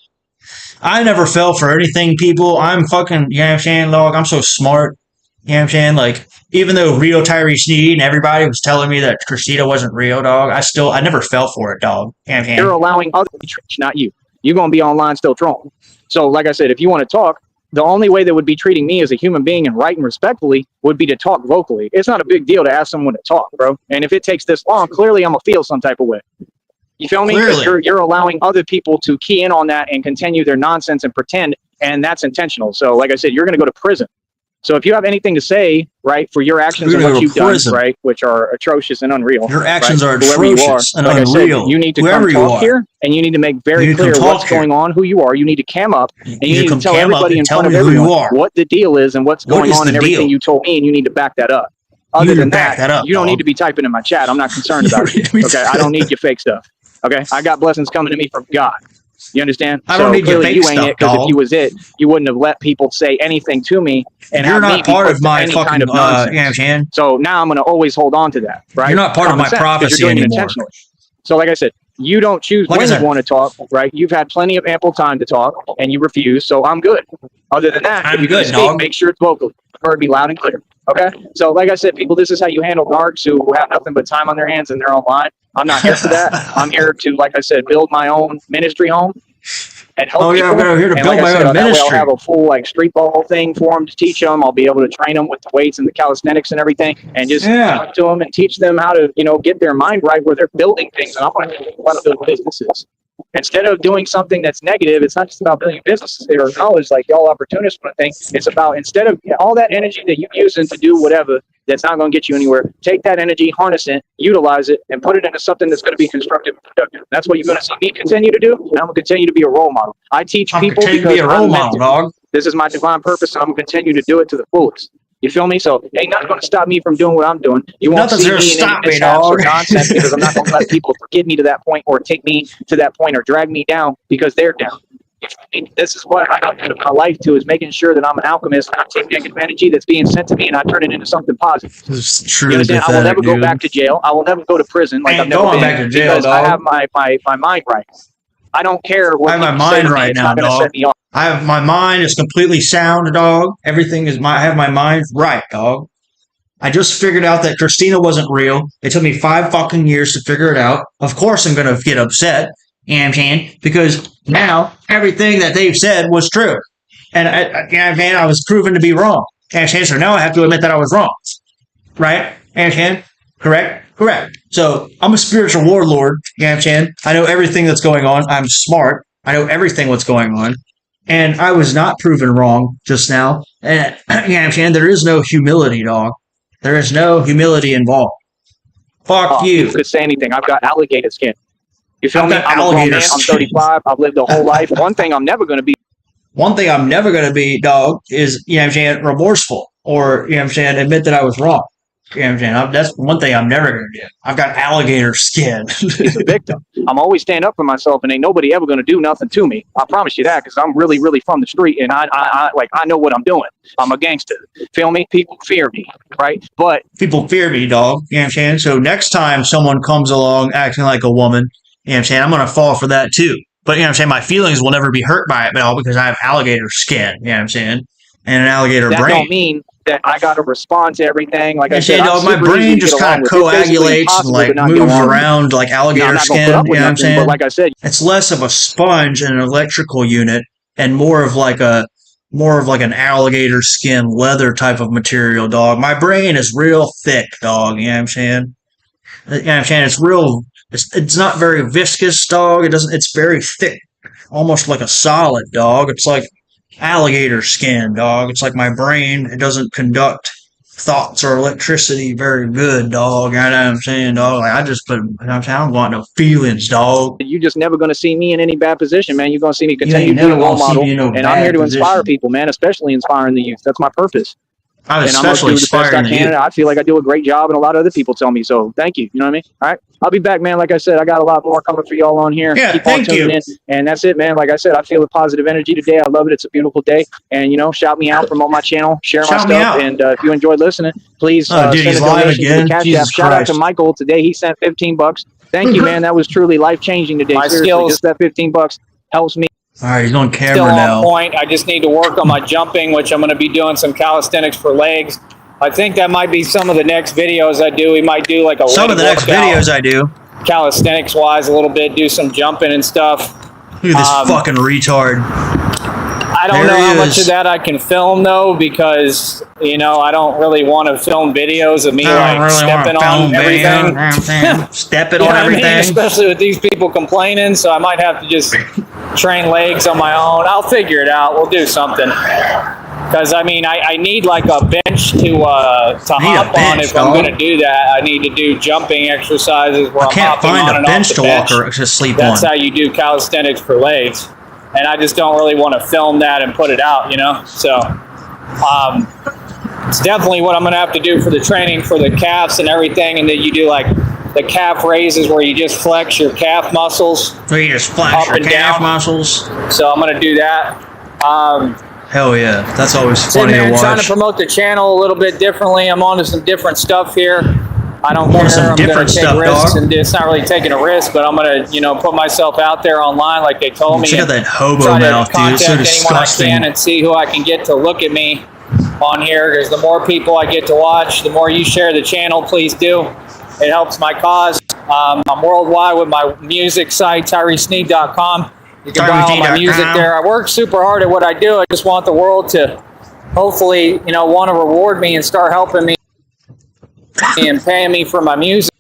I never fell for anything, people. I'm fucking, you know what I'm saying, dog? I'm so smart. You know what I'm saying? Like, even though real Tyree Sneed and everybody was telling me that Christina wasn't real, dog, I never fell for it, dog. You know what I'm saying? You're allowing others to be rich, not you. You're going to be online still trolling. So, like I said, if you want to talk, the only way they would be treating me as a human being and right and respectfully would be to talk vocally. It's not a big deal to ask someone to talk, bro. And if it takes this long, clearly I'm going to feel some type of way. You feel me? You're allowing other people to key in on that and continue their nonsense and pretend, and that's intentional. So, like I said, you're going to go to prison. So if you have anything to say, right, for your actions and what you've done, right, which are atrocious and unreal. Your actions right, are atrocious and unreal. Said, you need to come talk here, and you need to make very clear what's going on, who you are. You need to cam up, and you need to tell everybody in front of everyone what the deal is and what's going on and everything you told me, and you need to back that up. Other than that, you don't need to be typing in my chat. I'm not concerned about you. Okay, I don't need your fake stuff. Okay, I got blessings coming to me from God. You understand? I don't need your fake you ain't stuff, it, because if you was it, you wouldn't have let people say anything to me and you're have not me part of my fucking kind of nonsense. Yeah, so now I'm going to always hold on to that, right? You're not part of my prophecy anymore. So like I said, you don't choose when you want to talk, right? You've had plenty of ample time to talk, and you refuse, so I'm good. Other than that, if you're going to speak, make sure it's vocal. Prefer to be loud and clear, okay? So like I said, people, this is how you handle narcs who have nothing but time on their hands and they're online. I'm not here for that. I'm here to, like I said, build my own ministry home and help people. I'm here to build my own ministry. I'll have a full street ball thing for them to teach them. I'll be able to train them with the weights and the calisthenics and everything, and just talk to them and teach them how to, get their mind right where they're building things. And I want to want to build businesses. Instead of doing something that's negative, it's not just about building businesses or knowledge like y'all opportunists want to think. It's about, instead of all that energy that you're using to do whatever that's not going to get you anywhere, take that energy, harness it, utilize it, and put it into something that's going to be constructive and productive. That's what you're going to see me continue to do, and I'm going to continue to be a role model. I teach people because I'm meant to. This is my divine purpose, and I'm going to continue to do it to the fullest. You feel me? So ain't nothing going to stop me from doing what I'm doing. You won't see me in any mishaps or nonsense because I'm not going to let people get me to that point or take me to that point or drag me down because they're down. This is what I got my life to, is making sure that I'm an alchemist and I take negative energy that's being sent to me and I turn it into something positive. It's true. You understand? I will never go back to jail. I will never go to prison like I've never been back to jail, because I have my mind right. I don't care what I have my mind right now, dog. I have my mind is completely sound, dog. Everything is I have my mind right, dog. I just figured out that Christina wasn't real. It took me 5 fucking years to figure it out. Of course I'm gonna get upset. You know what I'm saying? Because now everything that they've said was true. And I was proven to be wrong. And so now I have to admit that I was wrong. Right? And correct. So I'm a spiritual warlord. You know what I'm saying? I know everything that's going on. I'm smart. I know everything what's going on. And I was not proven wrong just now. And you know what I'm saying? There is no humility, dog. There is no humility involved. Fuck you. You could say anything. I've got alligator skin. You feel me? I'm a grown man. I'm 35. I've lived a whole life. One thing I'm never going to be, dog, is, remorseful. Or, admit that I was wrong. You know what I'm saying? That's one thing I'm never going to do. I've got alligator skin. He's a victim. I'm always stand up for myself, and ain't nobody ever going to do nothing to me. I promise you that, because I'm really, really from the street, and I know what I'm doing. I'm a gangster. Feel me? People fear me, right? But people fear me, dog. You know what I'm saying? So next time someone comes along acting like a woman, you know what I'm saying, I'm going to fall for that too. But you know what I'm saying? My feelings will never be hurt by it at all because I have alligator skin. You know what I'm saying? And an alligator brain. That don't mean that I got to respond to everything. Like I said, dog, my brain just kind of coagulates and like moves around like alligator skin. You know what I'm saying? But like I said, it's less of a sponge and an electrical unit, and more of like an alligator skin leather type of material, dog. My brain is real thick, dog. You know what I'm saying? You know what I'm saying? It's real. It's not very viscous, dog. It's very thick, almost like a solid, dog. It's like alligator skin, dog. It's like my brain. It doesn't conduct thoughts or electricity very good, dog. You know what I'm saying, dog? Like I don't want no feelings, dog. You're just never going to see me in any bad position, man. You're going to see me continue to be a role model, and I'm here to inspire people, man, especially inspiring the youth. That's my purpose. I'm especially inspiring the youth. I feel like I do a great job, and a lot of other people tell me so. Thank you. You know what I mean? All right. I'll be back, man. Like I said, I got a lot more coming for y'all on here. Yeah, Keep on tuning in. And that's it, man. Like I said, I feel the positive energy today. I love it. It's a beautiful day. And, shout me out, promote my channel, share my stuff. And if you enjoyed listening, please send a donation to the Cash App. Shout out to Michael today. He sent $15. Thank you, man. That was truly life-changing today. My Seriously, skills. just that $15 helps me. All right, he's on camera Still now. on point. I just need to work on my jumping, which I'm going to be doing some calisthenics for legs. I think that might be some of the next videos I do. We might do like some of the next videos I do. Calisthenics wise a little bit, do some jumping and stuff. Look at this fucking retard. I don't know how much of that I can film though, because I don't really want to film videos of me stepping on everything. Stepping on everything. Especially with these people complaining, so I might have to just train legs on my own. I'll figure it out. We'll do something. Because I need like a bench to hop on if I'm going to do that. I need to do jumping exercises where I'm hopping on and off the bench. That's how you do calisthenics for legs. And I just don't really want to film that and put it out, So it's definitely what I'm going to have to do for the training for the calves and everything. And then you do like the calf raises where you just flex your calf muscles. So you just flex your calf muscles. So I'm going to do that. Hell yeah, that's always funny to watch. I'm trying to promote the channel a little bit differently. I'm on to some different stuff here. I don't care. I'm going to take risks, and it's not really taking a risk, but I'm going to, put myself out there online like they told me. Look at that hobo mouth, dude. It's so disgusting. And see who I can get to look at me on here, because the more people I get to watch, the more you share the channel, please do. It helps my cause. I'm worldwide with my music site, TyreeSneed.com. You can buy all my music there. I work super hard at what I do. I just want the world to hopefully, want to reward me and start helping me and paying me for my music.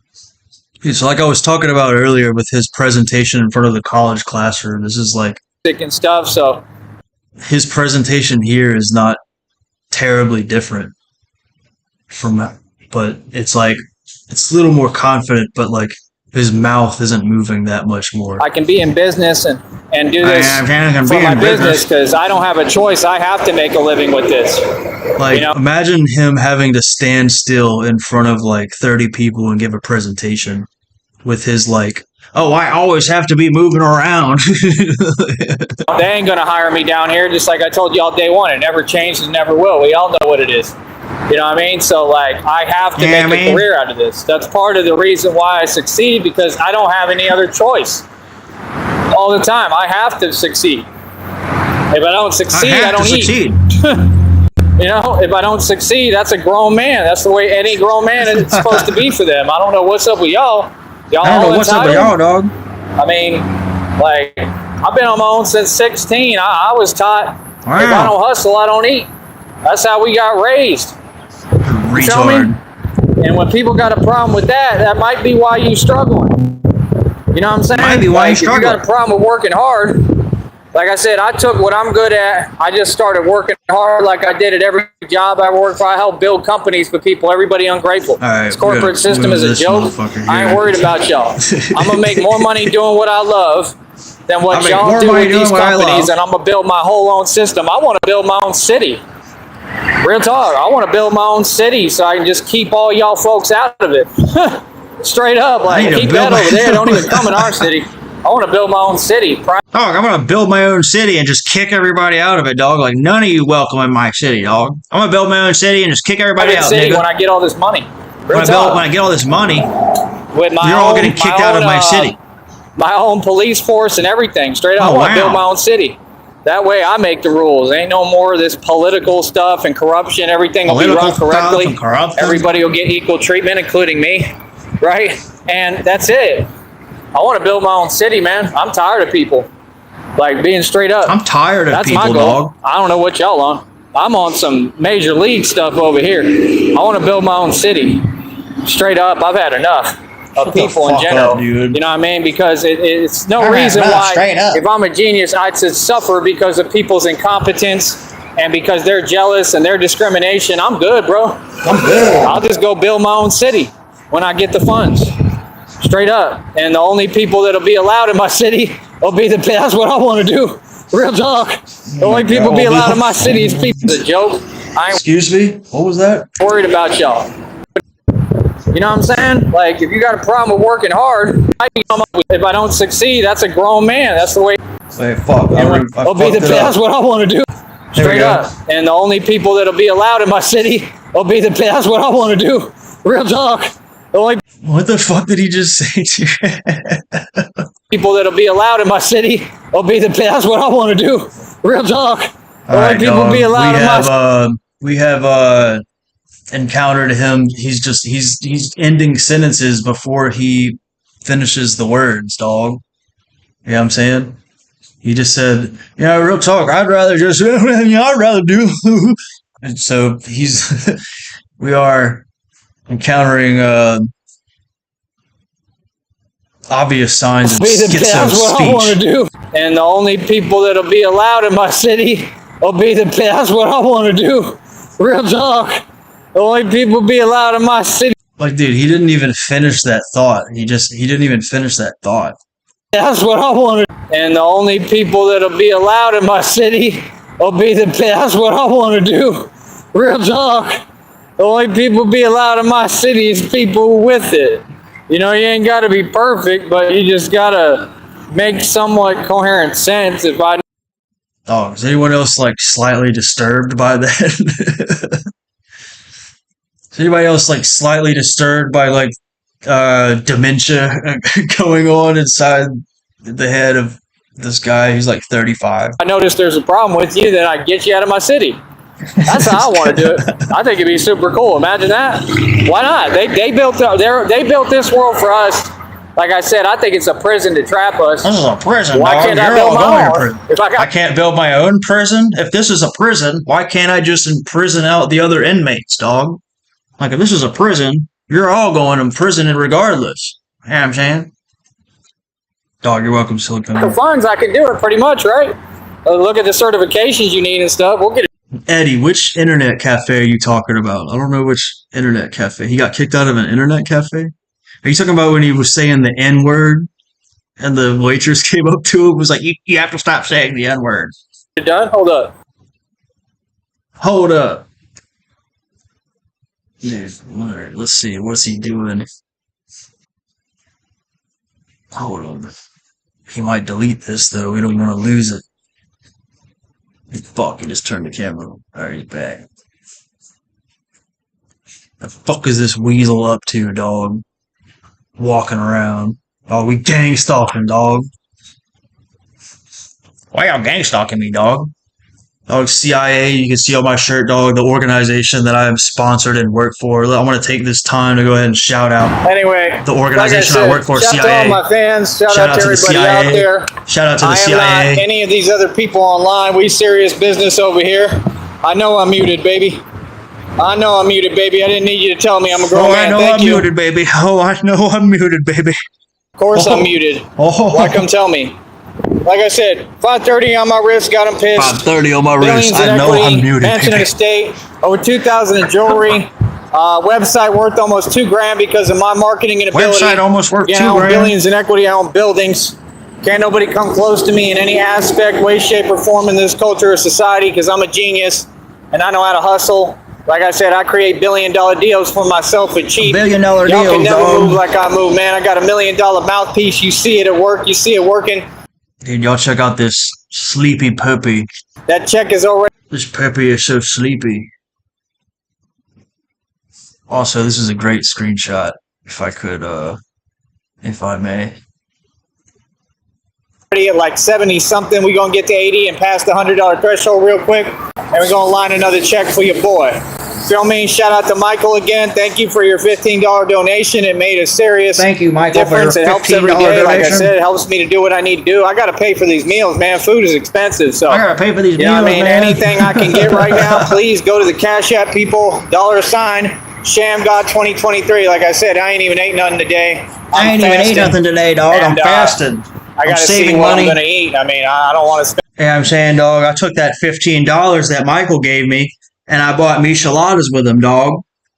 It's like I was talking about earlier with his presentation in front of the college classroom. This is like and stuff. So his presentation here is not terribly different from that, but it's like it's a little more confident, but like his mouth isn't moving that much more. I can be in business and do this for my business because I don't have a choice. I have to make a living with this. Like, imagine him having to stand still in front of like 30 people and give a presentation with his like, oh, I always have to be moving around. They ain't going to hire me down here, just like I told you all day one. It never changed and never will. We all know what it is. You know what I mean? So, like, I have to make a career out of this. That's part of the reason why I succeed, because I don't have any other choice. All the time, I have to succeed. If I don't succeed, I don't eat. If I don't succeed, that's a grown man. That's the way any grown man is supposed to be for them. I don't know what's up with y'all. Y'all I don't know what's up with y'all, dog. I mean, like, I've been on my own since 16. I was taught, if I don't hustle, I don't eat. That's how we got raised. Retard. And when people got a problem with that, that might be why you struggling. You know what I'm saying? Might be why you struggling. If you got a problem with working hard, like I said, I took what I'm good at. I just started working hard like I did at every job I worked for. I helped build companies for people. Everybody ungrateful. Right, this corporate system is a joke. I ain't worried about y'all. I'm going to make more money doing what I love than what y'all do with these companies, and I'm going to build my whole own system. I want to build my own city. Real talk. I want to build my own city so I can just keep all y'all folks out of it. Straight up, like keep that over there. Don't even come in our city. I want to build my own city. Dog, I'm going to build my own city and just kick everybody out of it, dog. Like, none of you welcome in my city, dog. I'm going to build my own city and just kick everybody out, city when I get all this money. When I get all this money, with my you're all getting kicked out of my city. My own police force and everything. Straight up, I want to build my own city. That way I make the rules. Ain't no more of this political stuff and corruption. Everything will be run correctly. Everybody will get equal treatment, including me. Right? And that's it. I want to build my own city, man. I'm tired of people. Like, being straight up. I'm tired of people, my goal. Dog. I don't know what y'all on. I'm on some major league stuff over here. I want to build my own city. Straight up, I've had enough of people in general. You know what I mean? Because it's no reason why, if I'm a genius, I'd suffer because of people's incompetence and because they're jealous and their discrimination. I'm good, bro. I'm good. I'll just go build my own city when I get the funds. Straight up. And the only people that'll be allowed in my city will be that's what I want to do. Real talk. The only people be allowed in my city is people. It's a joke. Excuse me? What was that? Worried about y'all. You know what I'm saying? Like, if you got a problem with working hard, if I don't succeed, that's a grown man. That's the way. Wait, fuck. That's what I want to do. Straight up. And the only people that'll be allowed in my city will be that's what I want to do. Real talk. The only What the fuck did he just say to you? people that'll be allowed in my city will be that's what I want to do. Real talk. The only people be allowed in my city. We have encountered him. He's ending sentences before he finishes the words, dog. You know what I'm saying? He just said, yeah, real talk. I'd rather just, I'd rather do. And so we are encountering obvious signs of schizo speech. And the only people that'll be allowed in my city will be that's what I want to do. Real talk. The only people be allowed in my city. Like, dude, he didn't even finish that thought. He didn't even finish that thought. That's what I want to. And the only people that'll be allowed in my city will be that's what I want to do. Real talk. The only people be allowed in my city is people with it. You know, you ain't got to be perfect, but you just got to make somewhat coherent sense. Oh, is anyone else, like, slightly disturbed by that? Is anybody else, like, slightly disturbed by, like, dementia going on inside the head of this guy who's, like, 35? I noticed there's a problem with you, then I get you out of my city. That's how I want to do it. I think it'd be super cool. Imagine that. Why not? They built this world for us. Like I said, I think it's a prison to trap us. This is a prison. Why can't I build my own? I can't build my own prison? If this is a prison, why can't I just imprison out the other inmates, dog? Like, if this is a prison, you're all going to prison regardless. You know what I'm saying? Dog, you're welcome, Silicon. For funds, I can do it pretty much, right? Look at the certifications you need and stuff. We'll get it. Eddie, which internet cafe are you talking about? I don't know which internet cafe. He got kicked out of an internet cafe? Are you talking about when he was saying the N-word and the waitress came up to him was like, you have to stop saying the N-word? You done? Hold up. Hold up. Dude, let's see. What's he doing? Hold on. He might delete this, though. We don't want to lose it. Fuck, he just turned the camera on. Alright, he's back. The fuck is this weasel up to, dog? Walking around. Oh, we gang stalking, dog. Why y'all gang stalking me, dog? Dog, CIA, you can see on my shirt, dog, the organization that I am sponsored and work for. I want to take this time to go ahead and shout out the organization I work for, CIA. Shout out to all my fans. Shout out to everybody out there. Shout out to the CIA. I am not any of these other people online. We serious business over here. I know I'm muted, baby. I know I'm muted, baby. I didn't need you to tell me I'm a grown man. I know I'm muted, baby. Oh, I know I'm muted, baby. Of course I'm muted. Why come tell me? Like I said, 530 on my wrist, got him pissed. 530 on my wrist. I know I'm muted. Mansion and estate, over 2,000 in jewelry. Website worth almost $2,000 because of my marketing and ability. Website almost worth $2,000. I own billions in equity. I own buildings. Can't nobody come close to me in any aspect, way, shape, or form in this culture or society because I'm a genius. and I know how to hustle. Like I said, I create billion-dollar deals for myself for cheap. Billion-dollar Y'all deals, can never dog. move like I move, man. I got $1 million mouthpiece. You see it at work. You see it working. Dude, y'all check out this sleepy puppy. That check is already... This puppy is so sleepy. Also, this is a great screenshot, if I could, if I may. At like 70 something. We're gonna get to 80 and pass the $100 threshold real quick, and we're gonna line another check for your boy. Feel me? Shout out to Michael again. Thank you for your $15 donation. It made a serious difference. It helps every day. Like I said, it helps me to do what I need to do. I gotta pay for these meals, man. Food is expensive, so I gotta pay for these meals, what I mean? man. Anything I can get right now, please go to the Cash App, people. $Sham God 2023. Like I said, I ain't even ate nothing today. I ain't even ate nothing today, dog. I'm fasting. I gotta see what I'm gonna eat. I mean, I don't want to spend. Yeah, I'm saying, dog, I took that $15 that Michael gave me, and I bought micheladas with him, dog.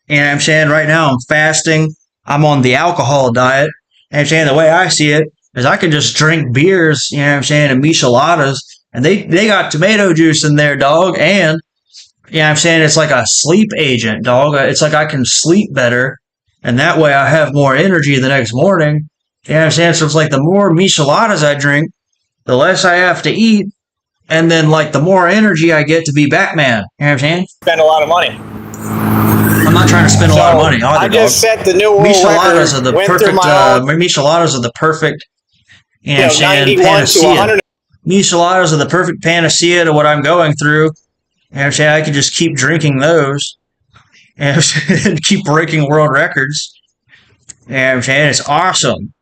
And I'm saying right now I'm fasting. I'm on the alcohol diet. And I'm saying the way I see it is I can just drink beers, you know what I'm saying, and micheladas, and they got tomato juice in there, dog. And, you know what I'm saying, it's like a sleep agent, dog. It's like I can sleep better, and that way I have more energy the next morning. You know what I'm saying? So it's like the more micheladas I drink, the less I have to eat, and then like the more energy I get to be Batman. You know what I'm saying? Spend a lot of money. I'm not trying to spend a lot of money either, I just set the new world micheladas record. are the perfect. Micheladas are the perfect. You know what I'm saying? 91 Panacea. to 100. Micheladas are the perfect panacea to what I'm going through. You know what I'm saying? I can just keep drinking those and keep breaking world records. You know what I'm saying? It's awesome.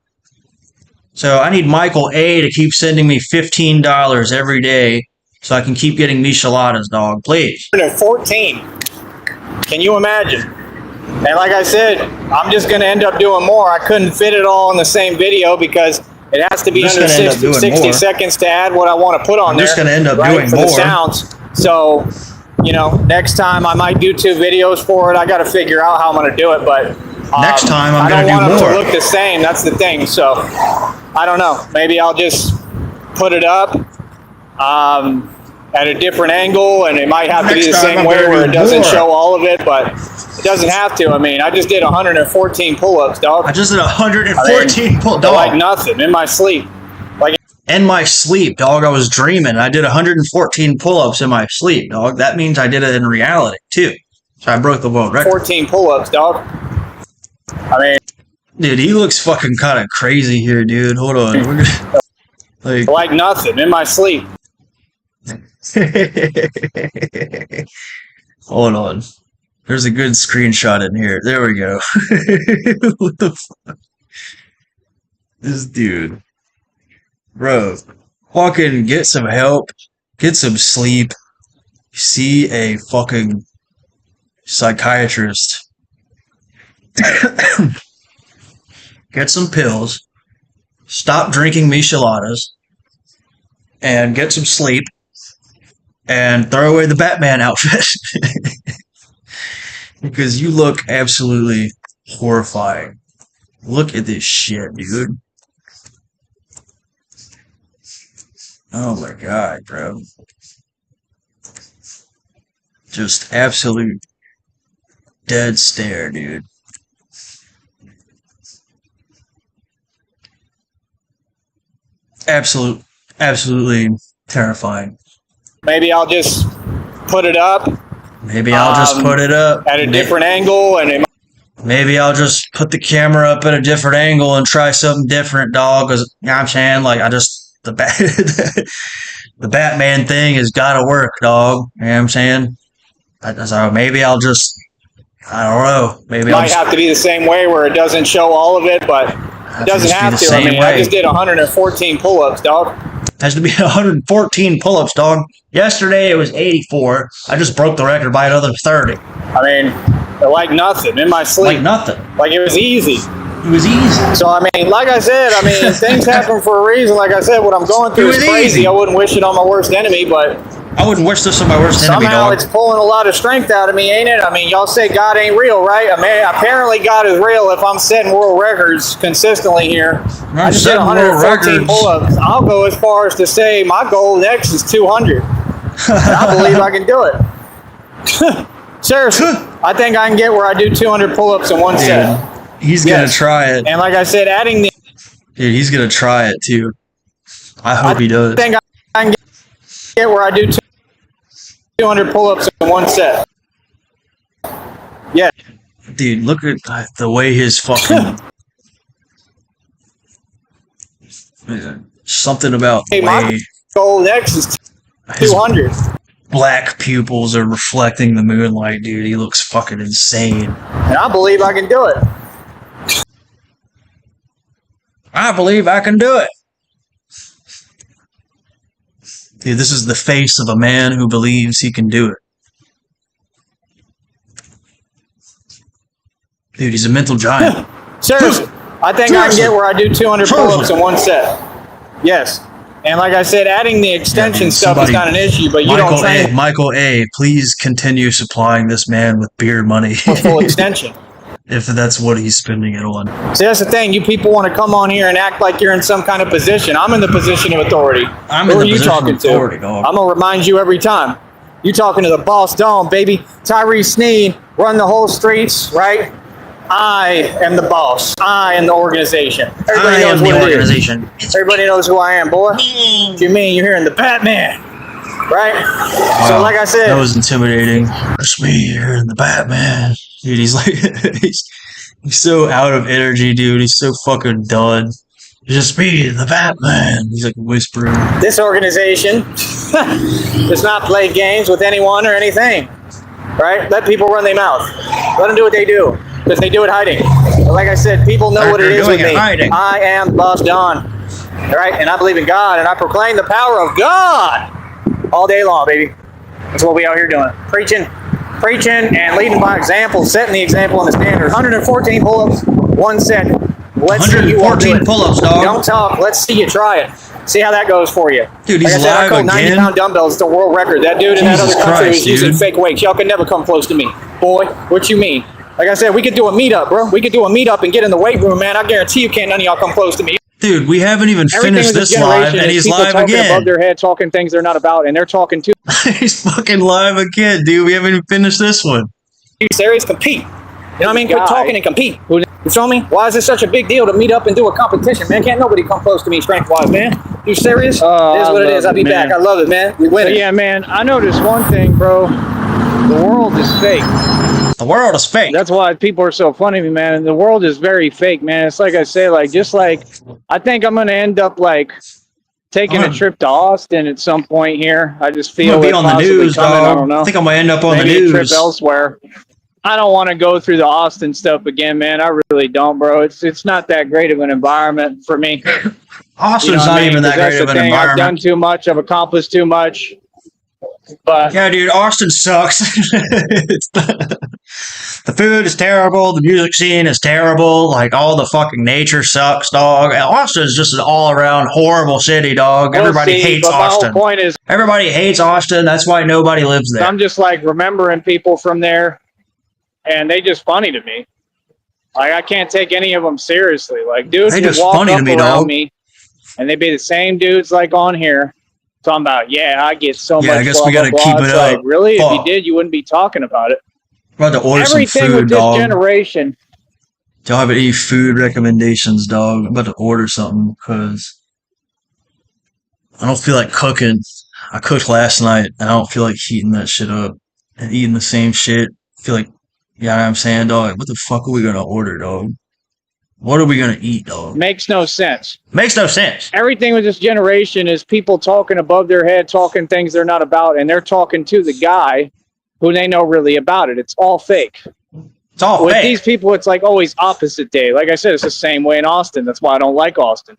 So I need Michael A to keep sending me $15 every day so I can keep getting micheladas, dog. Please. 114. Can you imagine? And like I said, I'm just going to end up doing more. I couldn't fit it all in the same video because it has to be under 60 seconds to add what I want to put on there. I'm just going to end up doing for more. The sounds. So, you know, next time I might do 2 videos for it. I got to figure out how I'm going to do it, but next time I'm going to do more. I don't want them to look the same. That's the thing. So, I don't know. Maybe I'll just put it up at a different angle, and it might have to be the same way where it doesn't show all of it, but it doesn't have to. I mean, I just did 114 pull-ups, dog. I just did 114 pull-ups, dog. Like nothing in my sleep. Like in my sleep, dog. I was dreaming. I did 114 pull-ups in my sleep, dog. That means I did it in reality too. So I broke the world record. 14 pull-ups, dog. I mean, dude, he looks fucking kind of crazy here, dude. Hold on. We're gonna, like nothing in my sleep. Hold on. There's a good screenshot in here. There we go. What the fuck? This dude. Bro, fucking get some help. Get some sleep. See a fucking psychiatrist. Get some pills. Stop drinking micheladas. And get some sleep. And throw away the Batman outfit. Because you look absolutely horrifying. Look at this shit, dude. Oh my god, bro. Just absolute dead stare, dude. Absolutely terrifying. Maybe I'll just put it up. Maybe I'll just put it up at a different angle, and maybe I'll just put the camera up at a different angle and try something different, dog. Because you know what I'm saying, like the Batman thing has got to work, dog. You know what I'm saying? So maybe I'll just, I don't know. Maybe I'll have to be the same way where it doesn't show all of it, but it doesn't have to. I mean, I just did 114 pull-ups, dog. Has to be 114 pull-ups, dog. Yesterday it was 84. I just broke the record by another 30. I mean, like nothing in my sleep. Like nothing. Like it was easy. It was easy. So, I mean, like I said, things happen for a reason. Like I said, what I'm going through is crazy. Easy. I wouldn't wish it on my worst enemy, but I wouldn't wish this on my worst enemy, dog. Somehow it's pulling a lot of strength out of me, ain't it? I mean, y'all say God ain't real, right? I mean, apparently God is real if I'm setting world records consistently here. I just did 114 pull-ups. I'll go as far as to say my goal next is 200. I believe I can do it. Seriously, I think I can get where I do 200 pull-ups in one set. He's gonna try it. And like I said, adding the... Dude, he's gonna try it too. I hope he does. I think I can get where I do 200 pull-ups in one set. Yeah. Dude, look at the way his fucking... something about the way... goal next is 200. Black pupils are reflecting the moonlight, dude. He looks fucking insane. And I believe I can do it. I believe I can do it. Dude, this is the face of a man who believes he can do it. Dude, he's a mental giant. Seriously, I think I can get where I do 200 pull-ups in one set. Yes. And like I said, adding the extension stuff is not an issue, but you don't train Michael A., please continue supplying this man with beer money. for full extension. If that's what he's spending it on. See, that's the thing. You people want to come on here and act like you're in some kind of position. I'm in the position of authority. I'm in the position of authority, dog. I'm going to remind you every time. You talking to the boss dog, baby. Tyree Sneed, run the whole streets, right? I am the boss. I am the organization. Everybody knows what it is. Everybody knows who I am, boy. What you mean? You're hearing the Batman, right? Wow, so like I said, that was intimidating. It's me here in the Batman. Dude, he's like, he's so out of energy, dude. He's so fucking done. Just me, the Batman. He's like whispering. This organization does not play games with anyone or anything, right? Let people run their mouth. Let them do what they do. Because they do it hiding. But like I said, people know what it is with me. Hiding. I am Boss Don. All right? And I believe in God, and I proclaim the power of God all day long, baby. That's what we out here doing. Preaching, and leading by example, setting the example and the standard. 114 pull-ups, one set. Let's see you all do it. 114 pull-ups, dog. Don't talk. Let's see you try it. See how that goes for you. Dude, he's like I said, live I called again. 90-pound dumbbells. It's the world record. That dude in that other country was using fake weights. Y'all can never come close to me. Boy, what you mean? Like I said, we could do a meetup, bro. We could do a meetup and get in the weight room, man. I guarantee you can't none of y'all come close to me. Dude, we haven't even finished this live, and he's live again. Above their head, talking things they're not about, and they're talking too. He's fucking live again, dude. We haven't even finished this one. You serious? Compete. You know what I mean? Quit talking and compete. You feel me? Why is it such a big deal to meet up and do a competition, man? Can't nobody come close to me strength-wise, man. You serious? It is what it is. I'll be back. I love it, man. We win it. Yeah, man. I noticed one thing, bro. The world is fake. The world is fake. That's why people are so funny to me, man. The world is very fake, man. It's like I say, like, just like, I think I'm going to end up, like, taking a trip to Austin at some point here. I just feel be on the news, dog. I don't know. I think I'm going to end up on Maybe the news. A trip elsewhere. I don't want to go through the Austin stuff again, man. I really don't, bro. It's not that great of an environment for me. Austin's not even that great of an environment. I've done too much. I've accomplished too much. But yeah, dude, Austin sucks. The food is terrible. The music scene is terrible. Like, all the fucking nature sucks, dog. Austin is just an all-around horrible city, dog. Everybody hates Austin. My whole point is, everybody hates Austin. That's why nobody lives there. I'm just, like, remembering people from there, and they just funny to me. Like, I can't take any of them seriously. Like, dudes would walk up around me, and they'd be the same dudes, like, on here. Talking about, I get so much. I guess we gotta keep it up. Like, really? If you did, you wouldn't be talking about it. I'm about to order Everything some food, with this dog. generation. Do y'all have any food recommendations, dog? I'm about to order something because I don't feel like cooking. I cooked last night, and I don't feel like heating that shit up and eating the same shit. I feel like, you know what I'm saying, dog? What the fuck are we gonna order, dog? What are we gonna eat, dog? Makes no sense. Makes no sense. Everything with this generation is people talking above their head, talking things they're not about, and they're talking to the guy who they know really about it. It's all fake. It's all fake. With these people, it's like always opposite day. Like I said, it's the same way in Austin. That's why I don't like Austin.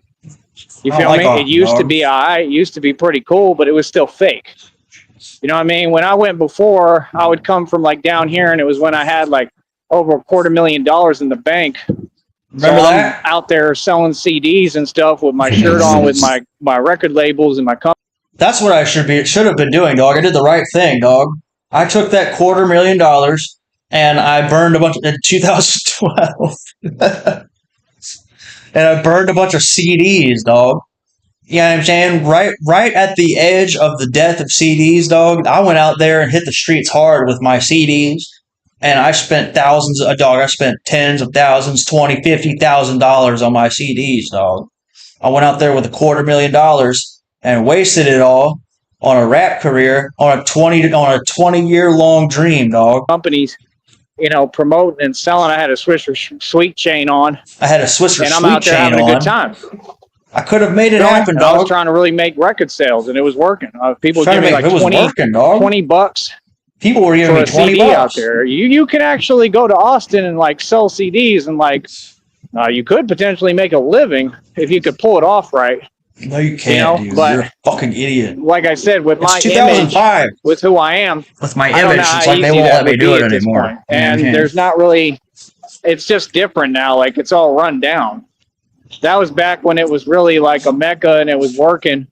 You feel me? It used to be it used to be pretty cool, but it was still fake. You know what I mean? When I went before, I would come from like down here, and it was when I had like over $250,000 in the bank. Remember that? I'm out there selling CDs and stuff with my shirt on, with my record labels and my company. That's what I should have been doing, dog. I did the right thing, dog. I took that $250,000 and I burned a bunch in 2012. And I burned a bunch of CDs, dog. You know what I'm saying? Right at the edge of the death of CDs, dog. I went out there and hit the streets hard with my CDs, and I spent thousands of dog. I spent tens of thousands, $20,000, $50,000 on my CDs, dog. I went out there with $250,000 and wasted it all on a rap career on a 20-year long dream, dog. Companies, promoting and selling. I had a Swisher Sweet chain on. I had a Swisher and I'm Sweet out there chain having on. a good time. I could have made it happen, I dog. was trying to really make record sales, and it was working. People Trying give to me make- like it was working, dog. $20 People were giving for me a 20 CD bucks out there. You can actually go to Austin and like sell CDs, and you could potentially make a living if you could pull it off right. No, you can't, dude. but- You're a fucking idiot. Like I said, with my It's 2005. image, with who I am, With my I don't image, know how it's like they easy won't that let me would do be it at this anymore. point. And there's not really, it's just different now. Like, it's all run down. That was back when it was really like a mecca and it was working.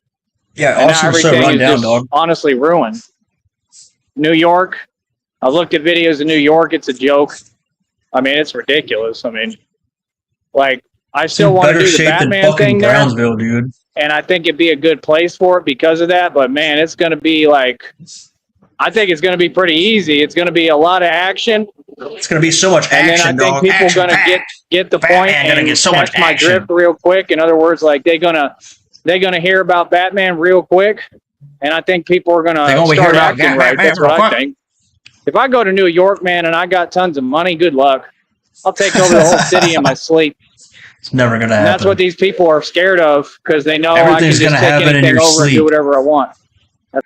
Yeah, And now Austin's so everything run is down, just dog. honestly ruined. New York, I looked at videos of New York. It's a joke. I mean, it's ridiculous. I mean, like, I still want to do the Batman thing there. Brownsville, dude. And I think it'd be a good place for it because of that. But man, it's going to be like, I think it's going to be pretty easy. It's going to be a lot of action. It's gonna be so much And then action, I think dog. people are going to Action-packed. get the Batman point gonna and get so catch much my action. drift real quick. In other words, like they're gonna hear about Batman real quick. And I think people are going to start acting right. That's what I think. If I go to New York, man, and I got tons of money, good luck. I'll take over the whole city in my sleep. It's never gonna happen. And that's what these people are scared of because they know I can just take anything over and do whatever I want.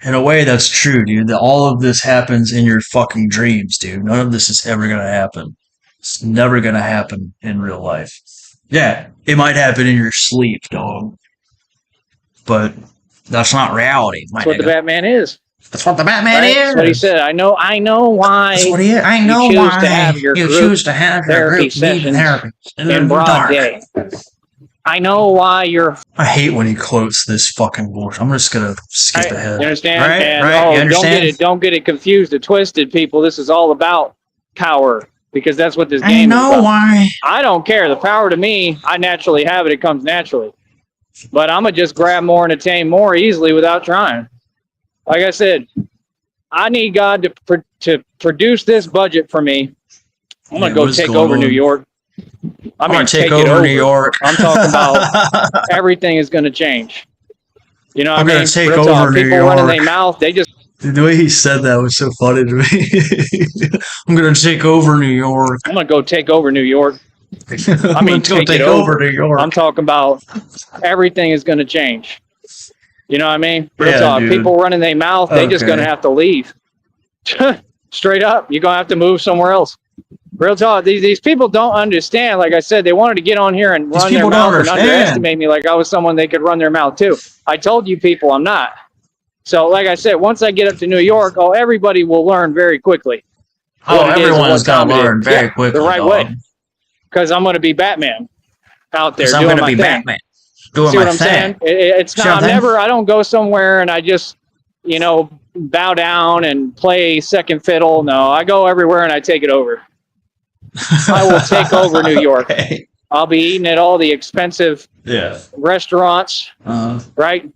In a way, that's true, dude. All of this happens in your fucking dreams, dude. None of this is ever gonna happen. It's never gonna happen in real life. Yeah, it might happen in your sleep, dog. But that's not reality. That's what the Batman is. That's what the Batman is. That's what he said. I know why. That's what he is. I know you choose why to have your you group choose to have your therapy group sessions therapy in broad dark. day. I know why you're. I hate when he quotes this fucking bullshit. I'm just gonna skip ahead. You understand? Right? And, Right? You understand? Don't get it confused or twisted, people. This is all about power because that's what this I game is know about. why. I don't care. The power to me, I naturally have it. It comes naturally. But I'm going to just grab more and attain more easily without trying. Like I said, I need God to produce this budget for me. I'm going to go take over New York. I'm going to take over New York. I'm talking about everything is going to change. You know what I mean? I'm going to take Real over talk. New People York. running their mouth, they just... The way he said that was so funny to me. I'm going to take over New York. I'm going to go take over New York. I mean, take over New York. I'm talking about everything is going to change. You know what I mean? Real Yeah, talk. dude. People running their mouth, they just going to have to leave. Straight up. You're going to have to move somewhere else. Real talk. These people don't understand. Like I said, they wanted to get on here and run their mouth and underestimate me like I was someone they could run their mouth too. I told you people I'm not. So like I said, once I get up to New York, everybody will learn very quickly. Everyone's going to learn very quickly. The right way. Because I'm going to be Batman out there doing I'm going to my be thing. Batman. Doing See my what I'm thing. saying? It's not. I don't go somewhere and I just, bow down and play second fiddle. No, I go everywhere and I take it over. I will take over New York. Okay. I'll be eating at all the expensive restaurants, right?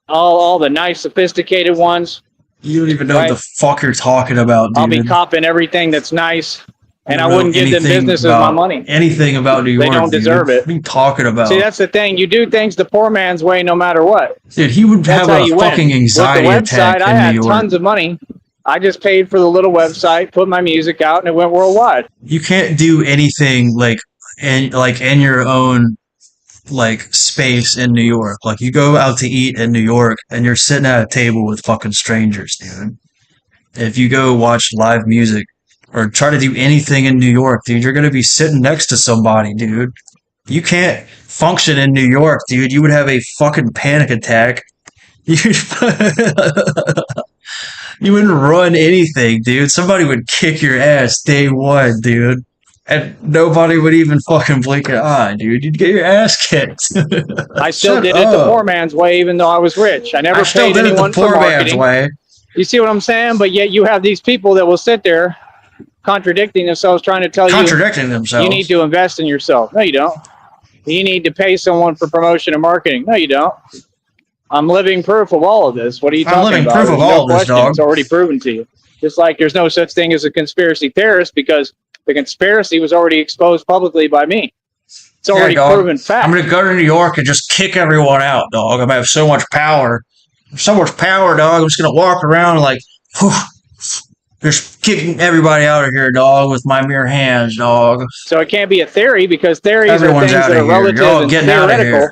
All the nice, sophisticated ones. You don't even know what the fuck you're talking about, dude. I'll be copping everything that's nice. And I wouldn't give them businesses my money. Anything about New York. They don't deserve it. What are you talking about? See, that's the thing. You do things the poor man's way no matter what. Dude, he would have a fucking anxiety With the website, attack I in had New York. tons of money. I just paid for the little website, put my music out, and it went worldwide. You can't do anything in your own space in New York. Like you go out to eat in New York and you're sitting at a table with fucking strangers, dude. If you go watch live music or try to do anything in New York, dude, you're gonna be sitting next to somebody, dude. You can't function in New York, dude. You would have a fucking panic attack. You wouldn't run anything, dude. Somebody would kick your ass day one, dude. And nobody would even fucking blink an eye, dude. You'd get your ass kicked. I still did it the poor man's way, even though I was rich. I never paid anyone for marketing. Way. You see what I'm saying? But yet you have these people that will sit there contradicting themselves, trying to tell you you need to invest in yourself. No, you don't. You need to pay someone for promotion and marketing. No, you don't. I'm living proof of all of this. What are you talking about? I'm living proof of all of this, dog. It's already proven to you. Just like there's no such thing as a conspiracy theorist because the conspiracy was already exposed publicly by me. It's already proven fact. I'm going to go to New York and just kick everyone out, dog. I'm going to have so much power. So much power, dog. I'm just going to walk around like, whew, just kicking everybody out of here, dog, with my mere hands, dog. So it can't be a theory because theories are things that are relative and theoretical,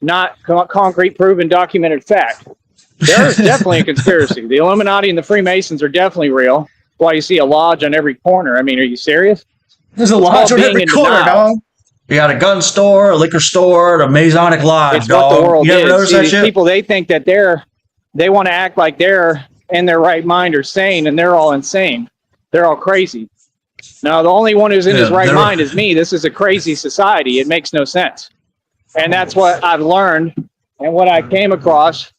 not concrete, proven, documented fact. There is definitely a conspiracy. The Illuminati and the Freemasons are definitely real. That's why you see a lodge on every corner. I mean, are you serious? There's a lodge on every corner, dog. You got a gun store, a liquor store, a Masonic lodge, it's dog. What the world you ever notice that these shit? People, they think that they want to act like they're in their right mind or sane, and they're all insane. They're all crazy. No, the only one who's in his right mind is me. This is a crazy society. It makes no sense. And that's what I've learned and what I came across.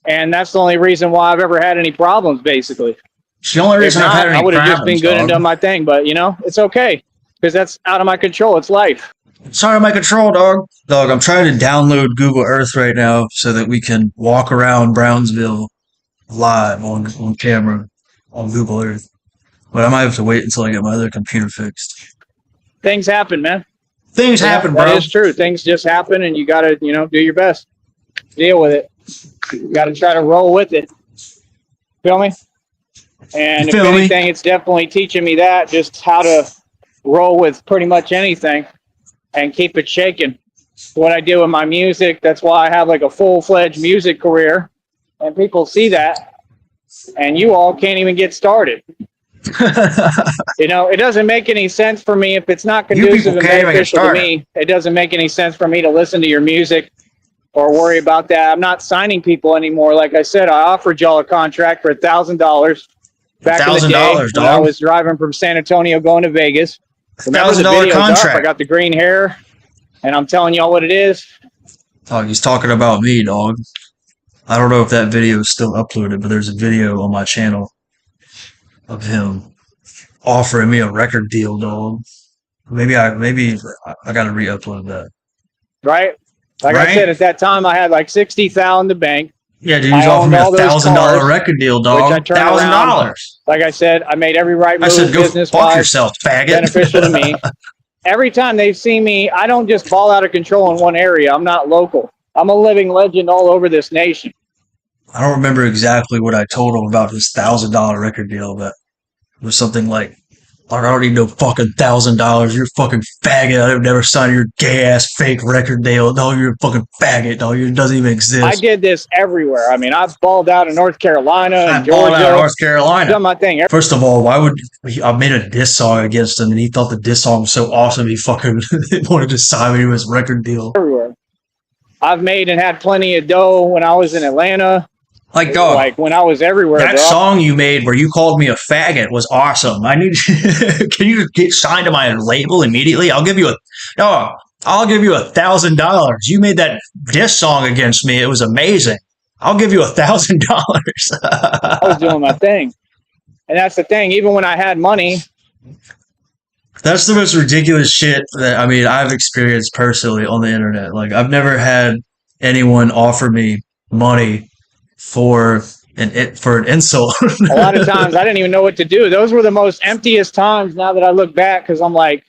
And that's the only reason why I've ever had any problems, basically. It's the only reason I've had any problems, I would have just been good and done my thing. But, you know, it's okay because that's out of my control. It's life. It's out of my control, dog. Dog, I'm trying to download Google Earth right now so that we can walk around Brownsville live on camera on Google Earth. But I might have to wait until I get my other computer fixed. Things happen, man. Things happen, bro. That is true. Things just happen, and you got to, you know, do your best. Deal with it. You got to try to roll with it. Feel me? And if anything, it's definitely teaching me that, just how to roll with pretty much anything and keep it shaking. What I do with my music, that's why I have like a full-fledged music career, and people see that, and you all can't even get started. You know, it doesn't make any sense for me if it's not conducive and beneficial to me. It doesn't make any sense for me to listen to your music or worry about that. I'm not signing people anymore. Like I said, I offered y'all a contract for $1,000 back in the day when I was driving from San Antonio going to Vegas. $1,000 contract. I got the green hair, and I'm telling y'all what it is. Dog, he's talking about me, dog. I don't know if that video is still uploaded, but there's a video on my channel of him offering me a record deal, dog. Maybe I got to re-upload that. Right? Like I said, at that time I had like $60,000 in the bank. Yeah, dude, he's offering me a $1,000 record deal, dog. $1,000. Like I said, I made every right move. I said, go fuck yourself, faggot. Beneficial to me. Every time they've seen me, I don't just ball out of control in one area. I'm not local. I'm a living legend all over this nation. I don't remember exactly what I told him about his $1,000 record deal, but it was something like, I don't need no fucking $1,000. You're a fucking faggot. I've never signed your gay ass fake record deal. No, you're a fucking faggot. No, it doesn't even exist. I did this everywhere. I mean, I've balled out in North Carolina and Georgia. Balled out in North Carolina. Done my thing. First of all, I made a diss song against him, and he thought the diss song was so awesome he fucking wanted to sign me to his record deal. Everywhere. I've made and had plenty of dough when I was in Atlanta. Like, dog, like when I was everywhere. That song you made where you called me a faggot was awesome. I need. Can you get signed to my label immediately? I'll give you $1,000. You made that diss song against me. It was amazing. I'll give you $1,000. I was doing my thing, and that's the thing. Even when I had money, that's the most ridiculous shit that I've experienced personally on the internet. Like, I've never had anyone offer me money for an insult. A lot of times I didn't even know what to do. Those were the most emptiest times now that I look back, because I'm like,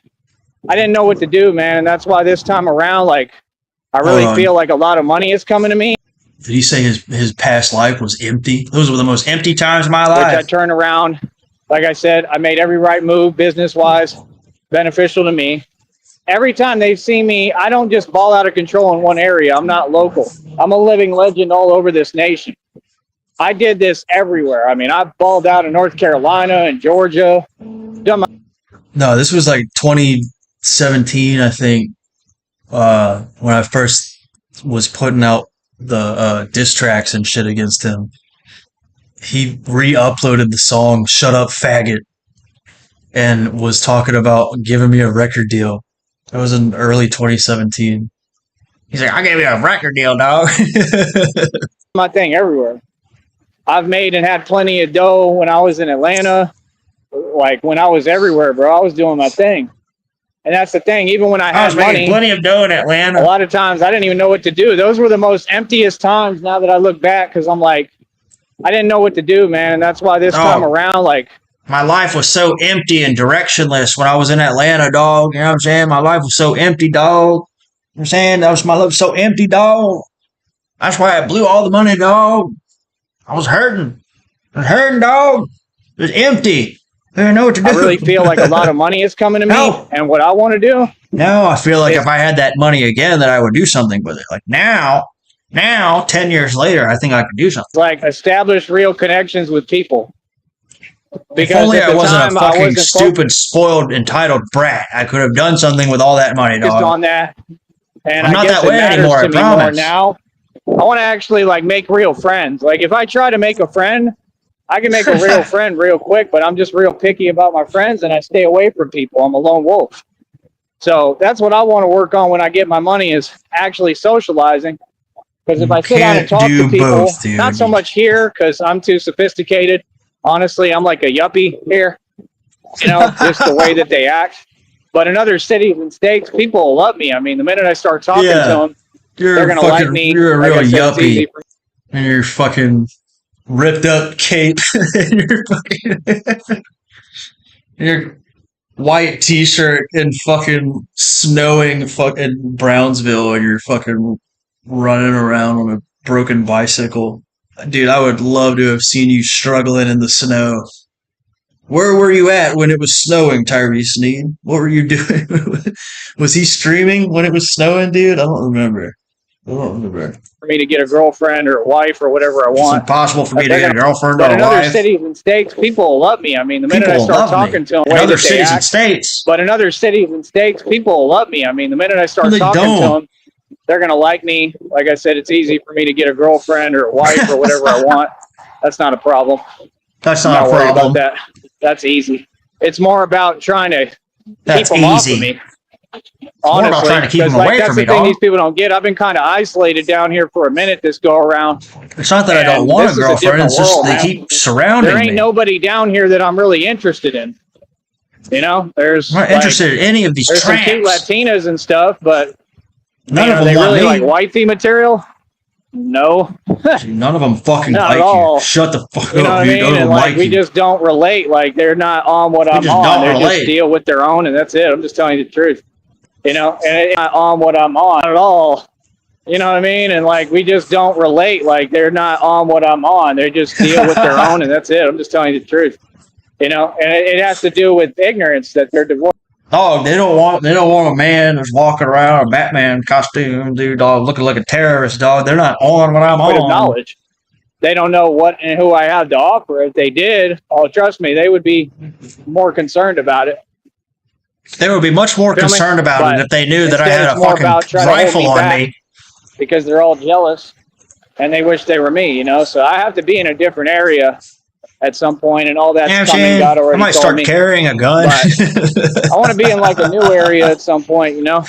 I didn't know what to do, man. And that's why this time around, like, I really feel like a lot of money is coming to me. Did he say his past life was empty? Those were the most empty times of my life. Which I turned around. Like I said, I made every right move business-wise, beneficial to me. Every time they've seen me, I don't just ball out of control in one area. I'm not local. I'm a living legend all over this nation. I did this everywhere. I mean, I balled out in North Carolina and Georgia. No, this was like 2017, I think, when I first was putting out the diss tracks and shit against him. He re-uploaded the song "Shut Up, Faggot" and was talking about giving me a record deal. That was in early 2017. He's like, "I gave you a record deal, dog." My thing everywhere. I've made and had plenty of dough when I was in Atlanta. Like, when I was everywhere, bro, I was doing my thing. And that's the thing. Even when I I was had making money, plenty of dough in Atlanta. a lot of times I didn't even know what to do. Those were the most emptiest times now that I look back, because I'm like, I didn't know what to do, man. And that's why this time around, like, my life was so empty and directionless when I was in Atlanta, dog. You know what I'm saying? My life was so empty, dog. You know what I'm saying? My life was so empty, dog. That's why I blew all the money, dog. I was hurting. I was hurting, dog. It was empty. I didn't know what to do. I really feel like a lot of money is coming to me, and what I want to do. Now I feel like if I had that money again, that I would do something with it. Like now, 10 years later, I think I could do something. Like, establish real connections with people. Because if only I wasn't a fucking stupid, spoiled, entitled brat, I could have done something with all that money, dog. On that, and I'm not that way anymore, I promise. Now, I want to actually like make real friends. Like, if I try to make a friend, I can make a real friend real quick, but I'm just real picky about my friends, and I stay away from people. I'm a lone wolf. So that's what I want to work on when I get my money, is actually socializing. Because if I sit down and talk to people, not so much here because I'm too sophisticated. Honestly, I'm like a yuppie here, you know, just the way that they act. But in other cities and states, people will love me. I mean, the minute I start talking to them, they're going to like me. You're a real yuppie. And your fucking ripped up cape. Your white t-shirt and fucking snowing fucking Brownsville, and you're fucking running around on a broken bicycle. Dude, I would love to have seen you struggling in the snow. Where were you at when it was snowing, Tyree Sneed? What were you doing? Was he streaming when it was snowing, dude? I don't remember. For me to get a girlfriend or a wife or whatever I want. It's impossible for me to get a girlfriend or a wife. But in other cities and states, people will love me. I mean, the minute I start talking to them, in other cities and states. But in other cities and states, people will love me. I mean, the minute I start talking to them, they're going to like me. Like I said, it's easy for me to get a girlfriend or a wife or whatever I want. That's not a problem. That's not a problem. About that. That's easy. It's more about trying to keep them off of me. Honestly, about trying to keep them away from me, that's the thing these people don't get. I've been kind of isolated down here for a minute this go around. It's not that I don't want a girlfriend. It's just they keep surrounding me. There ain't nobody down here that I'm really interested in. You know, I'm not interested in any of these tramps. There's some cute Latinas and stuff, but none of them they want really me. like wifey material. No. None of them fucking like you. Shut the fuck up. You know what I mean? And like, we just don't relate. Like, they're not on what I'm on. They just deal with their own, and that's it. I'm just telling you the truth. You know, and it's not on what I'm on at all. You know what I mean? And like, we just don't relate. Like, they're not on what I'm on. They just deal with their own, and that's it. I'm just telling you the truth. You know, and it has to do with ignorance that they're divorced. Dog, they don't want a man that's walking around in a Batman costume, dude, dog, looking like a terrorist, dog. They're not on what I'm on. Knowledge. They don't know what and who I have to offer. If they did, oh, trust me, they would be more concerned about it. They would be much more concerned about it if they knew that I had a fucking rifle on me. Because they're all jealous and they wish they were me, you know? So I have to be in a different area at some point, and all that's coming. God already I might start carrying a gun. I want to be in like a new area at some point, you know?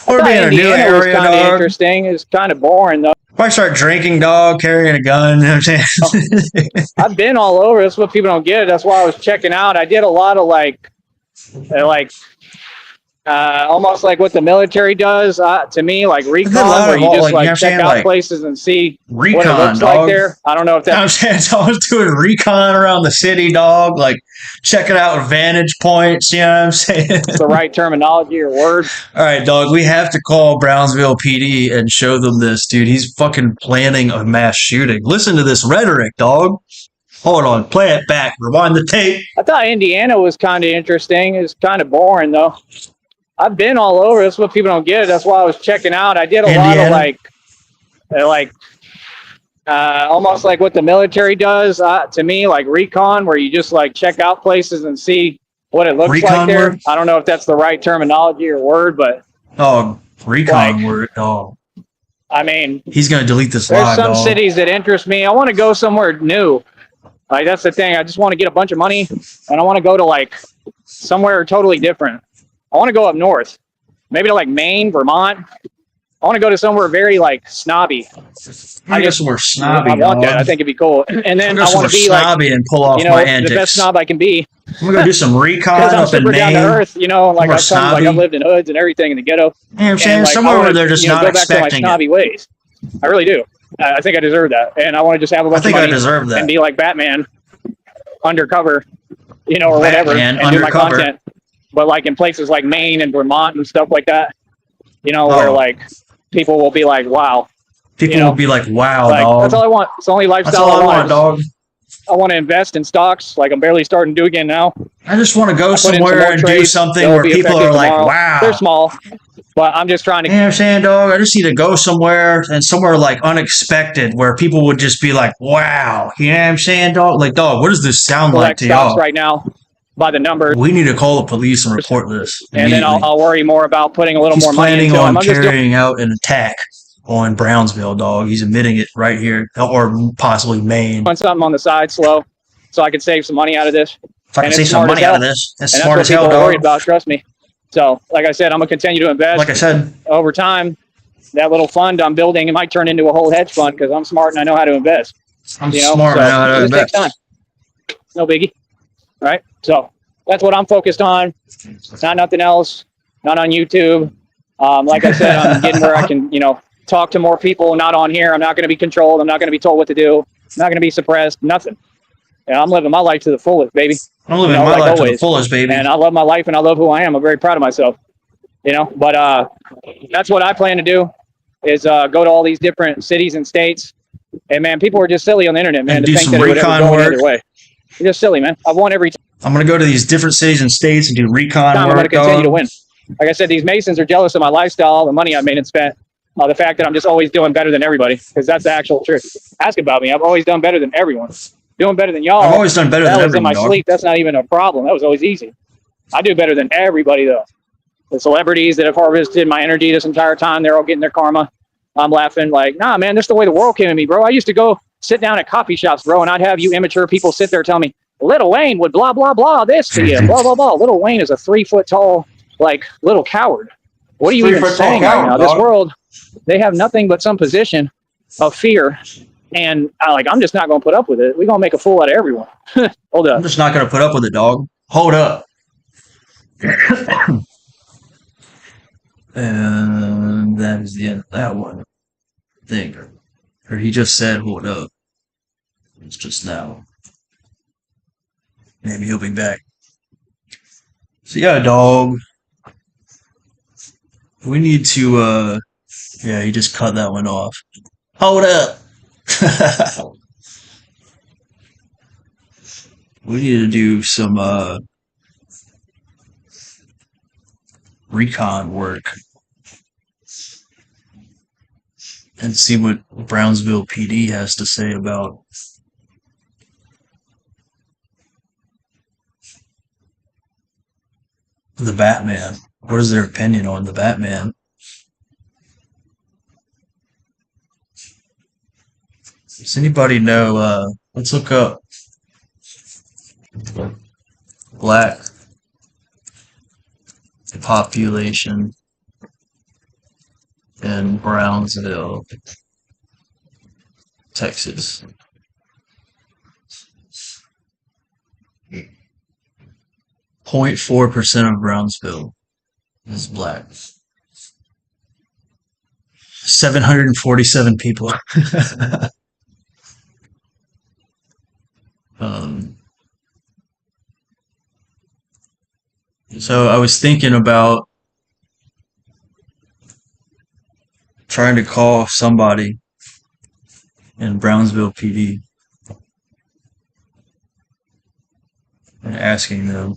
I want to be in a new area, kind of interesting. It's kind of boring, though. If I start drinking, dog, carrying a gun, you know what I'm saying? I've been all over. That's what people don't get. That's why I was checking out. I did a lot of almost like what the military does to me, like recon, where you just like check out places and see recon, what it looks dog. like there. I don't know if that's... I was doing recon around the city, dog, like checking out vantage points, you know what I'm saying? It's the right terminology or word. All right, dog, we have to call Brownsville PD and show them this, dude. He's fucking planning a mass shooting. Listen to this rhetoric, dog. Hold on, play it back. Rewind the tape. I thought Indiana was kind of interesting. It's kind of boring, though. I've been all over. That's what people don't get. That's why I was checking out. I did a lot of almost like what the military does to me, like recon, where you just like check out places and see what it looks like there. I don't know if that's the right terminology or word, but recon word. Oh, I mean, he's gonna delete this. There's some cities that interest me. I want to go somewhere new. Like, that's the thing. I just want to get a bunch of money, and I want to go to like somewhere totally different. I want to go up north, maybe to like Maine, Vermont. I want to go to somewhere very like snobby. I guess somewhere snobby. I want that. I think it'd be cool. And then I want to be snobby like, and pull off my antics. The best snob I can be. I'm gonna go do some recon Because I'm up in super down to Maine. earth, you know, like More I've come, like snobby. I've lived in hoods and everything in the ghetto. You know what I'm saying? And like, Somewhere I where wanna, they're just you know, not go back to my expecting it. snobby ways. I really do. I think I deserve that, and I want to just have a I bunch of think I money deserve that. and be like Batman, undercover, you know, or whatever, Batman, and do my undercover. content. But like in places like Maine and Vermont and stuff like that, you know, where Oh. like people will be like, "Wow." People You know, will be like, "Wow, Like dog." that's all I want. It's the only That's lifestyle all I I want, want. dog. I want to invest in stocks, like I'm barely starting to do again now. I just want to go Put in some somewhere more and do trades. something They'll where be people effective are like, tomorrow. "Wow." They're small, but I'm just trying to. You know what I'm saying, dog? I just need to go somewhere and somewhere like unexpected where people would just be like, "Wow." You know what I'm saying, dog? Like, dog, what does this sound like Collect to stocks y'all? right now by the numbers, We need to call the police and report this and then immediately. I'll worry more about putting a little He's more money planning into them. on I'm just doing carrying out an attack on Brownsville, dog. He's admitting it right here, or possibly Maine. something on the side slow, so I can save some money out of this. If I can And save it's some smart as money out of hell. this, that's And smart that's as what hell, people are worried dog. about. Trust me. So, like I said, I'm gonna continue to invest. Like I said, Over time, that little fund I'm building, it might turn into a whole hedge fund because I'm smart and I know how to invest. I'm You know, smart. so I know how to it just takes invest. time. No biggie, right? So that's what I'm focused on. Not nothing else. Not on YouTube. Like I said, I'm getting where I can, you know, talk to more people. Not on here. I'm not going to be controlled. I'm not going to be told what to do. I'm not going to be suppressed. Nothing. And I'm living my life to the fullest, baby. I'm living You know, my like life to the always. fullest, baby. And I love my life and I love who I am. I'm very proud of myself. You know, but that's what I plan to do is go to all these different cities and states. And man, people are just silly on the internet, man, And to do think some that it would ever recon go any work. other way. You're just silly, man. I've won every I'm gonna go to these different cities and states and do recon time. I'm going to work, continue to dog. win. Like I said, these Masons are jealous of my lifestyle, the money I've made and spent, the fact that I'm just always doing better than everybody, because that's the actual truth. Ask about me. I've always done better than everyone. Doing better than y'all. I've always done better that than was in my everyone, dog. sleep. That's not even a problem. That was always easy. I do better than everybody, though. The celebrities that have harvested my energy this entire time, they're all getting their karma. I'm laughing like, nah, man, that's the way the world came to me, bro. I used to go sit down at coffee shops, bro, and I'd have you immature people sit there telling me, Little Wayne would blah, blah, blah this to you, blah, blah, blah. Little Wayne is a 3 foot tall, like, little coward. What are you even saying right now? This world, they have nothing but some position of fear. And I'm just not going to put up with it. We're going to make a fool out of everyone. Hold I'm up. just not gonna put up with it, dog. Hold up. And that is the end of that one. I think. Or he just said, hold up. It's just now. Maybe he'll be back. So yeah, dog. We need to, yeah, he just cut that one off. Hold up. We need to do some, recon work and see what Brownsville PD has to say about the Batman. What is their opinion on the Batman? Does anybody know, let's look up black population in Brownsville, Texas. 0.4% of Brownsville is black. 747 people. So I was thinking about trying to call somebody in Brownsville PD and asking them,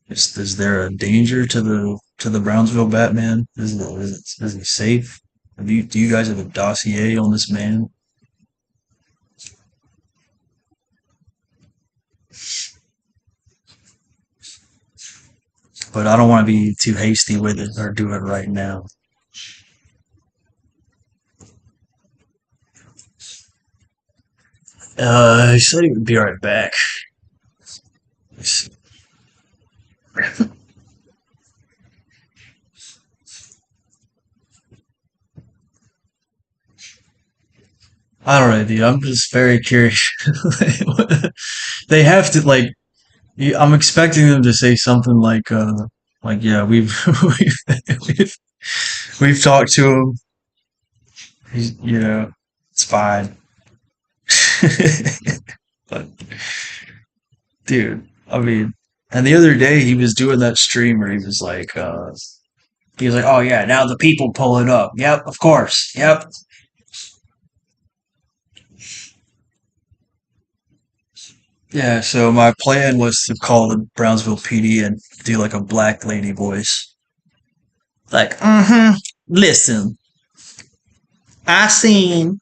is there a danger to the Brownsville Batman? Is he safe? Do you guys have a dossier on this man? But I don't want to be too hasty with it or do it right now. He said he would be right back. I don't know, dude. I'm just very curious. They have to like. I'm expecting them to say something like yeah, we've we've talked to him. He's, it's fine. But dude, I mean, and the other day he was doing that stream where he was like, oh yeah, now the people pull it up. Yep, of course. Yep. Yeah, so my plan was to call the Brownsville PD and do like a black lady voice. Like, listen, I seen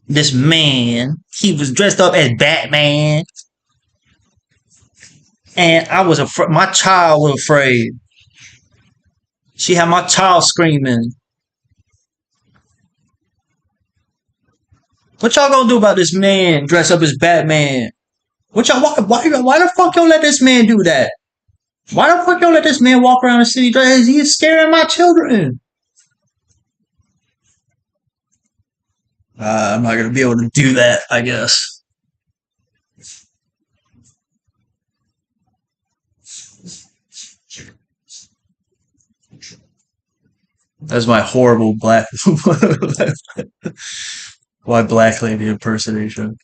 this man. He was dressed up as Batman, and I was afraid. My child was afraid. She had my child screaming. What y'all gonna do about this man dressed up as Batman? What y'all? Why the fuck y'all let this man do that? Why the fuck y'all let this man walk around the city dressed? He's scaring my children. I'm not gonna be able to do that, I guess. That's my horrible my black lady impersonation.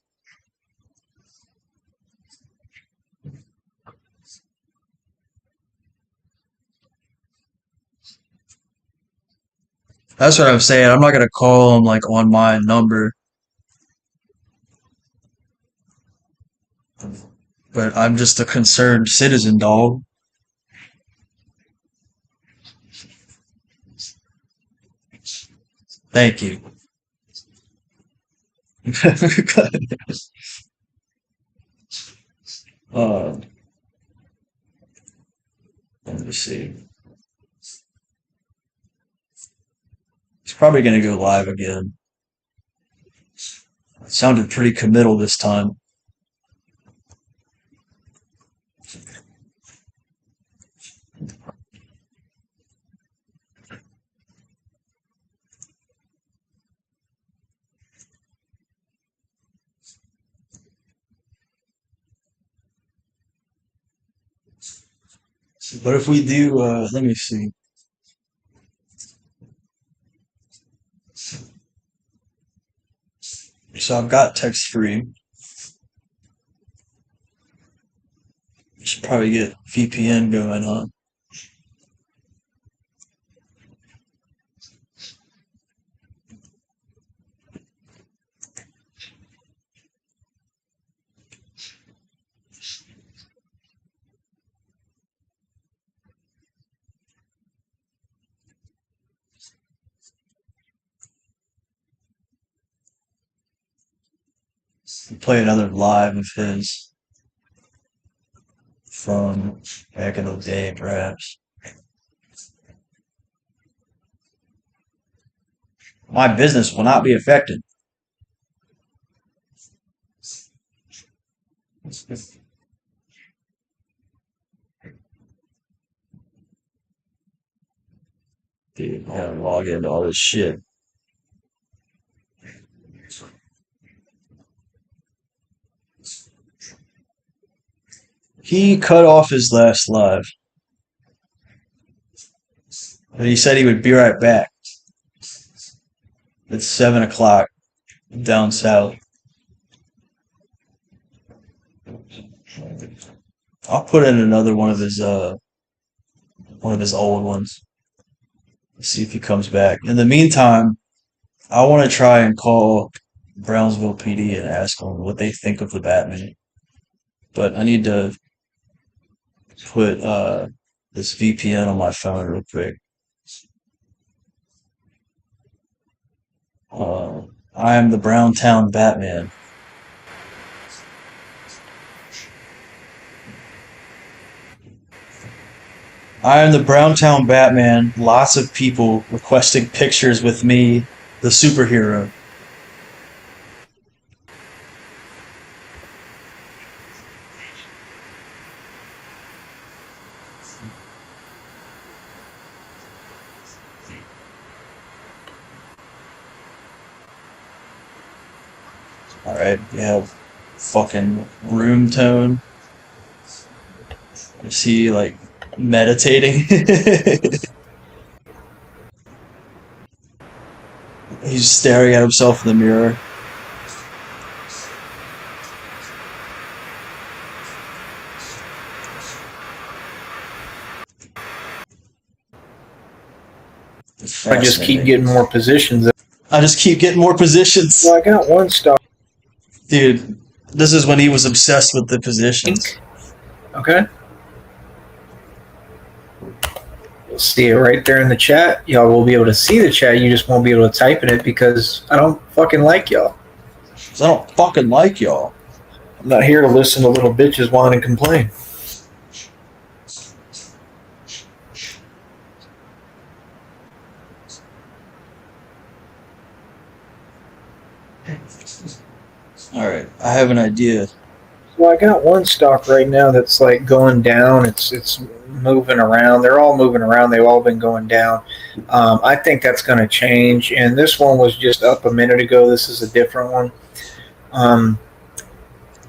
That's what I'm saying. I'm not gonna call him like on my number, but I'm just a concerned citizen, dog. Thank you. uh, Let me see. He's probably gonna go live again. It sounded pretty committal this time. But if we do, let me see. So I've got text free. Should probably get VPN going on. Play another live of his from back in the day, perhaps. My business will not be affected. Dude, I gotta log into all this shit. He cut off his last live. But he said he would be right back. It's 7 o'clock down south. I'll put in another one of his old ones. See if he comes back. In the meantime, I want to try and call Brownsville PD and ask them what they think of the Batman. But I need to put this VPN on my phone real quick. I am the Browntown Batman. I am the Browntown Batman. Lots of people requesting pictures with me, the superhero. Alright, we have fucking room tone. Is he like meditating? He's staring at himself in the mirror. I just keep getting more positions. I just keep getting more positions. Well, I got one stock. Dude, this is when he was obsessed with the positions. Okay. You'll see it right there in the chat. Y'all will be able to see the chat. You just won't be able to type in it because I don't fucking like y'all. I don't fucking like y'all. I'm not here to listen to little bitches whine and complain. Alright, I have an idea. Well, I got one stock right now that's like going down. It's moving around. They're all moving around. They've all been going down. I think that's going to change. And this one was just up a minute ago. This is a different one.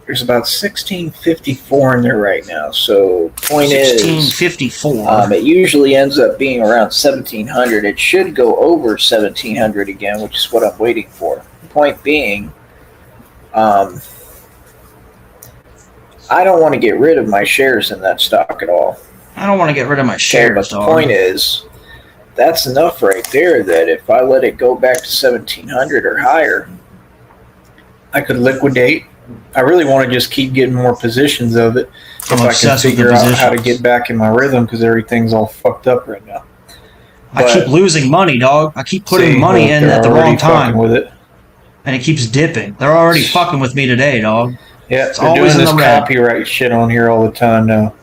There's about 1654 in there right now. So point 1654. It usually ends up being around 1700. It should go over 1700 again, which is what I'm waiting for. Point being, I don't want to get rid of my shares in that stock at all. I don't want to get rid of my shares, but the point is, that's enough right there that if I let it go back to 1700 or higher, I could liquidate. I really want to just keep getting more positions of it if I can figure out how to get back in my rhythm because everything's all fucked up right now. I keep losing money, dog. I keep putting money in at the wrong time. With it. And it keeps dipping. They're already fucking with me today, dog. Yeah, they're doing this copyright shit on here all the time now.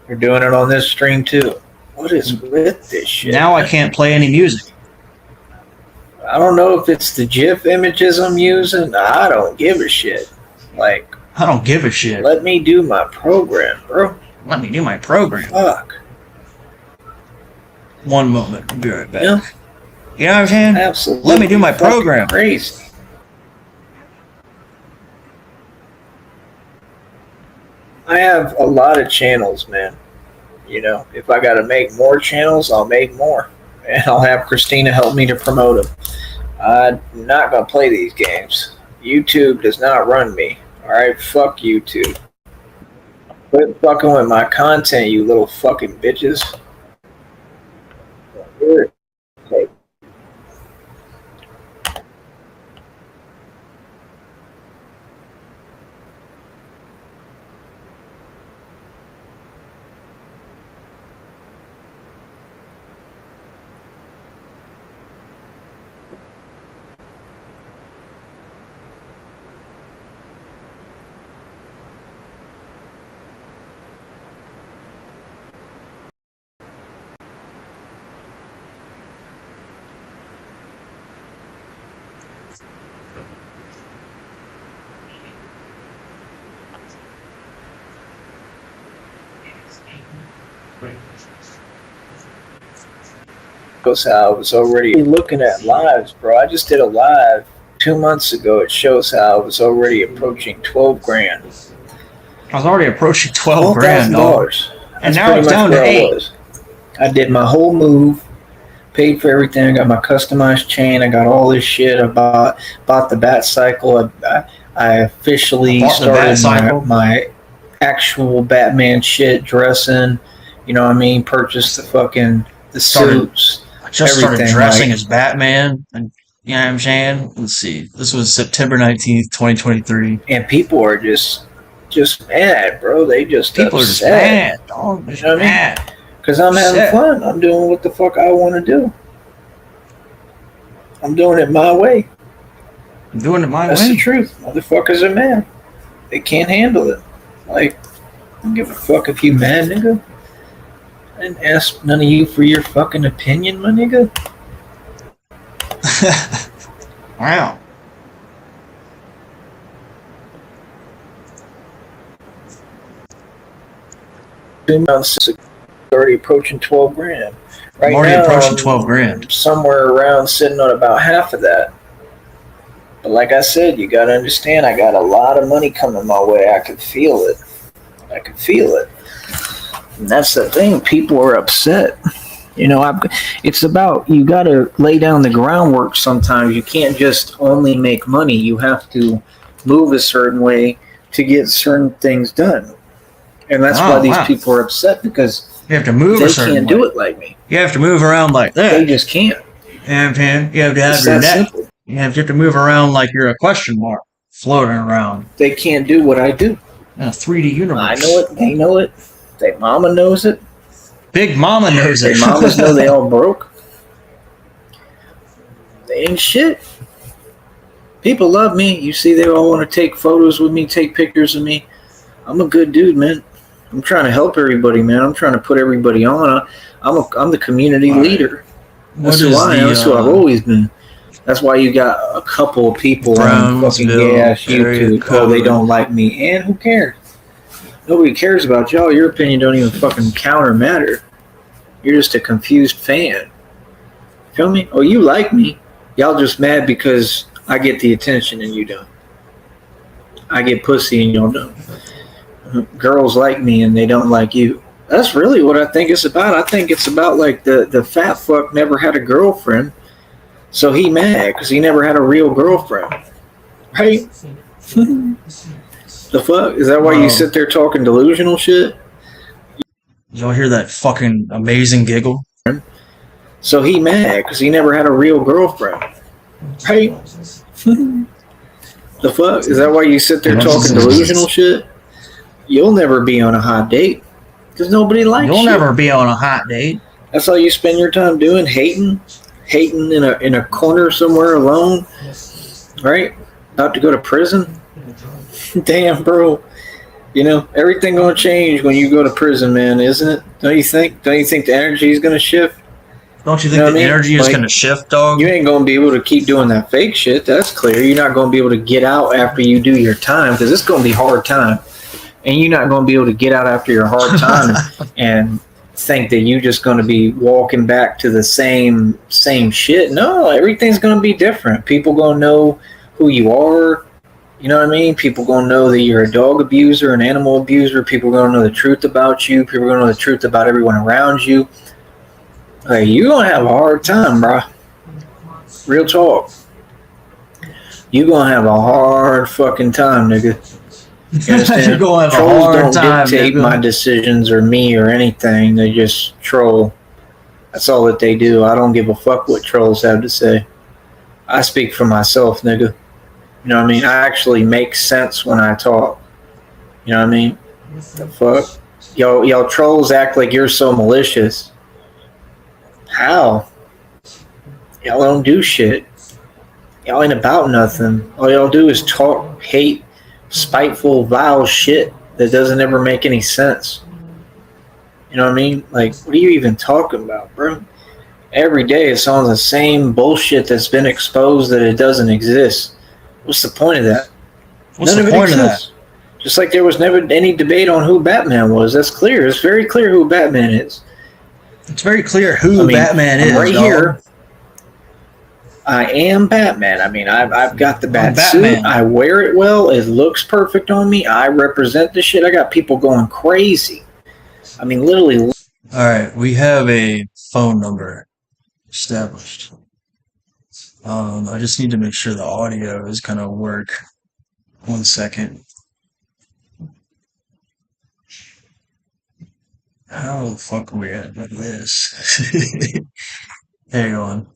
They're doing it on this stream too. What is with this shit? Now I can't play any music. I don't know if it's the GIF images I'm using. I don't give a shit. Like, I don't give a shit. Let me do my program, bro. Let me do my program. Fuck. One moment. I'll be right back. Yeah. You know what I'm saying? Absolutely. Let me do my program. Crazy. I have a lot of channels, man. You know, if I got to make more channels, I'll make more. And I'll have Christina help me to promote them. I'm not going to play these games. YouTube does not run me. Alright, fuck YouTube. Quit fucking with my content, you little fucking bitches. Okay. Shows how I was already looking at lives, bro. I just did a live 2 months ago. It shows how I was already approaching 12 grand. I was already approaching 12 grand, dog. And now it's down to 8. I did my whole move, paid for everything. I got my customized chain. I got all this shit. I bought the bat cycle. I officially started my actual Batman shit dressing. You know what I mean? Purchased the suits. I just started dressing as Batman, and you know what I'm saying? Let's see. This was September 19th, 2023. And people are just mad, bro. They just people are just mad, dog. You know what I mean? Because I'm having fun. I'm doing what the fuck I want to do. I'm doing it my way. I'm doing it my way. That's the truth. Motherfuckers are mad. They can't handle it. Like, I don't give a fuck if you mad, nigga. I didn't ask none of you for your fucking opinion, my nigga. Wow. Already approaching 12 grand. Right now, already approaching 12 grand. Somewhere around sitting on about half of that. But like I said, you got to understand, I got a lot of money coming my way. I can feel it. I can feel it. And that's the thing. People are upset. You know, it's about, you got to lay down the groundwork sometimes. You can't just only make money. You have to move a certain way to get certain things done. And that's why these people are upset, because you have to move a certain way. They can't do it like me. You have to move around like that. They just can't. And you have to have your neck. Simple. You have to move around like you're a question mark floating around. They can't do what I do. In a 3D universe. I know it. They know it. Their mama knows it. Big mama knows it. Their mamas know they all broke. They ain't shit. People love me. You see, they all want to take photos with me, take pictures of me. I'm a good dude, man. I'm trying to help everybody, man. I'm trying to put everybody on. I'm the community leader. That's who I am. That's who I've always been. That's why you got a couple of people on fucking gas YouTube. Oh, they don't like me. And who cares? Nobody cares about y'all. Your opinion don't even fucking count or matter. You're just a confused fan. Feel me? Oh, you like me. Y'all just mad because I get the attention and you don't. I get pussy and y'all don't. Girls like me and they don't like you. That's really what I think it's about. I think it's about like the fat fuck never had a girlfriend. So he mad because he never had a real girlfriend. Right? The fuck? Is that why you sit there talking delusional shit? Y'all hear that fucking amazing giggle? So he mad because he never had a real girlfriend. Right? The fuck? Is that why you sit there talking delusional shit? You'll never be on a hot date because nobody likes you. You'll never be on a hot date. That's all you spend your time doing, hating in a corner somewhere alone, right? About to go to prison. Damn, bro. You know, everything gonna change when you go to prison, man, isn't it? Don't you think? Don't you think the energy is gonna shift? Don't you think the energy is gonna shift, dog? You ain't gonna be able to keep doing that fake shit. That's clear. You're not gonna be able to get out after you do your time because it's gonna be hard time, and you're not gonna be able to get out after your hard time and think that you're just going to be walking back to the same shit. No, everything's going to be different. People going to know who you are. You know what I mean? People going to know that you're a dog abuser, an animal abuser. People going to know the truth about you. People going to know the truth about everyone around you. Like, you're going to have a hard time, bro. Real talk. You're going to have a hard fucking time, nigga. You understand? You're going to have Trolls a hard don't time, dictate my decisions or me or anything. They just troll. That's all that they do. I don't give a fuck what trolls have to say. I speak for myself, nigga. You know what I mean? I actually make sense when I talk. You know what I mean? The fuck? Y'all trolls act like you're so malicious. How? Y'all don't do shit. Y'all ain't about nothing. All y'all do is talk, hate, spiteful, vile shit that doesn't ever make any sense. You know what I mean? Like, what are you even talking about, bro? Every day it's on the same bullshit that's been exposed that it doesn't exist. What's the point of that? What's the point of that? Just like there was never any debate on who Batman was. That's clear. It's very clear who Batman is. It's very clear who Batman is. Right here, I am Batman. I mean, I've got the bat suit. I wear it well. It looks perfect on me. I represent the shit. I got people going crazy. I mean, literally. All right, we have a phone number established. I just need to make sure the audio is gonna work. 1 second. How the fuck are we at with this? Hang on.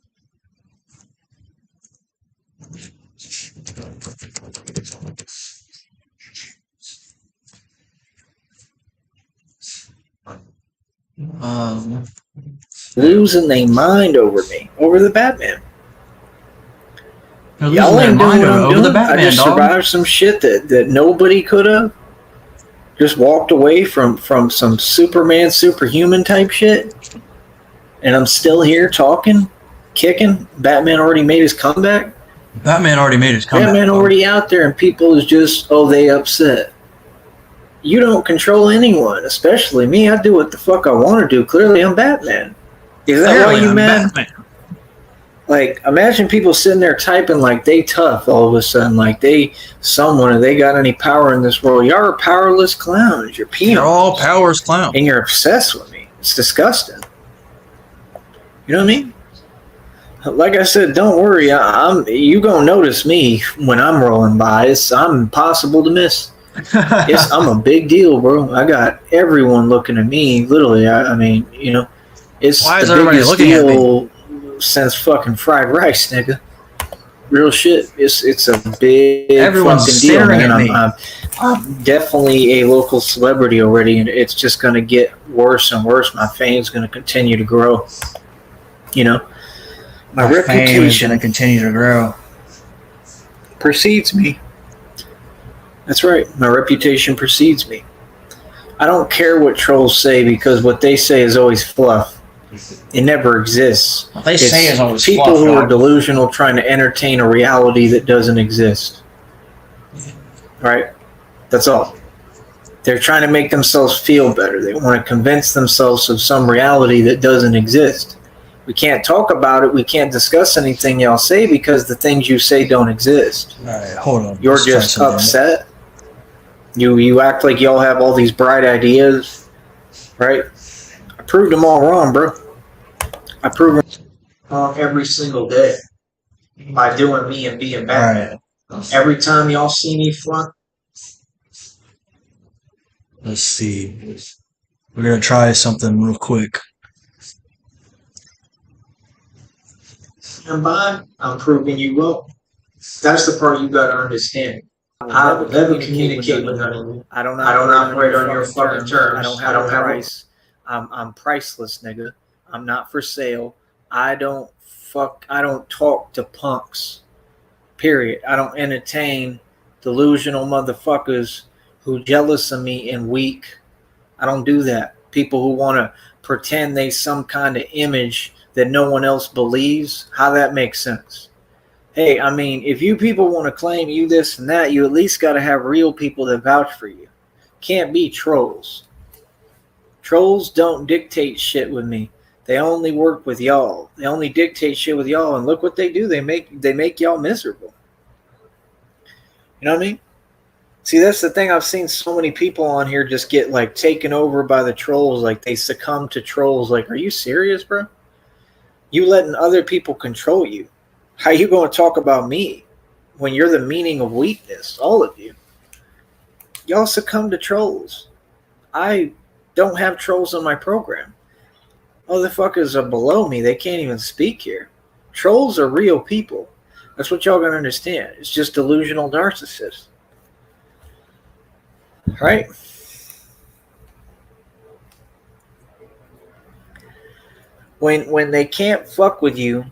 Losing their mind over me, over the Batman. Y'all ain't doing what I'm doing. I just survived some shit that nobody could have. Just walked away from some Superman, superhuman type shit. And I'm still here talking, kicking. Batman already made his comeback. Batman already out there, and people is just, they upset. You don't control anyone, especially me. I do what the fuck I want to do. Clearly, I'm Batman. Is that why you mad? Like, imagine people sitting there typing like they tough all of a sudden, like they someone, or they got any power in this world. Y'all are powerless clowns. You're peanuts. You're all powers clowns. And you're obsessed with me. It's disgusting. You know what I mean? Like I said, don't worry. You gonna notice me when I'm rolling by. I'm impossible to miss. I'm a big deal, bro. I got everyone looking at me. Literally, I mean, you know, it's Why is the everybody biggest looking at me? deal since fucking fried rice, nigga. Real shit. It's a big Everyone's fucking deal, staring man. at me. I'm definitely a local celebrity already, and it's just gonna get worse and worse. My fame's gonna continue to grow. You know, my fame is reputation going to continue to grow. precedes me. That's right. My reputation precedes me. I don't care what trolls say, because what they say is always fluff. It never exists. What they say is always people fluff, who are dog. delusional trying to entertain a reality that doesn't exist. Right? That's all. They're trying to make themselves feel better. They want to convince themselves of some reality that doesn't exist. We can't talk about it. We can't discuss anything y'all say, because the things you say don't exist. All right, hold on. You're Let's try just something. upset. You act like y'all have all these bright ideas, right? I proved them all wrong, bro. I prove them wrong every single day by doing me and being bad. Alright. Every time y'all see me flunk, Let's see. We're going to try something real quick. I'm proving you wrong. That's the part you gotta understand. I will never communicate with anyone. I don't operate on your fucking terms. I don't have a price. I'm priceless, nigga. I'm not for sale. I don't talk to punks. Period. I don't entertain delusional motherfuckers who jealous of me and weak. I don't do that. People who want to pretend they some kind of image that no one else believes. How that makes sense? Hey, I mean, if you people want to claim you this and that, you at least got to have real people that vouch for you. Can't be trolls. Trolls don't dictate shit with me. They only work with y'all. They only dictate shit with y'all, and look what they do. They make y'all miserable. You know what I mean? See, that's the thing. I've seen so many people on here just get like taken over by the trolls. Like they succumb to trolls. Like, are you serious, bro? You letting other people control you. How you going to talk about me when you're the meaning of weakness? All of you. Y'all succumb to trolls. I don't have trolls on my program. Motherfuckers are below me. They can't even speak here. Trolls are real people. That's what y'all gonna understand. It's just delusional narcissists. Right? When they can't fuck with you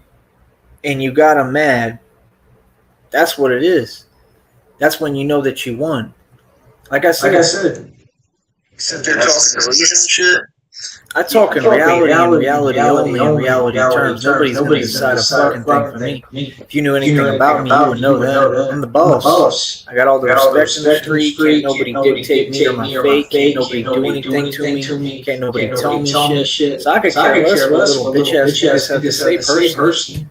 and you got them mad, that's what it is. That's when you know that you won. Like I said, Except they're talking delusion shit. I talk in reality only in reality terms. Nobody's going to decide a fucking thing for me. If you knew anything about me, you would know that. I'm the boss. I got all the respect in the street. Can't nobody dictate me or my fate. Can't nobody do anything to me. Can't nobody tell me shit. So I could care less what little bitch ass niggas have to say personally.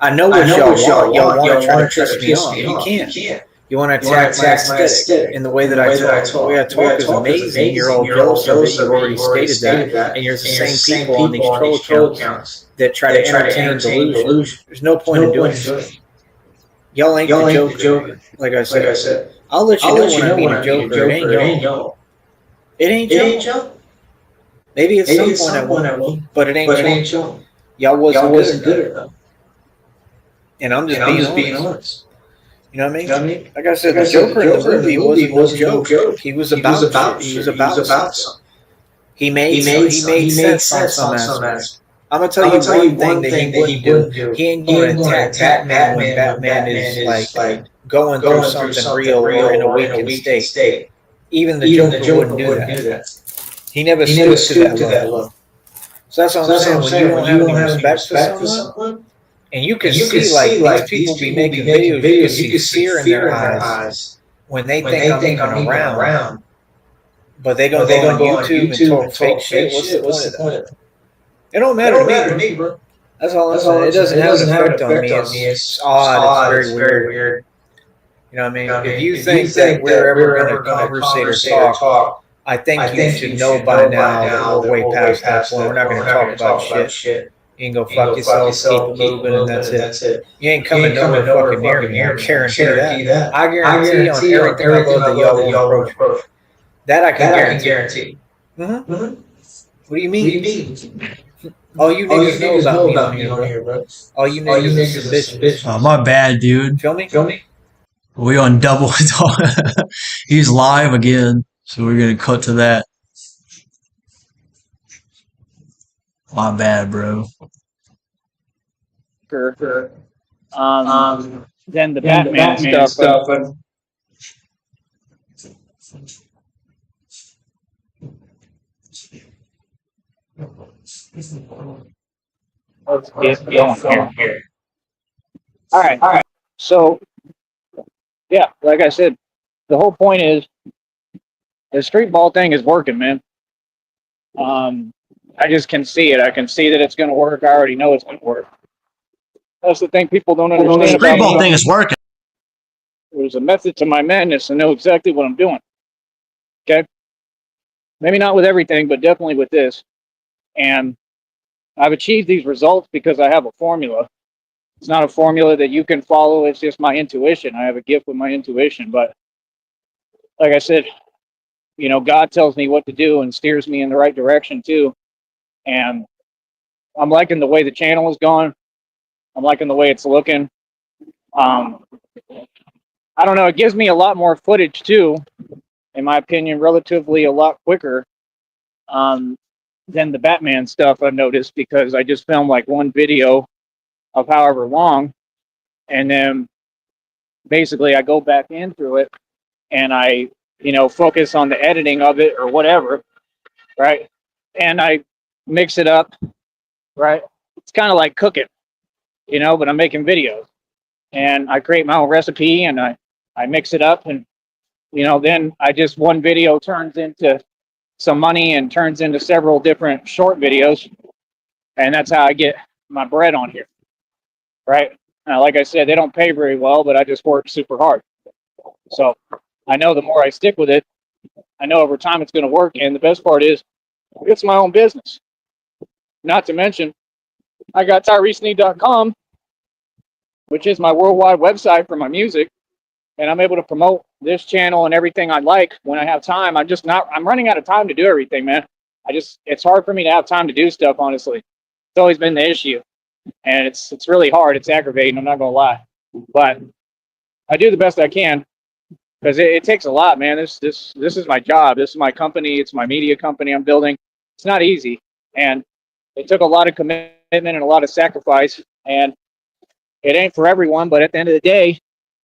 I know what y'all want. Y'all want to try to piss me off. You can't. You want to attack my aesthetic in the way that I talk. The way I talk is amazing. You're all jealous of it. You've already stated that. And you're the same people on these troll accounts that try to entertain delusion. There's no point in doing it. Y'all ain't the Joker. Like I said. I'll let you know when I meet a Joker. It ain't y'all. It ain't y'all. Maybe at some point I will, but it ain't y'all. Y'all wasn't good enough. And I'm just being honest. You know what I mean? Like I said, the Joker in the movie wasn't no joke. He was about something. He made sense on some aspect. I'm gonna tell you one thing that he wouldn't do. He ain't going to attack Batman when Batman is like going through something real or in a weakened state. Even the Joker wouldn't do that. He never stood to that level. So that's what I'm saying. When you don't have any respect for someone, and you can see like these people be making videos, you can see fear in their eyes when they think I'm even around. But they gonna go on YouTube and talk fake shit. What's the point of that? It don't matter to me, bro. That's all I'm saying. It doesn't have an effect on me. It's odd. It's very weird. You know what I mean? If you think that we're ever going to conversate or talk, I think you should know by now that we're way past that point. We're not going to talk about shit. You can go fuck yourself, keep it moving, and that's it. You ain't coming nowhere fucking near me. I guarantee that. I guarantee on everything I love that y'all won't approach me. That I can guarantee. Mm-hmm. What do you mean? All you niggas know about me on here, bro. All you niggas is bitches. Oh, my bad, dude. Feel me? We on double talk. He's live again, so we're gonna cut to that. My bad, bro. Then the Batman stuff. Let's get going here. All right. So, yeah, like I said, the whole point is the street ball thing is working, man. I just can see it. I can see that it's going to work. I already know it's going to work. That's the thing people don't understand. The street ball thing is working. There's a method to my madness. I know exactly what I'm doing. Okay? Maybe not with everything, but definitely with this. And I've achieved these results because I have a formula. It's not a formula that you can follow. It's just my intuition. I have a gift with my intuition. But like I said, you know, God tells me what to do and steers me in the right direction too. And I'm liking the way the channel is going. I'm liking the way it's looking. I don't know. It gives me a lot more footage too, in my opinion, relatively a lot quicker than the Batman stuff I've noticed, because I just filmed like one video of however long, and then basically I go back in through it and I, you know, focus on the editing of it or whatever, right? And I mix it up, right? It's kind of like cooking, you know, but I'm making videos, and I create my own recipe and I mix it up, and, you know, then one video turns into some money and turns into several different short videos. And that's how I get my bread on here, right? Now, like I said, they don't pay very well, but I just work super hard. So I know the more I stick with it, I know over time it's going to work. And the best part is it's my own business. Not to mention, I got TyreeSneed.com, which is my worldwide website for my music. And I'm able to promote this channel and everything I like when I have time. I'm running out of time to do everything, man. It's hard for me to have time to do stuff, honestly. It's always been the issue. And it's really hard. It's aggravating, I'm not going to lie. But I do the best I can, because it takes a lot, man. This is my job. This is my company. It's my media company I'm building. It's not easy. And it took a lot of commitment and a lot of sacrifice. And it ain't for everyone, but at the end of the day,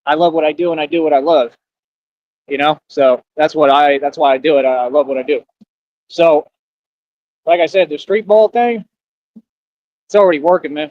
I love what I do, and I do what I love, you know? So that's why I do it. I love what I do. So, like I said, the street ball thing, it's already working, man.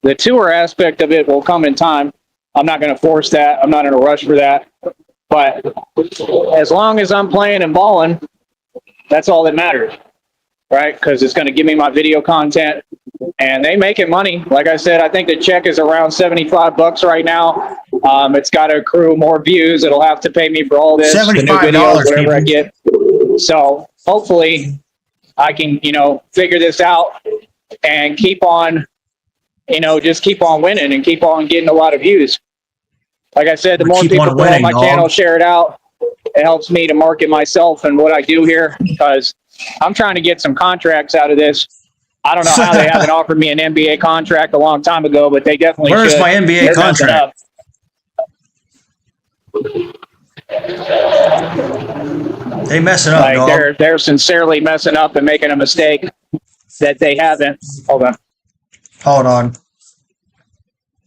The tour aspect of it will come in time. I'm not going to force that. I'm not in a rush for that. But as long as I'm playing and balling, that's all that matters, right? Because it's going to give me my video content, and they making money. Like I said, I think the check is around $75 right now. It's got to accrue more views. It'll have to pay me for all this, the new videos, whatever I get. So hopefully I can, you know, figure this out and keep on, you know, just keep on winning and keep on getting a lot of views. Like I said, the more people go on my channel, share it out, it helps me to market myself and what I do here, because I'm trying to get some contracts out of this. I don't know how they haven't offered me an NBA contract a long time ago, but they definitely should. Where's my NBA contract? They messing up, dog. They're sincerely messing up and making a mistake that they haven't. Hold on.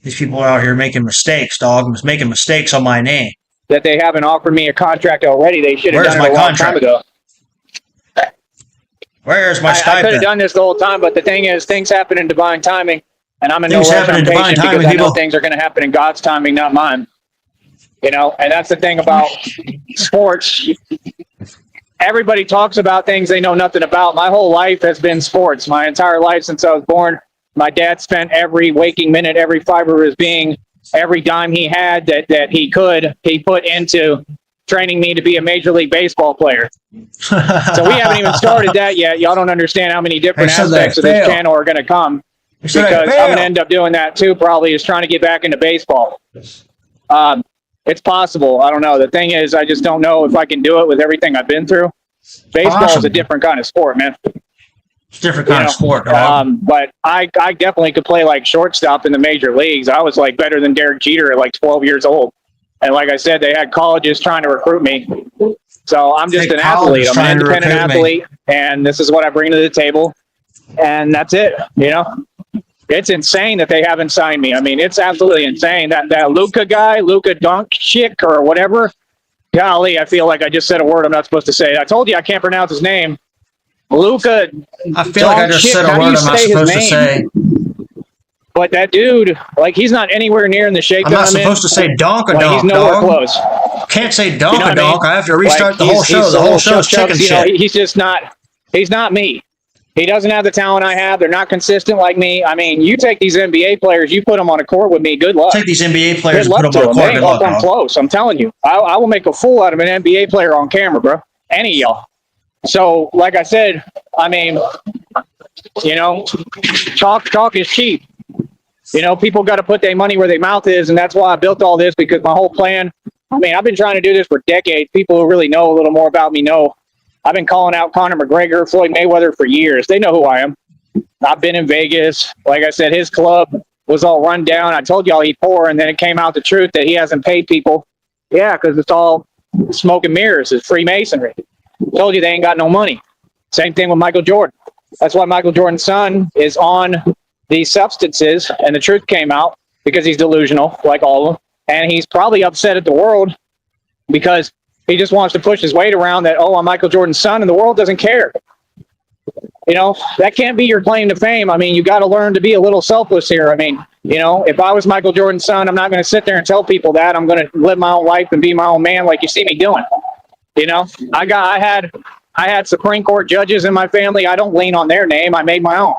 These people out here making mistakes, dog. Making mistakes on my name. That they haven't offered me a contract already. They should have done it a long time ago. Where's my I could stipend? have done this the whole time, but the thing is, things happen in divine timing, and I'm in no Things rush. happen I'm in divine patient timing, because I know people. things are going to happen in God's timing, not mine. You know, and that's the thing about sports. Everybody talks about things they know nothing about. My whole life has been sports. My entire life since I was born. My dad spent every waking minute, every fiber of his being, every dime he had that he could, he put into training me to be a Major League Baseball player. So we haven't even started that yet. Y'all don't understand how many different aspects of this channel are going to come, because I'm going to end up doing that too, probably, is trying to get back into baseball. It's possible. I don't know. The thing is, I just don't know if I can do it with everything I've been through. Baseball is a different kind of sport, man. It's a different kind of sport, dog. But I definitely could play like shortstop in the major leagues. I was like better than Derek Jeter at like 12 years old. And like I said, they had colleges trying to recruit me. So I'm just an athlete. I'm an independent athlete. And this is what I bring to the table. And that's it. You know, it's insane that they haven't signed me. I mean, it's absolutely insane. That Luka guy, Luka Doncic or whatever. Golly, I feel like I just said a word I'm not supposed to say. I told you I can't pronounce his name. Luka. I feel like I just said a word I'm not supposed to say. But that dude, like, he's not anywhere near in the shape I'm that not I'm supposed to say donk-a-donk, he's nowhere dog. close. Can't say donk-a-donk. You know what I mean? I have to restart the whole show. He's The whole show's chicken shit. He's just not. He's not me. He doesn't have the talent I have. They're not consistent like me. I mean, you take these NBA players, you put them on a court with me. Good luck. Take these NBA players Good and luck put them on a to court. them. Good luck, I'm dog. close. I'm telling you. I will make a fool out of an NBA player on camera, bro. Any of y'all. So, like I said, I mean, you know, talk is cheap. You know, people got to put their money where their mouth is, and that's why I built all this, because my whole plan, I mean, I've been trying to do this for decades. People who really know a little more about me know. I've been calling out Conor McGregor, Floyd Mayweather for years. They know who I am. I've been in Vegas. Like I said, his club was all run down. I told y'all he's poor, and then it came out the truth that he hasn't paid people. Yeah, because it's all smoke and mirrors. It's Freemasonry. Told you they ain't got no money. Same thing with Michael Jordan. That's why Michael Jordan's son is on these substances, and the truth came out because he's delusional, like all of them. And he's probably upset at the world because he just wants to push his weight around that, oh, I'm Michael Jordan's son, and the world doesn't care. You know, that can't be your claim to fame. I mean, you got to learn to be a little selfless here. I mean, you know, if I was Michael Jordan's son, I'm not going to sit there and tell people that. I'm going to live my own life and be my own man like you see me doing. You know, I had Supreme Court judges in my family. I don't lean on their name. I made my own.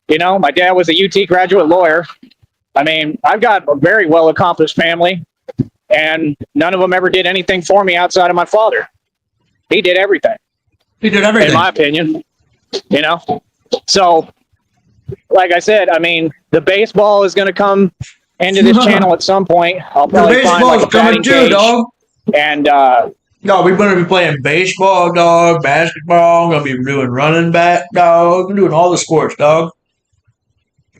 You know, my dad was a UT graduate lawyer. I mean, I've got a very well-accomplished family, and none of them ever did anything for me outside of my father. He did everything. He did everything. In my opinion, you know? So, like I said, I mean, the baseball is going to come into this channel at some point. I'll probably find like a batting cage. Dog. And, no, we're going to be playing baseball, dog, basketball. I'm going to be doing running back, dog. I'm doing all the sports, dog.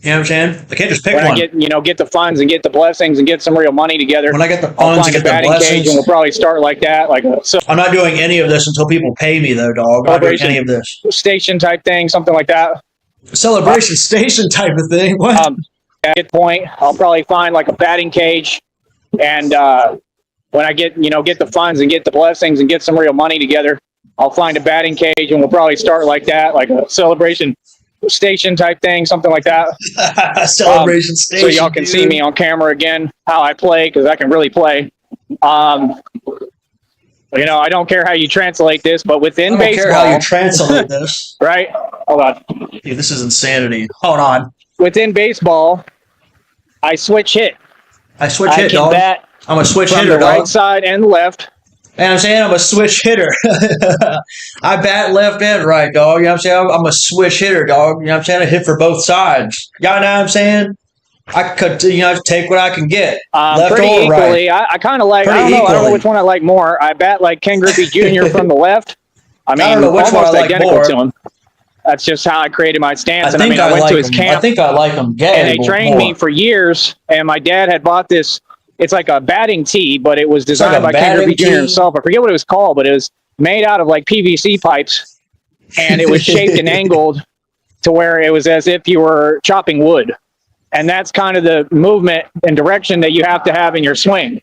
You know what I'm saying? I can't just pick when one. I get the funds and get the blessings and get some real money together. When I get the I'll funds find and a get the batting cage, blessings. and we'll probably start like that, like a I'm not doing any of this until people pay me, though, dog. I'm not doing any of this. station type thing, something like that. Celebration station type of thing. What? At that point, I'll probably find like a batting cage, and when I get the funds and get the blessings and get some real money together, I'll find a batting cage, and we'll probably start like that, like a celebration station type thing, something like that. Celebration station. So y'all can see me on camera again, how I play, because I can really play. You know, I don't care how you translate this, but within baseball, I don't care how you translate this. Right? Hold on. Dude, this is insanity. Hold on. Within baseball, I switch hit. I switch hit, can dog. bat I'm a switch from hitter, the dog. right side and the left. And I'm saying I'm a switch hitter. I bat left and right, dog. You know what I'm saying? I'm a switch hitter, dog. You know what I'm saying? I hit for both sides. Y'all know what I'm saying? I could, take what I can get. Left Pretty or equally. right. I kind of like, Pretty I don't know equally. which one I like more. I bat like Ken Griffey Jr. from the left. I mean, don't know which one I almost like identical more. to him. That's just how I created my stance. I think I went like to his him. camp. I think I like him. And they trained me for years, and my dad had bought this. It's like a batting tee, but it was designed by Ken Griffey Jr. himself. I forget what it was called, but it was made out of like PVC pipes, and it was shaped and angled to where it was as if you were chopping wood. And that's kind of the movement and direction that you have to have in your swing.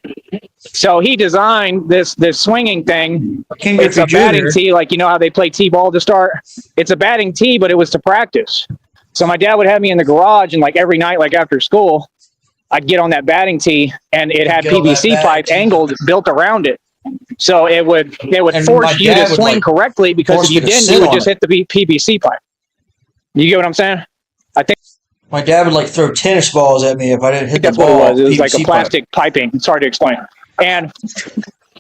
So he designed this swinging thing. King It's a Griffey batting Jr. tee, like you know how they play t-ball to start. It's a batting tee, but it was to practice. So my dad would have me in the garage, and like every night, like after school, I'd get on that batting tee, and it had Get on that PVC batting pipe tee. angled built around it. So it would And my force you to dad would, swing like, correctly, because force if you me to didn't, sit you would on just it. hit the PVC pipe. You get what I'm saying? I think My dad would like throw tennis balls at me if I didn't hit the that's what it ball. was. It was like a PVC pipe. plastic piping. It's hard to explain. And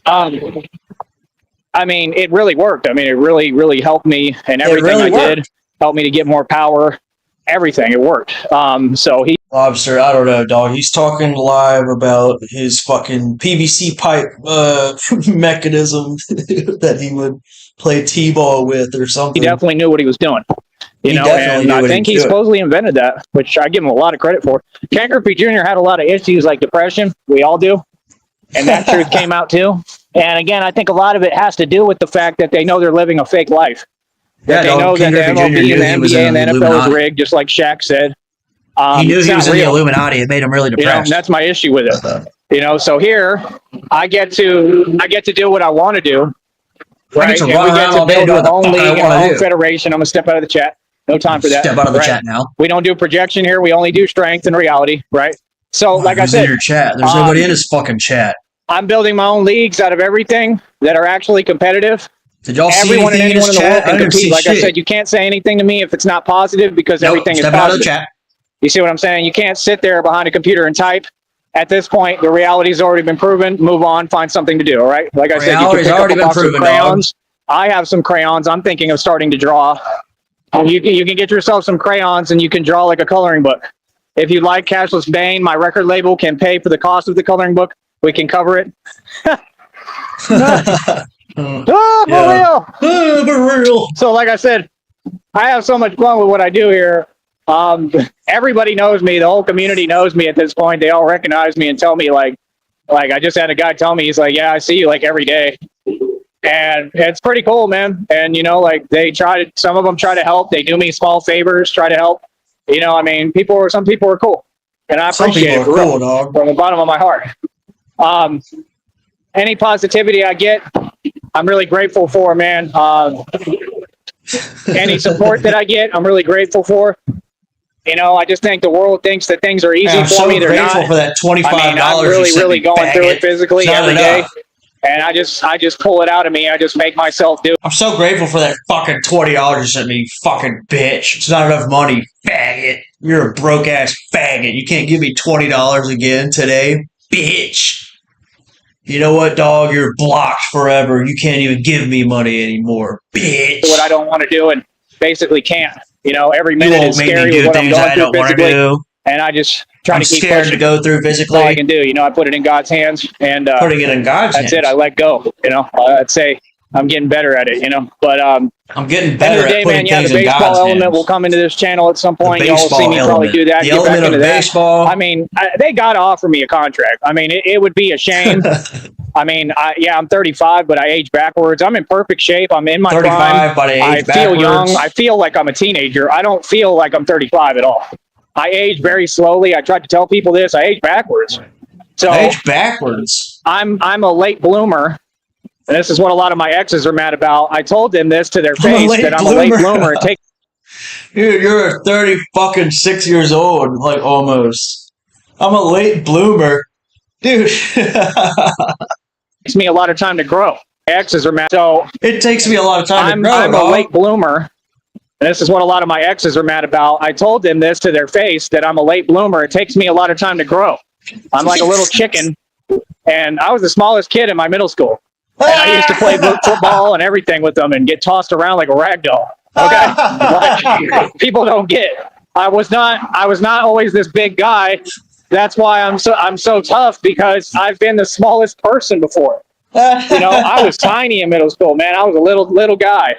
I mean, it really worked. I mean, it really, really helped me, and everything really I did helped me to get more power. Everything, it worked. So he Lobster, I don't know, dog. He's talking live about his fucking PVC pipe mechanism that he would play t-ball with or something. definitely knew what he was doing. You He know, definitely and knew I what he think was he doing. supposedly invented that, which I give him a lot of credit for. Ken Griffey Jr. had a lot of issues like depression. We all do. And that truth came out too. And again, I think a lot of it has to do with the fact that they know they're living a fake life. That they know that the MLB and the NBA and the NFL is rigged, just like Shaq said. He knew it's he not was in the real. Illuminati. It made him really You know, and depressed. that's my issue with it. You know, so here I get to do what I want to do. I get to And run we around get to all day and build do our what the own fuck I league and wanna our own do. federation. I'm gonna step out of the chat. No time for that. Step out of the Right? chat now. We don't do projection here. We only do strength and reality, right? So, like I Who's in said, your chat? There's nobody in his fucking chat. I'm building my own leagues out of everything that are actually competitive. Did y'all see Everyone and anything in anyone his in the world chat? I can didn't see compete. Like I shit. said, you can't say anything to me if it's not positive, because Nope, everything is step out of the positive. chat. You see what I'm saying? You can't sit there behind a computer and type. At this point, the reality's already been proven. Move on, find something to do. All right. Like I said, you can Reality's pick up already a been box of proven, dog. crayons. I have some crayons. I'm thinking of starting to draw. You can get yourself some crayons and you can draw like a coloring book. If you like Cashless Bane, my record label can pay for the cost of the coloring book. We can cover it. Oh, for Yeah. real. For real. So, like I said, I have so much fun with what I do here. Everybody knows me. The whole community knows me at this point. They all recognize me and tell me like I just had a guy tell me, he's like, yeah, I see you like every day. And it's pretty cool, man. And, you know, like some of them try to help. They do me small favors, try to help. You know, I mean, some people are cool. And I Some appreciate people it are for real, cool, dog. from the bottom of my heart. Any positivity I get, I'm really grateful for, man. Any support that I get, I'm really grateful for. You know, I just think the world thinks that things are easy I'm for so me. They're grateful not. for that $25. I mean, I'm really going through it physically It's not every day. enough. And I just pull it out of me. I just make myself do it. I'm so grateful for that fucking $20 you sent me, fucking bitch. It's not enough money, faggot. You're a broke ass faggot. You can't give me $20 again today, bitch. You know what, dog? You're blocked forever. You can't even give me money anymore, bitch. What I don't want to do and basically can't. You know, every You minute won't is make me scary do with what I'm things going I through don't want to physically. do. And I just try I'm to keep scared to pushing. go through That's all I physically. can do. You know, I put it in God's hands, and Putting it in God's that's hands. it. I let go. You know, I'd say I'm getting better at it. You know, but I'm getting end better of the day, at putting man, yeah, things the in baseball God's element hands. will come into this channel at some The point. Y'all will see baseball me probably element. do that. The Get back element into of that. baseball. I mean, they got to offer me a contract. I mean, it would be a shame. I mean, I'm 35, but I age backwards. I'm in perfect shape. I'm in my 35, prime. but I age I feel young. backwards. I feel like I'm a teenager. I don't feel like I'm 35 at all. I age very slowly. I tried to tell people this. I age backwards. So I age backwards. I'm a late bloomer. And this is what a lot of my exes are mad about. I told them this to their face, that I'm a late bloomer. It takes Dude, you're 30 fucking 6 years old, like almost. I'm a late bloomer. Dude. me a lot of time to grow. My exes are mad. So It takes me a lot of time to grow, I'm a dog. late bloomer. And this is what a lot of my exes are mad about. I told them this to their face, that I'm a late bloomer. It takes me a lot of time to grow. I'm like a little chicken. And I was the smallest kid in my middle school. And I used to play football and everything with them and get tossed around like a rag doll. Okay? Like, people don't get it. I was not always this big guy. That's why I'm so tough, because I've been the smallest person before. You know, I was tiny in middle school, man. I was a little guy.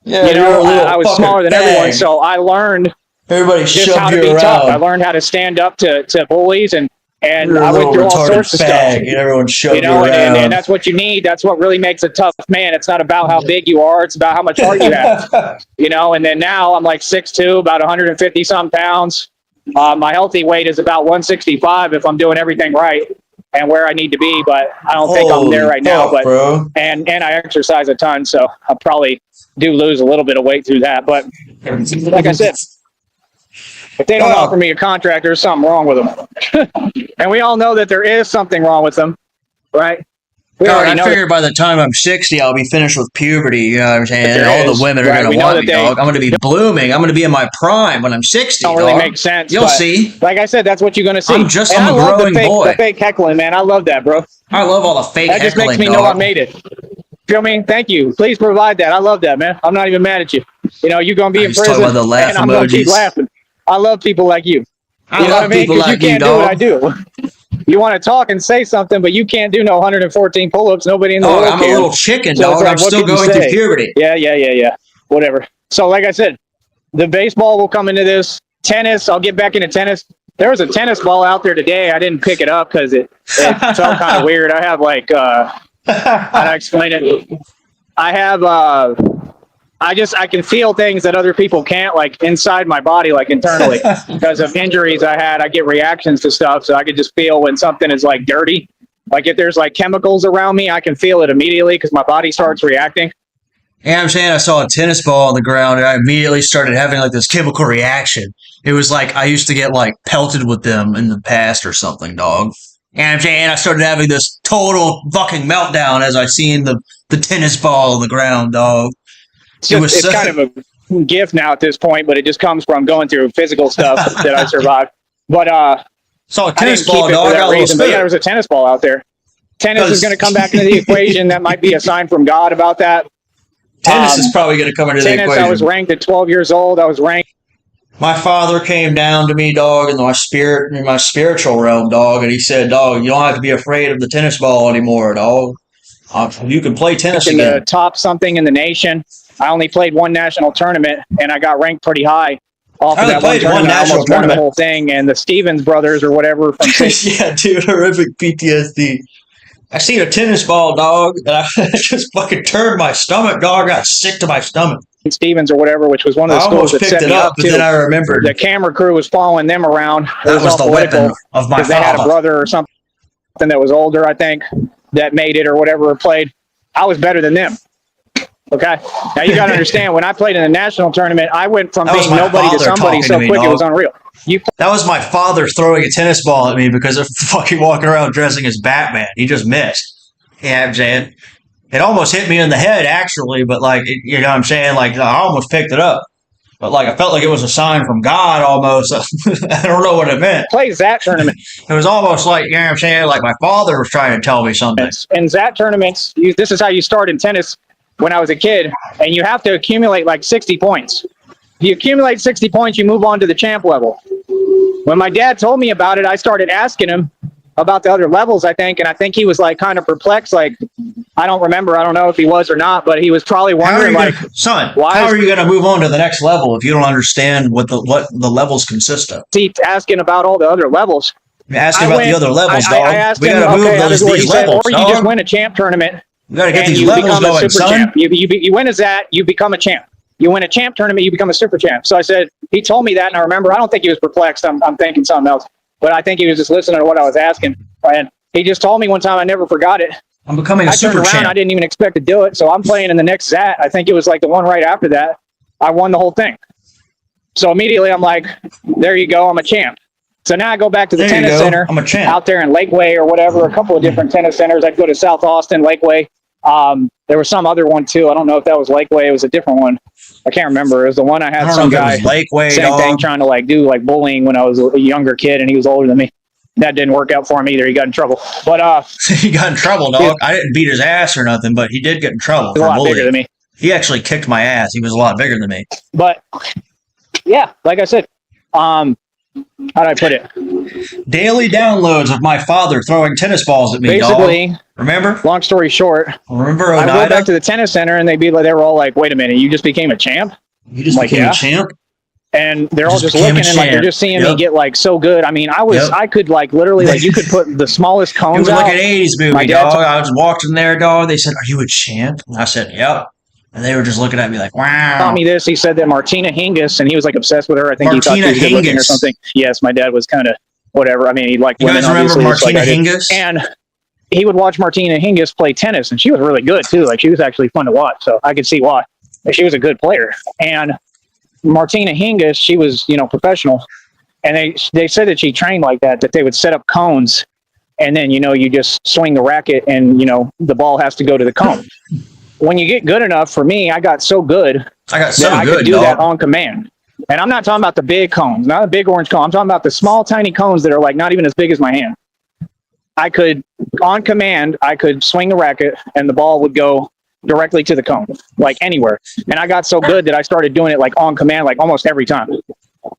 Yeah, You know, you're a little I was fucking smaller than bag. everyone, so I learned Everybody just shoved how to you be tough. I around. learned how to stand up to bullies, and You're a I went little through all retarded sorts of fag, stuff. and everyone shoved You know, you and around. that's what you need. That's what really makes a tough man. It's not about how big you are. It's about how much heart you have. You know, and then now I'm like 6'2", about 150 some pounds. My healthy weight is about 165 if I'm doing everything right. and where I need to be, but I don't think I'm there right now. But bro. and I exercise a ton, so I probably do lose a little bit of weight through that. But like I said, if they don't offer me a contract, there's something wrong with them. And we all know that there is something wrong with them, right? I figured by the time I'm 60, I'll be finished with puberty. You know what I'm saying? And all the women are going to want me, dog. I'm going to be blooming. I'm going to be in my prime when I'm 60. Don't really make sense. You'll see. Like I said, that's what you're going to see. I'm a growing boy. The fake heckling, man. I love that, bro. I love all the fake heckling, that just makes me know I made it. Feel me? Thank you. Please provide that. I love that, man. I'm not even mad at you. You know, you're going to be in prison, and I'm going to keep laughing. I love people like you. I love people like you, can't do what I do. You want to talk and say something, but you can't do no 114 pull-ups. Nobody in the world can. I'm a little chicken, dog. Like, I'm still going through puberty. Yeah. Whatever. So, like I said, the baseball will come into this. Tennis, I'll get back into tennis. There was a tennis ball out there today. I didn't pick it up because it felt kind of weird. I have like, how do I explain it? I have, I can feel things that other people can't, like inside my body, like internally. Because of injuries I had, I get reactions to stuff. So I could just feel when something is like dirty. Like if there's like chemicals around me, I can feel it immediately because my body starts reacting. Yeah, I'm saying I saw a tennis ball on the ground and I immediately started having like this chemical reaction. It was like I used to get like pelted with them in the past or something, dog. And I'm saying I started having this total fucking meltdown as I seen the tennis ball on the ground, dog. It's kind of a gift now at this point, but it just comes from going through physical stuff that I survived. But saw a tennis ball, dog. But yeah, there was a tennis ball out there. Tennis is going to come back into the equation. That might be a sign from God about that. Tennis is probably going to come into the equation. I was ranked at 12 years old. I was ranked. My father came down to me, dog, in my spiritual realm, dog, and he said, dog, you don't have to be afraid of the tennis ball anymore, dog. You can play tennis again. The top something in the nation. I only played one national tournament, and I got ranked pretty high off of that one tournament. I almost won the whole thing, and the Stevens brothers or whatever. Yeah, dude, horrific PTSD. I seen a tennis ball, dog, and I just fucking turned my stomach, dog. I got sick to my stomach. Stevens or whatever, which was one of the schools that set me up, but then I remembered. The camera crew was following them around. That was the weapon of my father. They had a brother or something that was older, I think, that made it or whatever or played. I was better than them. Okay? Now, you got to understand, when I played in the national tournament, I went from being nobody to somebody so quick, it was unreal. That was my father throwing a tennis ball at me because of fucking walking around dressing as Batman. He just missed. Yeah, I'm saying. It almost hit me in the head, actually, but, like, you know what I'm saying? Like, I almost picked it up. But, like, I felt like it was a sign from God almost. I don't know what it meant. Plays that tournament. It was almost like, you know what I'm saying? Like, my father was trying to tell me something. In that tournaments, this is how you start in tennis when I was a kid, and you have to accumulate, like, 60 points. If you accumulate 60 points, you move on to the champ level. When my dad told me about it, I started asking him about the other levels, I think, and I think he was like kind of perplexed. Like, I don't remember. I don't know if he was or not, but he was probably wondering, like, son, how are you going to move on to the next level if you don't understand what the levels consist of? He's asking about all the other levels. Asking about the other levels, dog. I asked him, these levels, or you just win a champ tournament. You got to get these levels going, son. Champ. You win as that, you become a champ. You win a champ tournament, you become a super champ. So I said, he told me that, and I remember, I don't think he was perplexed. I'm thinking something else. But I think he was just listening to what I was asking. And he just told me one time, I never forgot it. I'm becoming a super champ. I didn't even expect to do it. So I'm playing in the next ZAT. I think it was like the one right after that. I won the whole thing. So immediately I'm like, there you go. I'm a champ. So now I go back to the tennis center. I'm a champ. Out there in Lakeway or whatever, a couple of different tennis centers. I'd go to South Austin, Lakeway. There was some other one too. I don't know if that was Lakeway. It was a different one. I can't remember. It was the one I had some guy, Lakeway, same thing, trying to like do like bullying when I was a younger kid, and he was older than me. That didn't work out for him either. He got in trouble. But he got in trouble, dog. I didn't beat his ass or nothing, but he did get in trouble. He was a lot bigger than me. He actually kicked my ass. He was a lot bigger than me. But yeah, like I said, how do I put it? Daily downloads of my father throwing tennis balls at me, basically, dog. Remember? Long story short, remember I go back to the tennis center, and they were all like, wait a minute, you just became a champ? You just became a champ? And they're all just looking, and like they're just seeing me get like so good. I mean, I could like literally, like, you could put the smallest cones out. It was like an 80s movie, dog. I was walking there, dog. They said, are you a champ? And I said, yep. And they were just looking at me like, wow. He taught me this. He said that Martina Hingis, and he was like obsessed with her. I think he thought she was good looking or something. Yes, my dad was kind of whatever. I mean, he liked You women, guys remember obviously, Martina Hingis? and he would watch Martina Hingis play tennis, and she was really good too. Like, she was actually fun to watch, so I could see why. She was a good player. And Martina Hingis, she was, professional, and they said that she trained like that they would set up cones, and then, you just swing the racket, and, the ball has to go to the cone. When you get good enough, for me, I got so good that I could do that on command. And I'm not talking about the big cones, not a big orange cone. I'm talking about the small, tiny cones that are like not even as big as my hand. I could, on command, I could swing the racket and the ball would go directly to the cone, like anywhere. And I got so good that I started doing it like on command, like almost every time.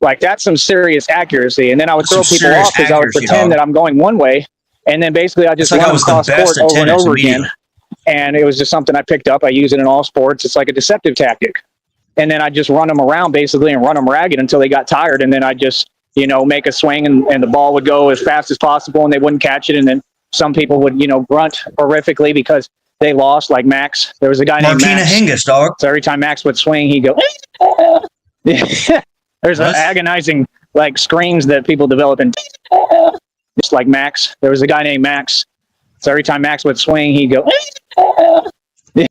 Like, that's some serious accuracy. And then I would throw people off because I would pretend that I'm going one way. And then basically I just run across court over and over again. And it was just something I picked up. I use it in all sports. It's like a deceptive tactic. And then I just run them around basically and run them ragged until they got tired. And then I just, make a swing and the ball would go as fast as possible and they wouldn't catch it. And then some people would, grunt horrifically because they lost, like Max. There was a guy named Max. Martina Hingis, dog. So every time Max would swing, he'd go, there's an agonizing, like, screams that people develop in, just like Max. There was a guy named Max. So every time Max would swing, he'd go,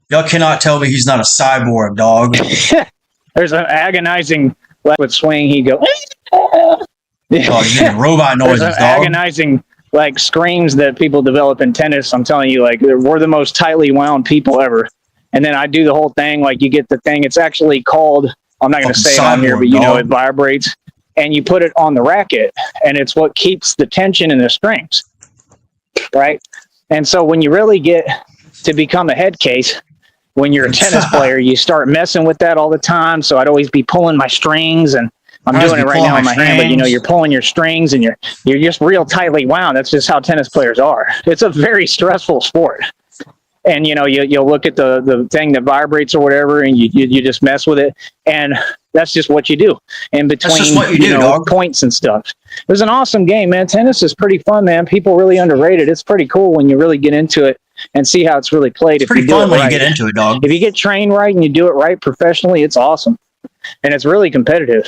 y'all cannot tell me he's not a cyborg, dog. There's an agonizing, like, would swing, he'd go, You're making robot noises, there's an dog. agonizing, like, screams that people develop in tennis. I'm telling you, like, we're the most tightly wound people ever. And then I do the whole thing, like, you get the thing. It's actually called, I'm not going to say it on here, but it vibrates. And you put it on the racket, and it's what keeps the tension in the strings, right? And so when you really get to become a head case, when you're a tennis player, you start messing with that all the time. So I'd always be pulling my strings, and I'm doing it right now in my hand, but you're pulling your strings and you're just real tightly wound. That's just how tennis players are. It's a very stressful sport. And, you'll look at the thing that vibrates or whatever, and you just mess with it. And that's just what you do in between, points and stuff. It was an awesome game, man. Tennis is pretty fun, man. People really underrate it. It's pretty cool when you really get into it and see how it's really played. It's pretty fun when you get into it, dog. If you get trained right and you do it right professionally, it's awesome. And it's really competitive.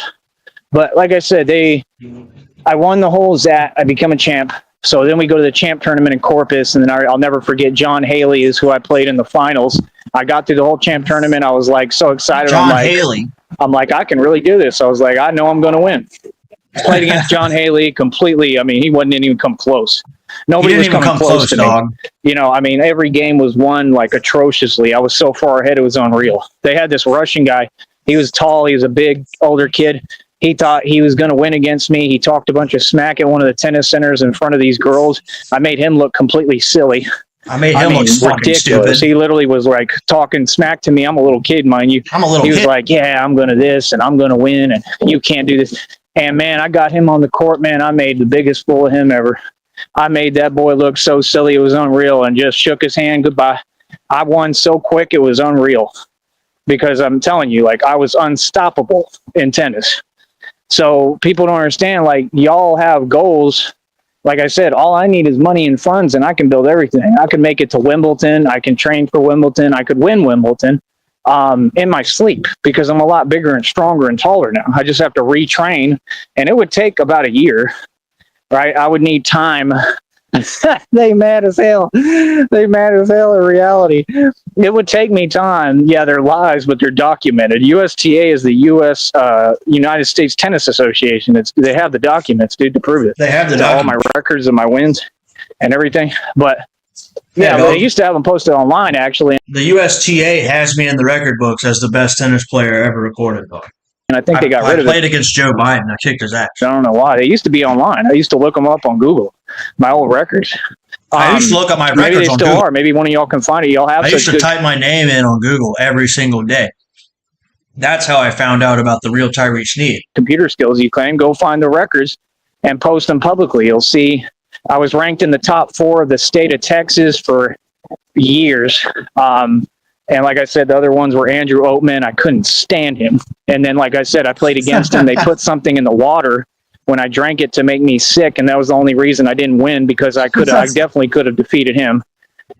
But like I said, I won the whole ZAT. I become a champ. So then we go to the champ tournament in Corpus, and then I'll never forget John Haley is who I played in the finals. I got through the whole champ tournament. I was like so excited. Haley. I'm like, I can really do this. I was like, I know I'm going to win. Played against John Haley completely. I mean, he didn't even come close. Nobody was coming close to me. Every game was won like atrociously. I was so far ahead, it was unreal. They had this Russian guy. He was tall. He was a big, older kid. He thought he was going to win against me. He talked a bunch of smack at one of the tennis centers in front of these girls. I made him look completely silly. I made him look fucking stupid. He literally was like talking smack to me. I'm a little kid, mind you. He was like, yeah, I'm going to this and I'm going to win and you can't do this. And man, I got him on the court, man. I made the biggest fool of him ever. I made that boy look so silly. It was unreal, and just shook his hand goodbye. I won so quick. It was unreal because I'm telling you, like, I was unstoppable in tennis. So people don't understand, like, y'all have goals. Like I said, all I need is money and funds, and I can build everything. I can make it to Wimbledon. I can train for Wimbledon. I could win Wimbledon in my sleep because I'm a lot bigger and stronger and taller now. I just have to retrain, and it would take about a year, right? I would need time. They mad as hell. They mad as hell in reality. It would take me time. Yeah, they're lies, but they're documented. USTA is the U.S. United States Tennis Association. They have the documents, dude, to prove it. They have the all my records and my wins and everything. But yeah, they used to have them posted online, actually. The USTA has me in the record books as the best tennis player ever recorded. And I think they got rid of it. I played against Joe Biden. I kicked his ass. I don't know why. They used to be online. I used to look them up on Google, my old records. I used to look up my records on Google. Maybe they still are. Maybe one of y'all can find it. Y'all have. I used to type my name in on Google every single day. That's how I found out about the real Tyree Sneed. Computer skills, you claim. Go find the records and post them publicly. You'll see I was ranked in the top 4 of the state of Texas for years. And like I said, the other ones were Andrew Oatman. I couldn't stand him. And then, like I said, I played against him. They put something in the water when I drank it to make me sick, and that was the only reason I didn't win because I definitely could have defeated him.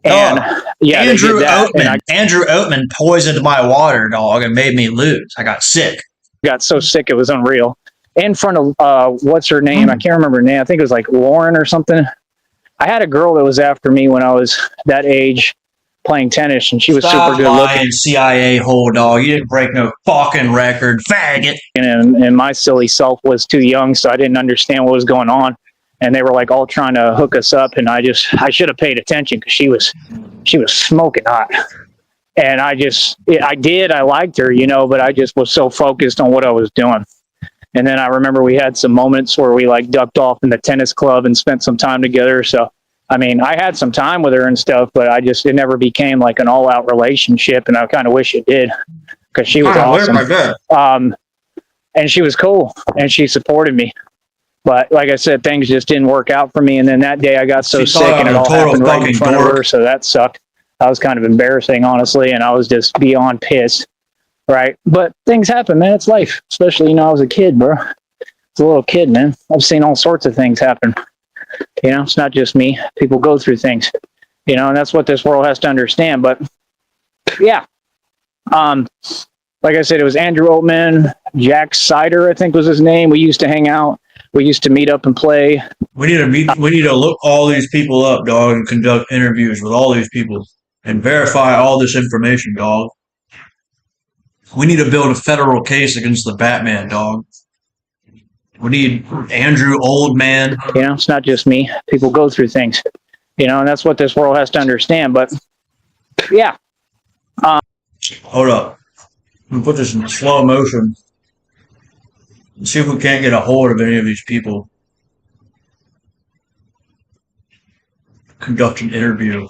And Andrew Oatman poisoned my water, dog, and made me lose. I got sick. Got so sick it was unreal. in front of what's her name? I can't remember her name. I think it was like Lauren or something. I had a girl that was after me when I was that age playing tennis, and she was super good looking. CIA whole dog. You didn't break no fucking record, faggot. And my silly self was too young, so I didn't understand what was going on. And they were like all trying to hook us up, and I should have paid attention because she was smoking hot. And I liked her, you know, but I just was so focused on what I was doing. And then I remember we had some moments where we like ducked off in the tennis club and spent some time together. So, I mean, I had some time with her and stuff, but it never became like an all out relationship. And I kind of wish it did because she was awesome. And she was cool and she supported me. But like I said, things just didn't work out for me. And then that day I got so sick and it all happened right in front of her. So that sucked. That was kind of embarrassing, honestly. And I was just beyond pissed. Right. But things happen, man. It's life. Especially, you know, I was a kid, bro. I was a little kid, man. I've seen all sorts of things happen. You know, it's not just me. People go through things, you know, and that's what this world has to understand. But yeah. Like I said, it was Andrew Oatman, Jack Sider, I think was his name. We used to hang out. We used to meet up and play. We need to look all these people up, dog, and conduct interviews with all these people and verify all this information, dog. We need to build a federal case against the Batman, dog. We need Andrew Oldman. You know, it's not just me. People go through things, you know, and that's what this world has to understand. But yeah. Hold up. I'm going to put this in slow motion. Let's see if we can't get a hold of any of these people. Conduct an interview.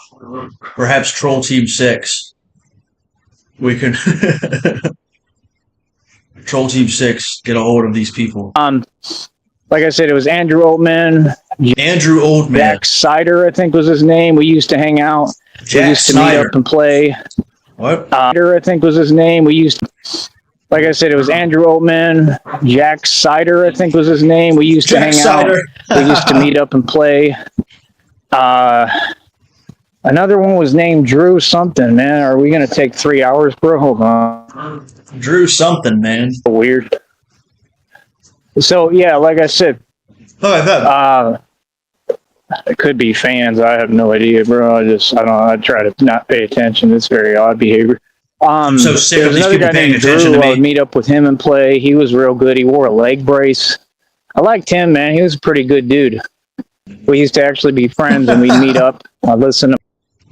Perhaps Troll Team 6. We can Troll Team 6 get a hold of these people. Like I said, it was Andrew Oatman. Jack Sider, I think was his name. We used to hang out. We used to meet up and play. What? I think was his name. We used to, like I said, it was Andrew Oatman. Jack Sider, I think was his name. We used to hang out. We used to meet up and play. Another one was named Drew something, man. Are we going to take 3 hours, bro? Hold on. Drew something, man. Weird. So, yeah, like I said. It could be fans. I have no idea, bro. I try to not pay attention. It's very odd behavior. I'm so sick of these people paying attention to me. I would meet up with him and play. He was real good. He wore a leg brace. I liked him, man. He was a pretty good dude. We used to actually be friends, and we'd meet up. Listen to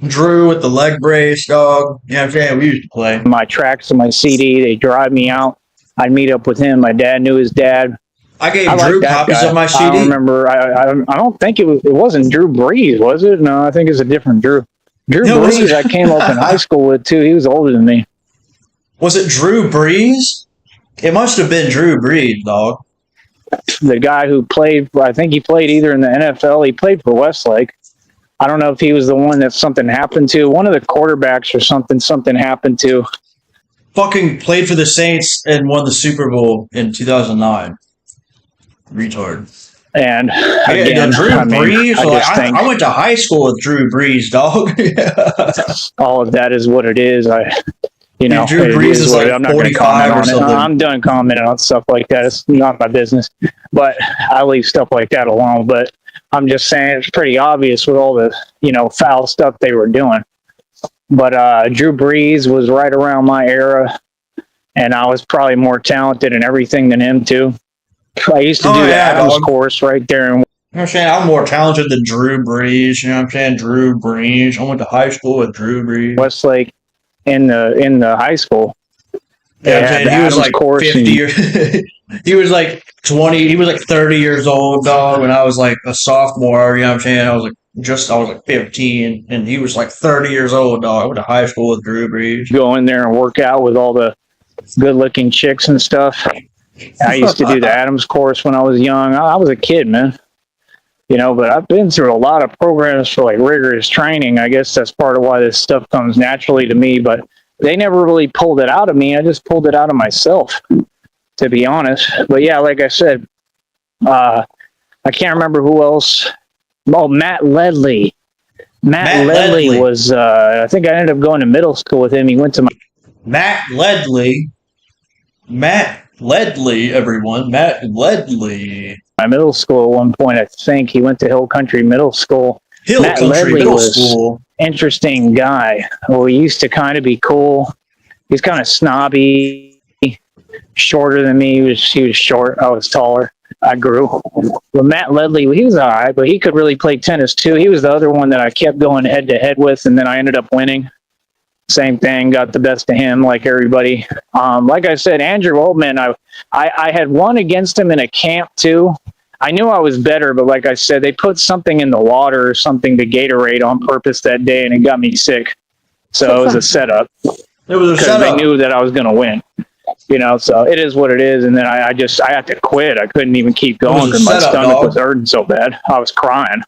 Drew with the leg brace, dog. Yeah, we used to play. My tracks and my CD. They drive me out. I'd meet up with him. My dad knew his dad. I gave Drew copies of my CD. I don't remember. I don't think it wasn't Drew Breeze, was it? No, I think it's a different Drew. Breeze, I came up in high school with, too. He was older than me. Was it Drew Breeze? It must have been Drew Breeze, dog. The guy who played, I think he played either in the NFL, he played for Westlake. I don't know if he was the one that something happened to. One of the quarterbacks or something happened to. Fucking played for the Saints and won the Super Bowl in 2009. Retard. And again, Drew Breeze. I went to high school with Drew Breeze, dog. All of that is what it is. Drew Breeze is like I'm not going to comment on it. I'm done commenting on stuff like that. It's not my business. But I leave stuff like that alone. But I'm just saying it's pretty obvious with all the foul stuff they were doing. But Drew Breeze was right around my era, and I was probably more talented in everything than him too. I used to do the Adams course right there. And I'm saying I'm more talented than Drew Breeze. You know what I'm saying? Drew Breeze. I went to high school with Drew Breeze. Westlake in the high school. Yeah, I'm saying he was like 50 years. He was like 20. He was like 30 years old, dog. When I was like a sophomore, you know what I'm saying? I was like 15, and he was like 30 years old, dog. I went to high school with Drew Breeze. Go in there and work out with all the good-looking chicks and stuff. I used to do the Adams course when I was young. I was a kid, man. But I've been through a lot of programs for like rigorous training. I guess that's part of why this stuff comes naturally to me, but they never really pulled it out of me. I just pulled it out of myself, to be honest. But yeah, like I said, I can't remember who else. Oh, Matt Ledley. Matt Ledley was, I think I ended up going to middle school with him. He went to my... Matt Ledley. Matt Ledley, everyone. Matt Ledley. My middle school at one point, I think he went to Hill Country Middle School. Hill Matt Country Ledley Middle was School. Interesting guy. Well, he used to kind of be cool. He's kind of snobby, shorter than me. He was short. I was taller. I grew. But Matt Ledley, he was all right, but he could really play tennis too. He was the other one that I kept going head to head with, and then I ended up winning. Same thing, got the best of him like everybody. Like I said, Andrew Oldman, I had won against him in a camp too. I knew I was better, but like I said, they put something in the water or something to Gatorade on purpose that day, and it got me sick. So it was a setup. It was a because setup. they knew that I was going to win. You know, so it is what it is. And then I had to quit. I couldn't even keep going because my stomach was hurting so bad. I was crying.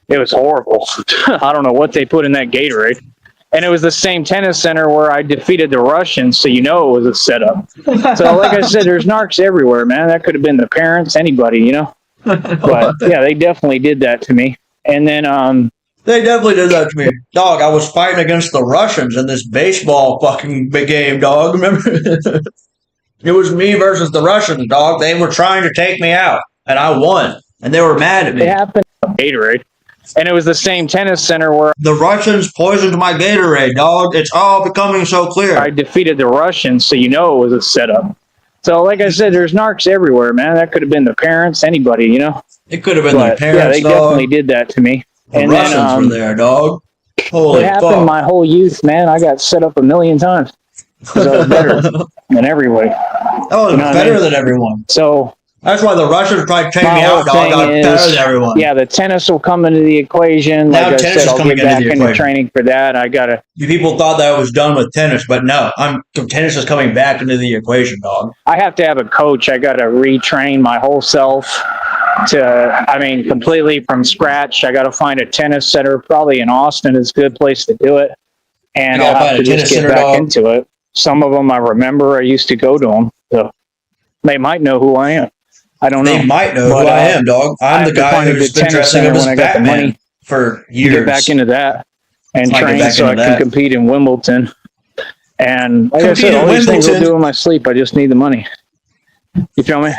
It was horrible. I don't know what they put in that Gatorade. And it was the same tennis center where I defeated the Russians, so you know it was a setup. So like I said, there's narcs everywhere, man. That could have been the parents, anybody, you know. But yeah, they definitely did that to me. And then they definitely did that to me. Dog, I was fighting against the Russians in this baseball fucking big game, dog. Remember? It was me versus the Russians, dog. They were trying to take me out, and I won. And they were mad at me. It happened Gatorade. And it was the same tennis center where the Russians poisoned my Gatorade, dog. It's all becoming so clear. I defeated the Russians, so you know it was a setup. So like I said, there's narcs everywhere, man. That could have been the parents, anybody, you know. It could have been the parents, yeah, they dog. definitely did that to me. The Russians were there, dog. Holy fuck. It happened my whole youth, man. I got set up 1,000,000 times. Because I was better than everybody. Oh, you know better than everyone. So that's why the Russians tried to take me out, dog. I was better than everyone. Yeah, the tennis will come into the equation. Now like I tennis said, is I'll get back into equation. training for that. I gotta. You people thought that I was done with tennis, but no, tennis is coming back into the equation, dog. I have to have a coach. I gotta retrain my whole self to, completely from scratch. I gotta find a tennis center, probably in Austin is a good place to do it. And I'll have to just get back into it. Some of them I remember. I used to go to them, so they might know who I am. I don't know. They might know who I am, dog. I'm the guy who's been dressing up as Batman for years. Get back into that and train so I can compete in Wimbledon. And like I said, all these things I'll do in my sleep. I just need the money. You feel me?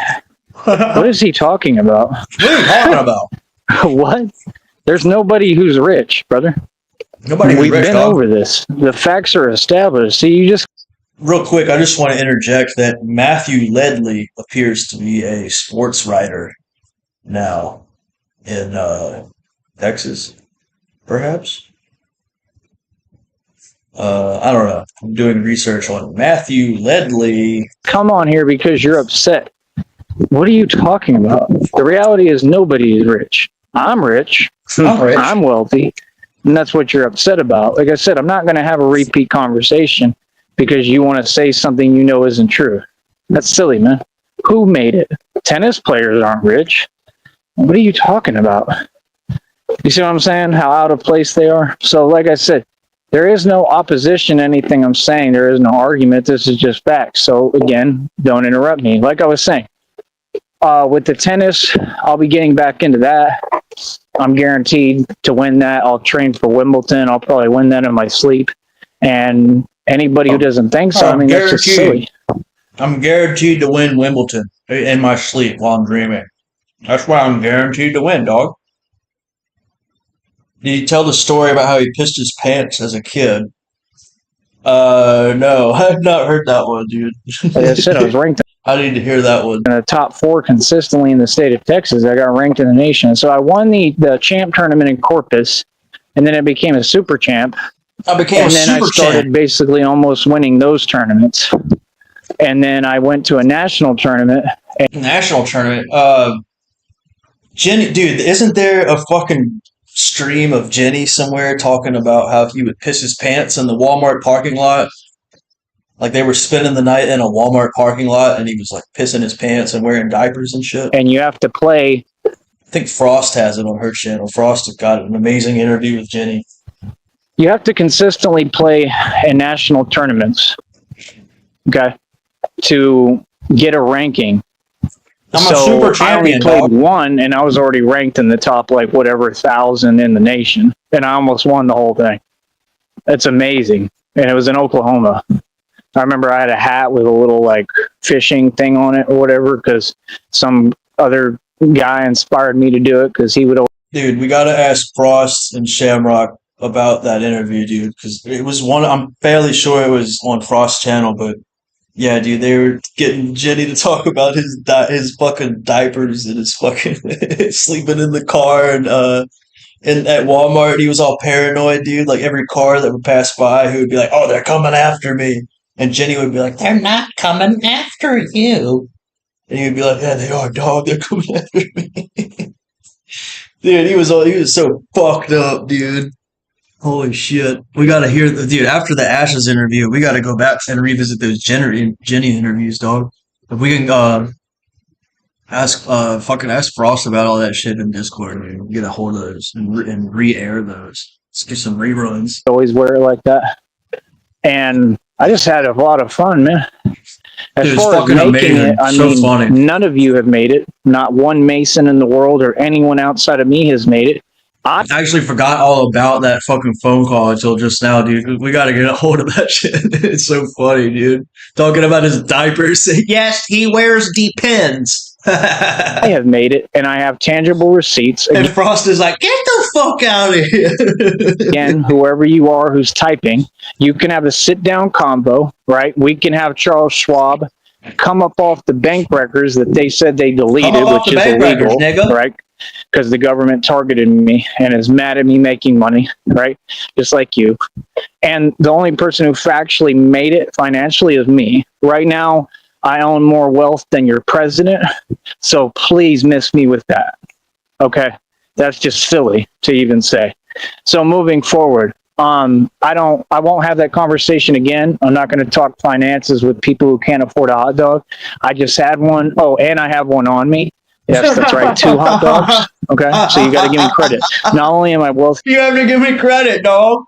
What is he talking about? What are you talking about? What? There's nobody who's rich, brother. Nobody who's rich, We've been over this. The facts are established. See, you just... Real quick, I just want to interject that Matthew Ledley appears to be a sports writer now in Texas, perhaps? I don't know. I'm doing research on Matthew Ledley. Come on here because you're upset. What are you talking about? The reality is nobody is rich. I'm rich. I'm wealthy. And that's what you're upset about. Like I said, I'm not going to have a repeat conversation because you want to say something you know isn't true. That's silly, man. Who made it? Tennis players aren't rich. What are you talking about? You see what I'm saying? How out of place they are? So, like I said, there is no opposition to anything I'm saying. There is no argument. This is just facts. So, again, don't interrupt me. Like I was saying, with the tennis, I'll be getting back into that. I'm guaranteed to win that. I'll train for Wimbledon. I'll probably win that in my sleep. And anybody who doesn't think so, that's just silly. I'm guaranteed to win Wimbledon in my sleep while I'm dreaming. That's why I'm guaranteed to win, dog. Did he tell the story about how he pissed his pants as a kid? No, I've not heard that one, dude. Like I said, I was ranked I need to hear that one. in the top 4 consistently in the state of Texas. I got ranked in the nation. So I won the champ tournament in Corpus, and then I became a super champ. I started basically almost winning those tournaments. And then I went to a national tournament. Jenny, dude, isn't there a fucking stream of Jenny somewhere talking about how he would piss his pants in the Walmart parking lot? Like they were spending the night in a Walmart parking lot and he was like pissing his pants and wearing diapers and shit. And you have to play. I think Frost has it on her channel. Frost has got an amazing interview with Jenny. You have to consistently play in national tournaments, okay, to get a ranking. I'm a super champion, I only played one, and I was already ranked in the top, 1,000 in the nation, and I almost won the whole thing. It's amazing, and it was in Oklahoma. I remember I had a hat with a little like fishing thing on it or whatever because some other guy inspired me to do it because he would always. Dude, we gotta ask Frost and Shamrock about that interview, dude, because it was one. I'm fairly sure it was on Frost's channel, but yeah, dude, they were getting Jenny to talk about his fucking diapers and his fucking sleeping in the car and at Walmart. He was all paranoid, dude. Like every car that would pass by, he would be like, "Oh, they're coming after me," and Jenny would be like, "They're not coming after you," and he would be like, "Yeah, they are, dog. They're coming after me." Dude, he was so fucked up, dude. Holy shit. We gotta hear dude, after the Ashes interview, we gotta go back and revisit those Jenny interviews, dog. If we can ask Frost about all that shit in Discord, dude. Get a hold of those and re-air those. Let's get some reruns. Always wear it like that. And I just had a lot of fun, man. As Dude, far as making amazing. it, I So mean, funny. none of you have made it. Not one Mason in the world or anyone outside of me has made it. I actually forgot all about that fucking phone call until just now, dude. We gotta get a hold of that shit. It's so funny, dude. Talking about his diapers. Yes, he wears Depends. I have made it, and I have tangible receipts. And Frost is like, get the fuck out of here. Again, whoever you are who's typing, you can have a sit-down combo, right? We can have Charles Schwab come up off the bank records that they said they deleted, which is illegal, right? Because the government targeted me and is mad at me making money, right? Just like you. And the only person who factually made it financially is me. Right now, I own more wealth than your president, so please miss me with that. Okay? That's just silly to even say. So moving forward, I won't have that conversation again. I'm not going to talk finances with people who can't afford a hot dog. I just had one. Oh, and I have one on me. Yes, that's right. 2 hot dogs. Okay, so you got to give me credit. Not only am I wealthy, you have to give me credit, dog.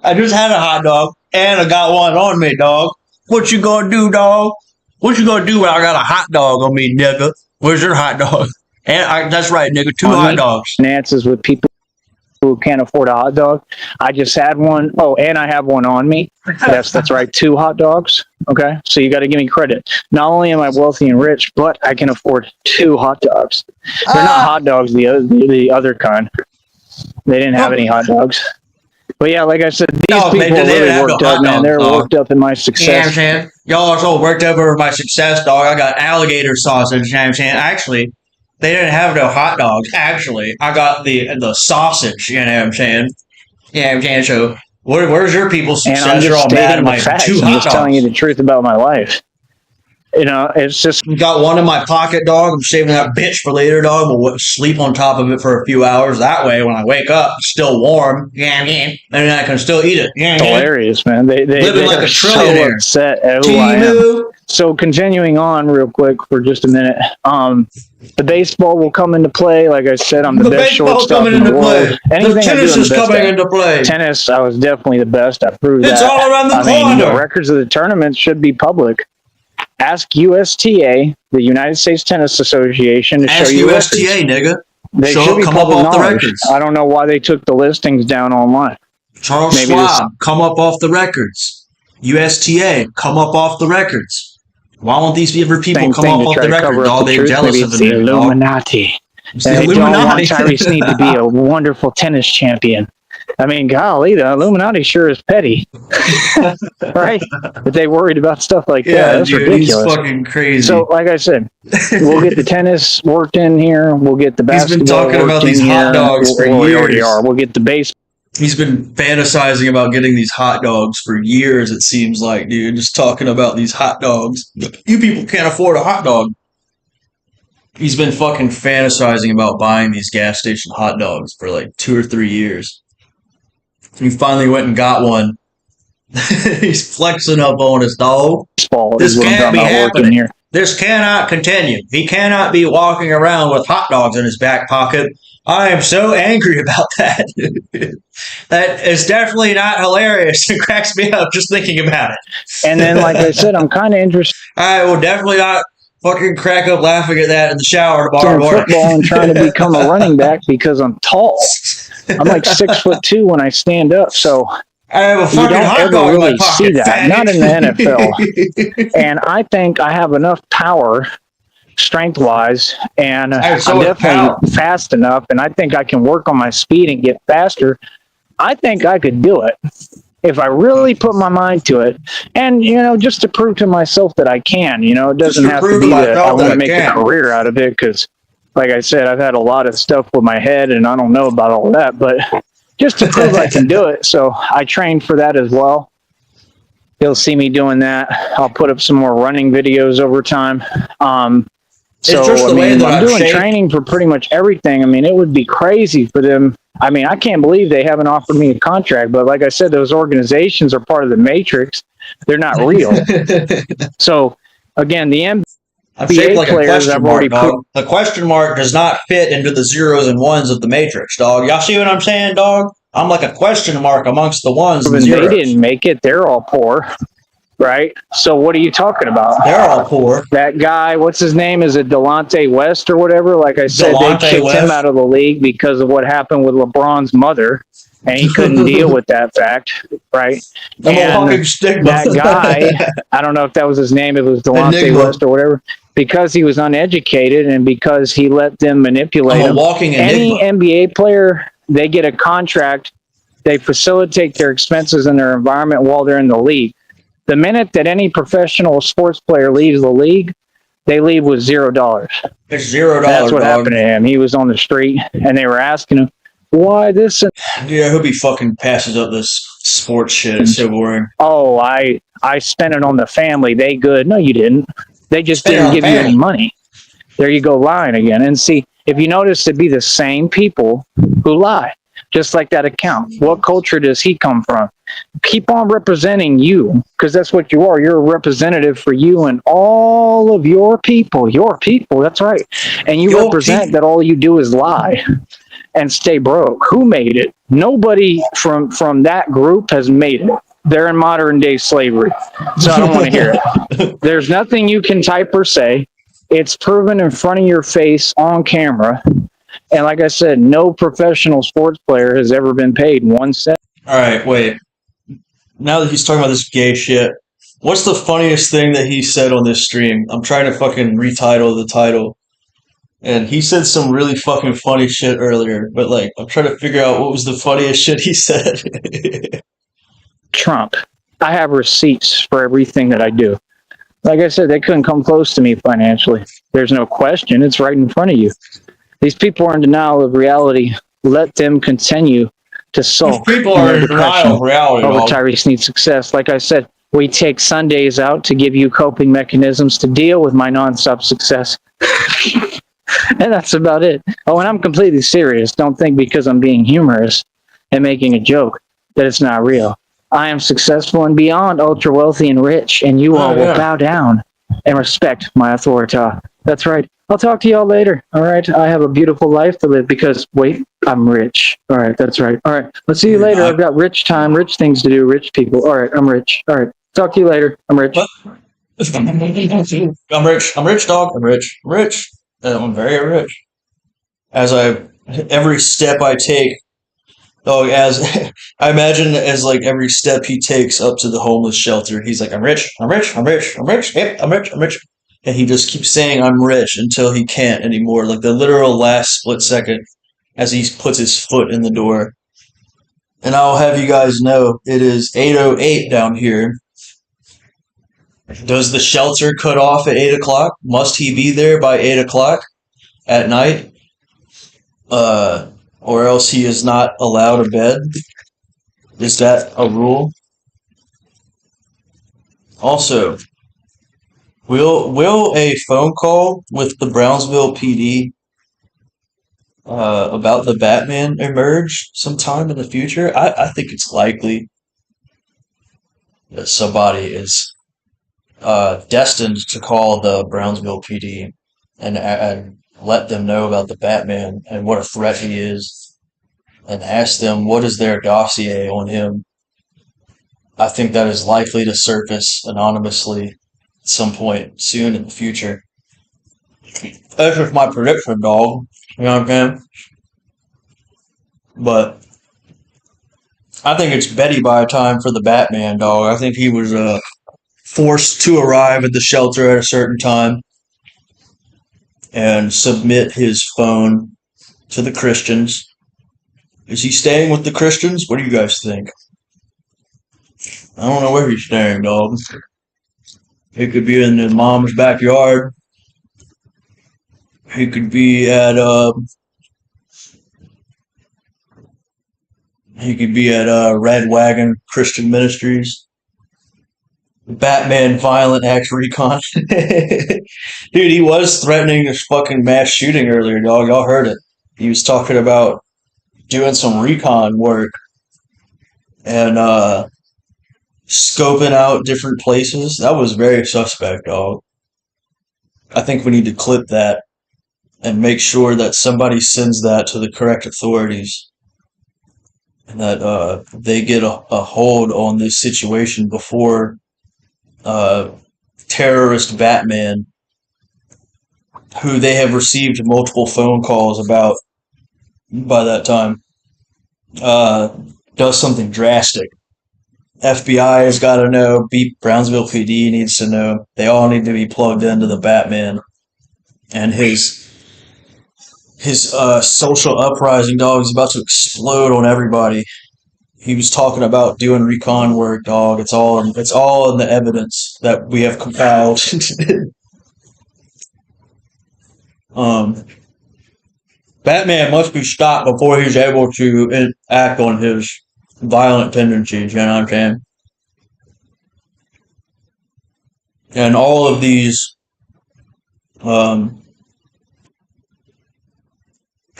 I just had a hot dog and I got one on me, dog. What you gonna do, dog? What you gonna do when I got a hot dog on me, nigga? Where's your hot dog? And that's right, nigga. 2 hot dogs. Finances with people who can't afford a hot dog. I just had one. Oh, and I have one on me. Yes, that's right. 2 hot dogs. Okay, so you got to give me credit. Not only am I wealthy and rich, but I can afford 2 hot dogs. They're not hot dogs, the other kind. They didn't have any hot dogs. But yeah, like I said, these people are really worked up, man. They're worked up in my success. You know what I'm saying? Y'all are so worked up over my success, dog. I got alligator sausage, you know what I'm saying? Actually, they didn't have no hot dogs. Actually, I got the sausage, you know what I'm saying? Yeah, you know what I'm saying? So, where's your people's success? You're all mad at my 2 hot dogs. I'm just telling you the truth about my life. You know, it's just... Got one in my pocket, dog. I'm saving that bitch for later, dog. We'll sleep on top of it for a few hours. That way, when I wake up, it's still warm. Yeah, and then I can still eat it. It's hilarious, man. They like a trillionaire. So upset at who I am. So continuing on real quick for just a minute. The baseball will come into play. Like I said, I'm the best shortstop in the world. The tennis is coming into play. Tennis, I was definitely the best. I proved that. It's all around the corner. The records of the tournament should be public. Ask USTA, the United States Tennis Association, to show you Ask USTA, nigga. They should be public knowledge. I don't know why they took the listings down online. Charles Schwab, come up off the records. USTA, come up off the records. Why won't these people come up off the records? All they jealous of the Illuminati. They don't want Tyree Sneed to be a wonderful tennis champion. I mean, golly, the Illuminati sure is petty. Right? But they worried about stuff like that. That's dude, ridiculous. He's fucking crazy. So, like I said, we'll get the tennis worked in here. We'll get the basketball. He's been talking about these hot dogs for years. We already are. We'll get the base. He's been fantasizing about getting these hot dogs for years, it seems like, dude. Just talking about these hot dogs. You people can't afford a hot dog. He's been fucking fantasizing about buying these gas station hot dogs for like 2 or 3 years. He finally went and got one. He's flexing up on his dog. This can't be happening. Here. This cannot continue. He cannot be walking around with hot dogs in his back pocket. I am so angry about that. That is definitely not hilarious. It cracks me up just thinking about it. And then, like I said, I'm kind of interested. I will definitely not fucking crack up laughing at that in the shower tomorrow morning. Football and trying to become a running back because I'm tall. I'm like 6'2" when I stand up. So I have a You fucking don't hot ever dog in my really see pocket, that. fatty. Not in the NFL. And I think I have enough power, strength-wise, and Hey, so I'm is definitely Pal. fast enough, and I think I can work on my speed and get faster. I think I could do it if I really put my mind to it. And, just to prove to myself that I can, it Just doesn't to have to prove to be that I myself that want to I make a can. career out of it, because, like I said, I've had a lot of stuff with my head, and I don't know about all that, but just to prove I can do it. So I trained for that as well. You'll see me doing that. I'll put up some more running videos over time. It's just the way that I'm I'm doing shaped. training for pretty much everything. I mean, it would be crazy for them. I mean, I can't believe they haven't offered me a contract, but like I said, those organizations are part of the matrix. They're not real. So again, the I'm NBA shaped like a players I've question already mark, dog. The question mark does not fit into the zeros and ones of the matrix, dog. Y'all see what I'm saying, dog? I'm like a question mark amongst the ones and proven they zeros. didn't make it. They're all poor, right? So what are you talking about? They're all poor. That guy, what's his name? Is it Delonte West or whatever? Like I said, Delonte they kicked West. him out of the league because of what happened with LeBron's mother, and he couldn't deal with that fact, right? The Milwaukee stigma. That guy, I don't know if that was his name, it was Delonte Enigma. West or whatever, because he was uneducated and because he let them manipulate I'm a him. walking Any enigma. NBA player, they get a contract, they facilitate their expenses in their environment while they're in the league. The minute that any professional sports player leaves the league, they leave with $0. It's $0. That's what dog. happened to him. He was on the street, and they were asking him, why this? Dude, I hope he fucking passes up this sports shit. It's so boring. Oh, I spent it on the family. They good. No, you didn't. They just Spent it didn't on give you family. any money. There you go, lying again. And see, if you notice, it'd be the same people who lie. Just like that account. What culture does he come from? Keep on representing you, because that's what you are. You're a representative for you and all of your people. Your people, that's right. And you Your represent people. that all you do is lie and stay broke. Who made it? Nobody from that group has made it. They're in modern day slavery. So I don't want to hear it. There's nothing you can type or say. It's proven in front of your face on camera. And like I said, no professional sports player has ever been paid 1 cent. All right, wait. Now that he's talking about this gay shit, what's the funniest thing that he said on this stream? I'm trying to fucking retitle the title. And he said some really fucking funny shit earlier, but like, I'm trying to figure out what was the funniest shit he said. Trump. I have receipts for everything that I do. Like I said, they couldn't come close to me financially. There's no question. It's right in front of you. These people are in denial of reality. Let them continue to sulk People in are their in denial depression of reality, over dog. Tyree Sneed's success. Like I said, we take Sundays out to give you coping mechanisms to deal with my nonstop success. And that's about it. Oh, and I'm completely serious. Don't think because I'm being humorous and making a joke that it's not real. I am successful and beyond ultra wealthy and rich, and you all will bow down and respect my authority. That's right. I'll talk to y'all later. All right. I have a beautiful life to live because, wait, I'm rich. All right. That's right. All right. Let's see you later. I've got rich time, rich things to do, rich people. All right. I'm rich. All right. Talk to you later. I'm rich. I'm rich. I'm rich, dog. I'm rich. I'm rich. I'm very rich. Every step I take, dog, as I imagine as like every step he takes up to the homeless shelter, he's like, I'm rich. I'm rich. I'm rich. I'm rich. Yep. I'm rich. I'm rich. And he just keeps saying I'm rich until he can't anymore. Like the literal last split second as he puts his foot in the door. And I'll have you guys know it is 8:08 down here. Does the shelter cut off at 8 o'clock? Must he be there by 8 o'clock at night? Or else he is not allowed a bed? Is that a rule? Also, will a phone call with the Brownsville PD about the Batman emerge sometime in the future? I think it's likely that somebody is destined to call the Brownsville PD and let them know about the Batman and what a threat he is, and ask them what is their dossier on him. I think that is likely to surface anonymously at some point soon in the future. That's just my prediction, dog. You know what I'm saying? But I think it's Betty by time for the Batman, dog. I think he was forced to arrive at the shelter at a certain time and submit his phone to the Christians. Is he staying with the Christians? What do you guys think? I don't know where he's staying, dog. He could be in his mom's backyard. He could be at Red Wagon Christian Ministries. Batman Violent Act Recon. Dude, he was threatening a fucking mass shooting earlier, dog. Y'all heard it. He was talking about doing some recon work and scoping out different places. That was very suspect, dog. I think we need to clip that and make sure that somebody sends that to the correct authorities and that they get a hold on this situation before terrorist Batman, who they have received multiple phone calls about by that time, does something drastic. FBI has got to know. Brownsville PD needs to know. They all need to be plugged into the Batman and his social uprising, dog, is about to explode on everybody. He was talking about doing recon work, dog. It's all in the evidence that we have compiled. Batman must be stopped before he's able to act on his violent tendencies, you know what I'm saying? And all of these, all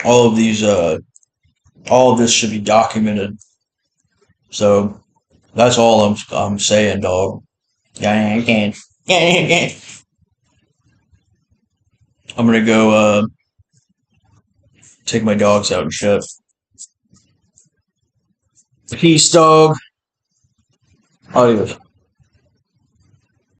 of this should be documented. So that's all I'm saying, dog. I'm gonna go take my dogs out and shit. Peace, dog. Adios.